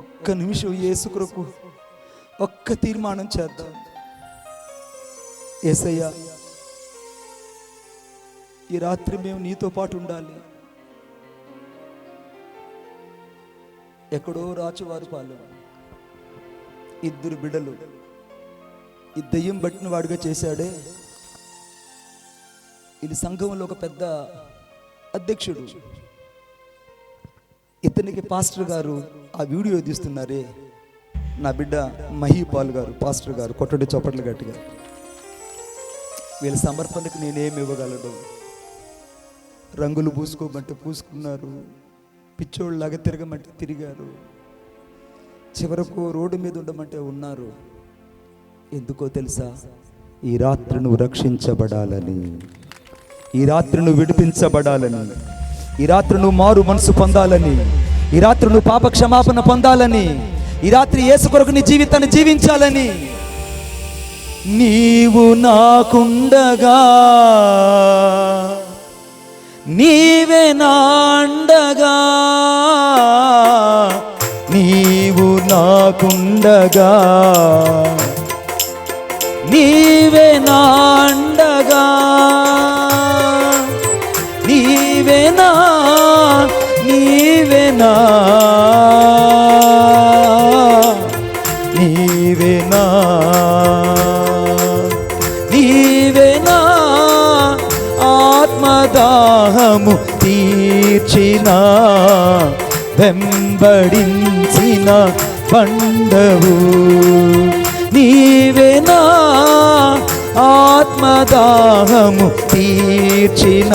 ఒక్క నిమిషం యేసు కొరకు ఒక్క తీర్మానం చేద్దాం. యేసయ్యా, ఈ రాత్రి మేము నీతో పాటు ఉండాలి. ఎక్కడో రాచువారి పాలెం ఇద్దరు బిడ్డలు, ఈ దెయ్యం బట్టిన వాడుగా చేశాడే, ఇది సంఘంలో ఒక పెద్ద అధ్యక్షుడు. ఇతనికి పాస్టర్ గారు ఆ వీడియో తీస్తున్నారే, నా బిడ్డ మహీపాల్ గారు, పాస్టర్ గారు, కొట్టండి చప్పట్లు గట్టిగా. వీళ్ళ సమర్పణకు నేనేమి ఇవ్వగలడు? రంగులు పూసుకోమంటే పూసుకున్నారు, పిచ్చోళ్ళలాగా తిరగమంటే తిరిగారు, చివరకు రోడ్డు మీద ఉండమంటే ఉన్నారు. ఎందుకో తెలుసా? ఈ రాత్రి నువ్వు రక్షించబడాలని, ఈ రాత్రి నువ్వు విడిపించబడాలని, ఈ రాత్రి నువ్వు మారు మనసు పొందాలని, ఈ రాత్రి నువ్వు పాప క్షమాపణ పొందాలని, ఈ రాత్రి యేసు కొరకు నీ జీవితాన్ని జీవించాలని. నీవు నాకుండగా, నీవే నా అండగా, నీవు నాకుండగా, నీవే నా అండగా, నీవే నా, నీవే నా, నీవే నా, నీవే నా ఆత్మదాహము తీర్చిన, వెంబడించిన బండవు. నీవే నా ఆత్మదాహము తీర్చిన,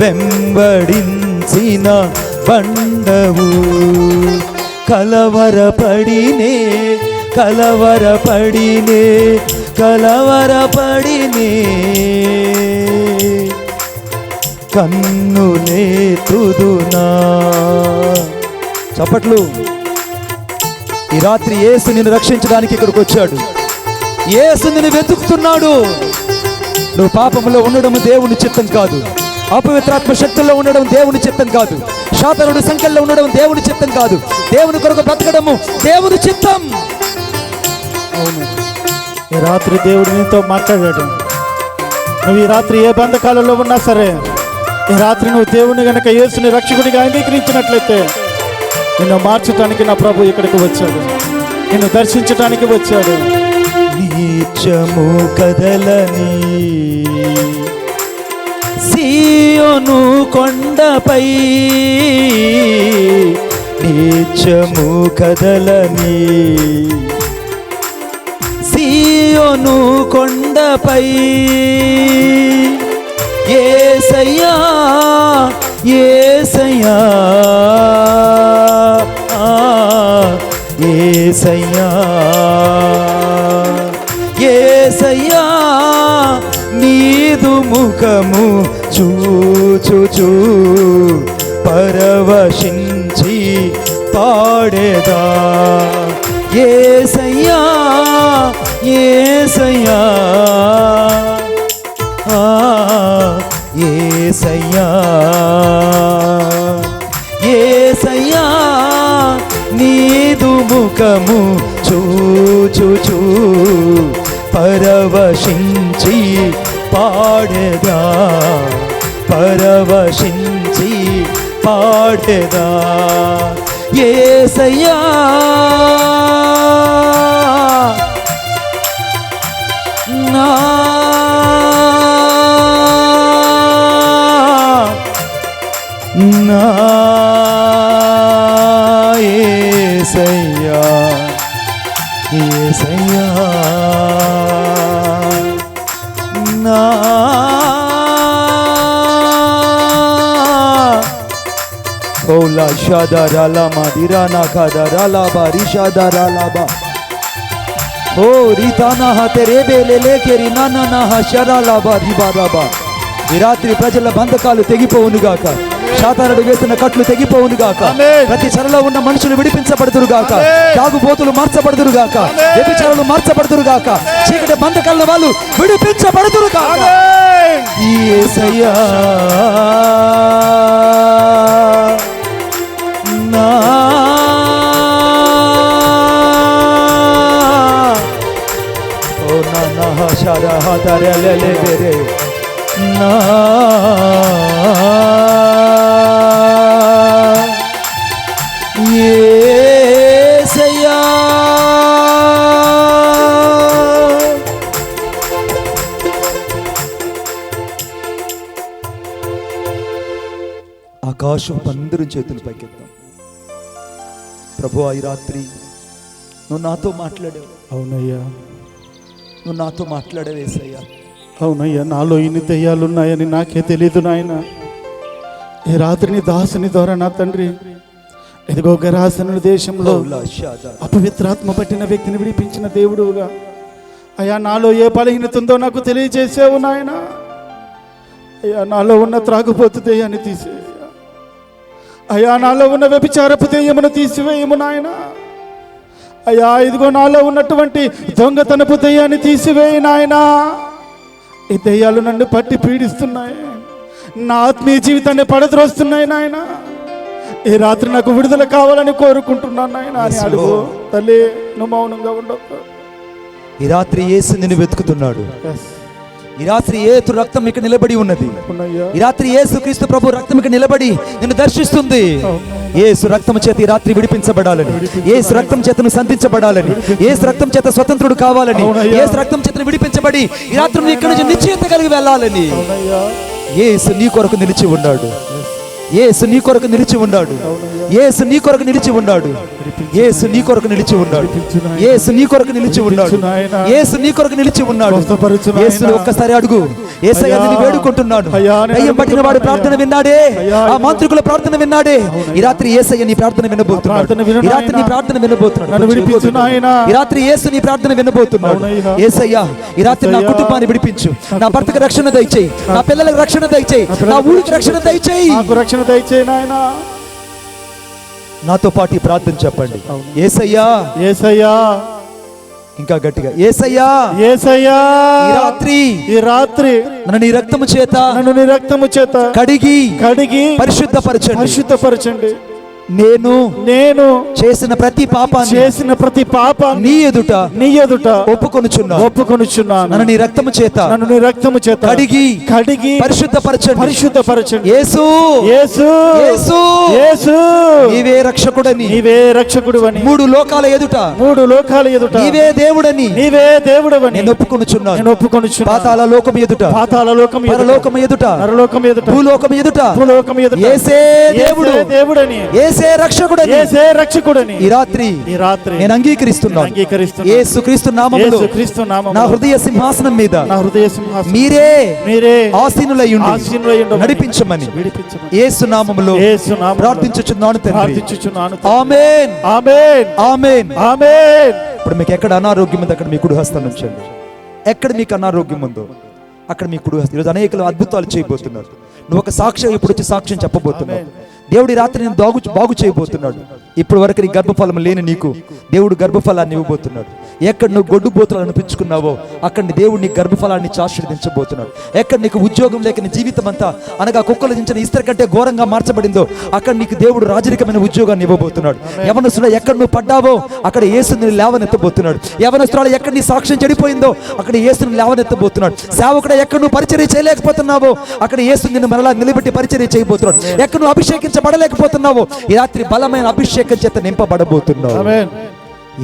వెంబడించిన బండవు. కలవరపడినే, కలవరపడినే, కలవరపడినే, కన్నులే తుదునా. చప్పట్లు. ఈ రాత్రి యేసు నిన్ను రక్షించడానికి ఇక్కడికి వచ్చాడు. యేసు నిన్ను వెతుకుతున్నాడు. నువ్వు పాపంలో ఉండడం దేవుని చిత్తం కాదు, అపవిత్రాత్మ శక్తుల్లో ఉండడం దేవుని చిత్తం కాదు, శాతనుడి సంఖ్యలో ఉండడం దేవుని చిత్తం కాదు. దేవుని కొరకు బ్రతకడము దేవుని చిత్తం. అవును, ఈ రాత్రి దేవుడు నీతో మాట్లాడాడు. నువ్వు ఈ రాత్రి ఏ బంధకాలలో ఉన్నా సరే, ఈ రాత్రి నువ్వు దేవుని గనక యేసుని రక్షకుడిగా అంగీకరించినట్లయితే నిన్ను మార్చడానికి నా ప్రభు ఇక్కడికి వచ్చాడు, నిన్ను దర్శించడానికి వచ్చాడు. నీచము కదలని సీయోను కొండపై, నీచము కదలని సీయోను కొండపై, యేసయ్యా యేసయ్యా యేసయ్యా యేసయ్యా, నీదు ముఖము చూచుచూ పరవశించి పాడేదా. యేసయ్యా యేసయ్యా యేసయ్యా యేసయ్యా, నీదు ముఖము చూచుచూ పరవశించి పాడేదా, పరవశించి పాడేదా. యేసయ్యా నా నా యేసయ్యా యేసయ్యా నా. ఓలా షాదా రాలా మాదిరా నా కాదా రాలా బారి షాదా రాలా బా. ఓ రీతానా తెరే బేలే కేరి నానా షరాలాబా రిబారాబా. ఈ రాత్రి ప్రజల బంధకాలు తెగిపోవునుగాక, శాతానుడు వేసిన కట్లు తెగిపోవునుగాక, ప్రతి చెరలో ఉన్న మనుషులు విడిపించబడుదురుగాక, తాగుబోతులు మార్చబడుదురుగాక, వ్యభిచారులు మార్చబడుదురుగాక, చీకటి బంధకాల వాళ్ళు విడిపించబడుదురుగాక. యేసయ్యా నా ఓ నా షరా హతరే లే రే నా యేసయ్యా. ఆకాశం అందరూ చేతులు పైకెత్తాం. ప్రభువా, ఈ రాత్రి నువ్వు నాతో మాట్లాడావు. అవునయ్యా, నువ్వు నాతో మాట్లాడావు యేసయ్యా. అవునయ్యా, నాలో ఇన్ని దెయ్యాలున్నాయని నాకే తెలీదు నాయన. ఈ రాత్రి నీ దాసుని ద్వారా నా తండ్రి ఇదిగో గరాసన దేశంలో అపవిత్రాత్మ పట్టిన వ్యక్తిని విడిపించిన దేవుడుగా అయ్యా, నాలో ఏ బలహీనత ఉందో నాకు తెలియజేసావు నాయన. అయ్యా, నాలో ఉన్న త్రాగుబోతు దెయ్యాన్ని తీసేయ్యా. అయ్యా, నాలో ఉన్న వ్యభిచారపు దెయ్యమును తీసివేయము నాయన. అయ్యా, ఇదిగో నాలో ఉన్నటువంటి దొంగతనపు దెయ్యాన్ని తీసివేయి నాయనా. ఈ దెయ్యాలు నన్ను పట్టి పీడిస్తున్నాయి, నా ఆత్మీయ జీవితాన్ని పడద్రోస్తున్నాయి నాయన. ఈ రాత్రి నాకు విడుదల కావాలని కోరుకుంటున్నాను నాయన అని అడుగు. తల్లి, నువ్వు మౌనంగా ఉండొద్దు. ఈ రాత్రి యేసు నిన్ను వెతుకుతున్నాడు. ఈ రాత్రి యేసు రక్తం ఇక్కడ నిలబడి ఉన్నది. ఈ రాత్రి యేసు క్రీస్తు ప్రభు రక్తం ఇక్కడ నిలబడి నిన్ను దర్శిస్తుంది. యేసు రక్తం చేత ఈ రాత్రి విడిపించబడాలని, యేసు రక్తం చేతను సంధించబడాలని, యేసు రక్తం చేత స్వతంత్రుడు కావాలని, యేసు రక్తం చేతను విడిపించబడి ఈ రాత్రి నువ్వు ఇక్కడి నుంచి నిశ్చయత కలిగి వెళ్ళాలని యేసు నీ కొరకు నిలిచి ఉన్నాడు. యేసు నీ కొరకు నిలిచి ఉన్నాడు. యేసు నీ కొరకు నిలిచి ఉన్నాడు. యేసు నీ కొరకు నిలిచి ఉన్నాడు. యేసు నీ కొరకు నిలిచి ఉన్నాడు. యేసు నీ కొరకు నిలిచి ఉన్నాడు. యేసుని ఒక్కసారి అడుగు. యేసయ్య, నిన్ను వేడుకుంటున్నాడు. దయ్యం పట్టిన వాడు ప్రార్థన విన్నాడే, ఆ మాంత్రికుల ప్రార్థన విన్నాడే. ఈ రాత్రి యేసయ్య నీ ప్రార్థన వినబోతున్నాడు. ఈ రాత్రి నీ ప్రార్థన వినబోతున్నాడు. ఈ రాత్రి యేసు నీ ప్రార్థన వినబోతున్నాడు. యేసయ్య, ఈ రాత్రి నా కుటుంబాన్ని విడిపించు, నా భర్తకు రక్షణ దయచేయి, నా పిల్లలకు రక్షణ దయచేయి, నా ఊరికి రక్షణ దయచేయి, దయచేయి నాయనా. నాతో పాటు ఈ ప్రార్థన చెప్పండి. యేసయ్యా, యేసయ్యా, ఇంకా గట్టిగా, యేసయ్యా, యేసయ్యా, ఈ రాత్రి నన్ను నీ రక్తము చేత కడిగి పరిశుద్ధపరచండి. నేను చేసిన ప్రతి పాపాన్ని నీ ఎదుట ఒప్పుకొనుచున్నాను. నన్ను నీ రక్తము చేత కడిగి పరిశుద్ధపరచండి. యేసు నీవే రక్షకుడని, మూడు లోకాల ఎదుట నీవే దేవుడని నేను ఒప్పుకొనుచున్నాను. పాతాళ లోకం ఎదుట, పరలోకం ఎదుట, భూలోకం ఎదుట యేసే దేవుడని, యేసే రక్షకుడని ఈ రాత్రి నేను అంగీకరిస్తున్నాను. యేసుక్రీస్తు నామములో నా హృదయ సింహాసనం మీద మీరే ఆసీనులై ఉండి నడిపించమని యేసు నామములో ప్రార్థించుచున్నాను తండ్రి. ఆమేన్, ఆమేన్, ఆమేన్, ఆమేన్. ఇప్పుడు మీకు ఎక్కడ అనారోగ్యం ఉందో అక్కడ మీ కుడి హస్తం ఉంచండి. ఎక్కడ మీకు అనారోగ్యం ఉందో అక్కడ మీ కుడి హస్తం. ఈరోజు అనేక అద్భుతాలు చేయబోతున్నారు. నువ్వు ఒక సాక్ష్యం ఇప్పుడు వచ్చి సాక్ష్యం చెప్పబోతున్నావు. దేవుడి రాత్రి నేను బాగు చేయబోతున్నాడు. ఇప్పుడు వరకు నీ గర్భఫలం లేని నీకు దేవుడు గర్భఫలాన్ని ఇవ్వబోతున్నాడు. ఎక్కడ నువ్వు గొడ్డుబోతులు అనిపించుకున్నావో అక్కడ దేవుడు నీ గర్భఫలాన్ని ఆశీర్వదించబోతున్నాడు. ఎక్కడ నీకు ఉద్యోగం లేక నీ జీవితం అంతా అనగా కుక్కలు దించిన ఇస్తరి కంటే ఘోరంగా మార్చబడిందో అక్కడ నీకు దేవుడు రాజరికమైన ఉద్యోగాన్ని ఇవ్వబోతున్నాడు. యవనస్తుడు ఎక్కడ నువ్వు పడ్డావో అక్కడ యేసుని లేవనెత్తబోతున్నాడు. యవనస్తుడు ఎక్కడ నీ సాక్ష్యం చెడిపోయిందో అక్కడ యేసుని లేవనెత్తబోతున్నాడు. సేవకుడు ఎక్కడ నువ్వు పరిచర్య చేయలేకపోతున్నావో అక్కడ యేసు నిన్ను మరలా నిలబెట్టి పరిచర్య చేయబోతున్నాడు. ఎక్కడ నువ్వు అభిషేకించబడలేకపోతున్నావో ఈ రాత్రి బలమైన అభిషేకం చేత నింపబడబోతున్నావు.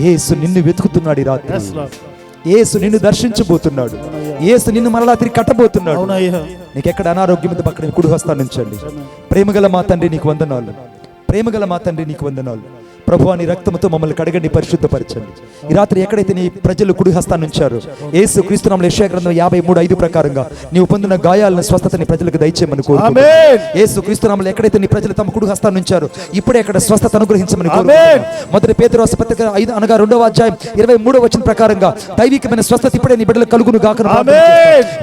యేసు నిన్ను వెతుకుతున్నాడు. ఈ రాత్రి యేసు నిన్ను దర్శించబోతున్నాడు. యేసు నిన్ను మరలా తిరిగి కట్టబోతున్నాడు. నీకు ఎక్కడ అనారోగ్యం ఉందో పక్కన కుడి హస్తాన్ని ఉంచండి. ప్రేమగల మా తండ్రి నీకు వందనాలు. ప్రేమగల మా తండ్రి నీకు వందనాలు. ప్రభువా నీ రక్తముతో మమ్మల్ని కడగండి, పరిశుద్ధపరచండి. ఈ రాత్రి ఎక్కడైతే నీ ప్రజలు కుడి హస్తాన్ని ఉంచారు, యేసు క్రీస్తు నామములో యెషయా గ్రంథం 53:5 ప్రకారంగా నీవు పొందిన గాయాలను స్వస్థతని ప్రజలకు దయచేయమని కోరుకుంటున్నాను. ఆమేన్. యేసు క్రీస్తు నామములో ఎక్కడైతే నీ ప్రజలు తమ కుడి హస్తాన్ని ఉంచారు, ఇప్పుడే అక్కడ స్వస్థత అనుగ్రహించమని కోరుకుంటున్నాను. మొదటి పేతురు రాసిన పత్రిక 2వ అధ్యాయం 23వ వచనం ప్రకారంగా దైవికమైన స్వస్థత ఇప్పుడే నీ బిడ్డలకు కలుగును గాక.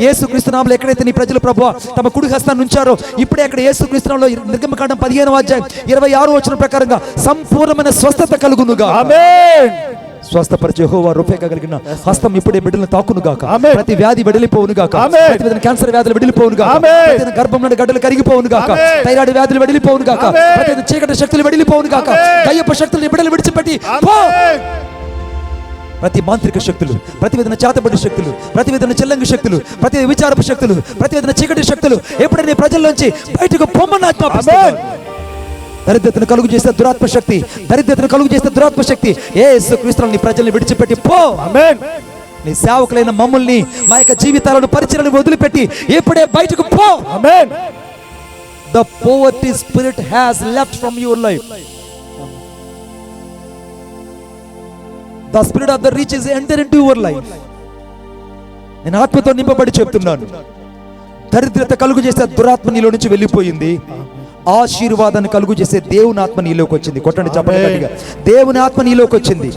యేసు క్రీస్తు నామములో ఎక్కడైతే నీ ప్రజలు ప్రభువా తమ కుడి హస్తాన్ని ఉంచారో, ఇప్పుడే అక్కడ యేసు క్రీస్తు నామములో నిర్గమకాండం 15వ అధ్యాయం 26వ వచనం ప్రకారంగా సంపూర్ణమైన స్వస్థత కలుగునుగా. స్వస్థపరిచే యెహోవా రూపేగా కలిగిన హస్తం ఇప్పుడే బిడ్డలను తాకును గాక. ప్రతి వ్యాధి వెడలిపోవును గాక. ప్రతి క్యాన్సర్ వ్యాధులు వెడలిపోవును గాక. ప్రతి గర్భంలో గడ్డలు కరిగిపోవును గాక. థైరాయిడ్ వ్యాధులు వెడలిపోవును గాక. ప్రతి చీకటి శక్తులు వెడలిపోవును గాక. దయ్యపు శక్తులను బిడ్డలు విడిచిపెట్టి పో. ప్రతి మాంత్రిక శక్తులు, ప్రతి విధమైన చేతబడి శక్తులు, ప్రతి విధమైన చెల్లంగి శక్తులు, ప్రతి విచారపు శక్తులు, ప్రతి విధమైన చీకటి శక్తులు ఎప్పుడైనా ప్రజల్లోంచి బయటకు పొమ్మని ఆజ్ఞాపిస్తున్నాను. దరిద్రతను కలుగు చేసే దురాత్మ శక్తి, దరిద్రతను కలుగు చేసే దురాత్మ శక్తి యేసు క్రీస్తుని నీ ప్రజల్ని విడిచిపెట్టి పో. ఆమేన్. నీ సేవకులైన మమ్మల్ని, మా యొక్క జీవితాలను, పరిచయాలను వదిలిపెట్టి ఇప్పుడే బయటకు పో. ఆమేన్. The poverty spirit has left from your life. The spirit of the rich is enter into your life. నేను ఆత్మతో నింపబడి చెప్తున్నాను, దరిద్రత కలుగు చేసే దురాత్మ నీలో నుంచి వెళ్ళిపోయింది. ఆశీర్వాదాన్ని కలుగు చేసే దేవుని ఆత్మ నీలోకి వచ్చింది. కొట్టండి చప్పట్లు గట్టిగా. దేవుని ఆత్మ నీలోకి వచ్చింది.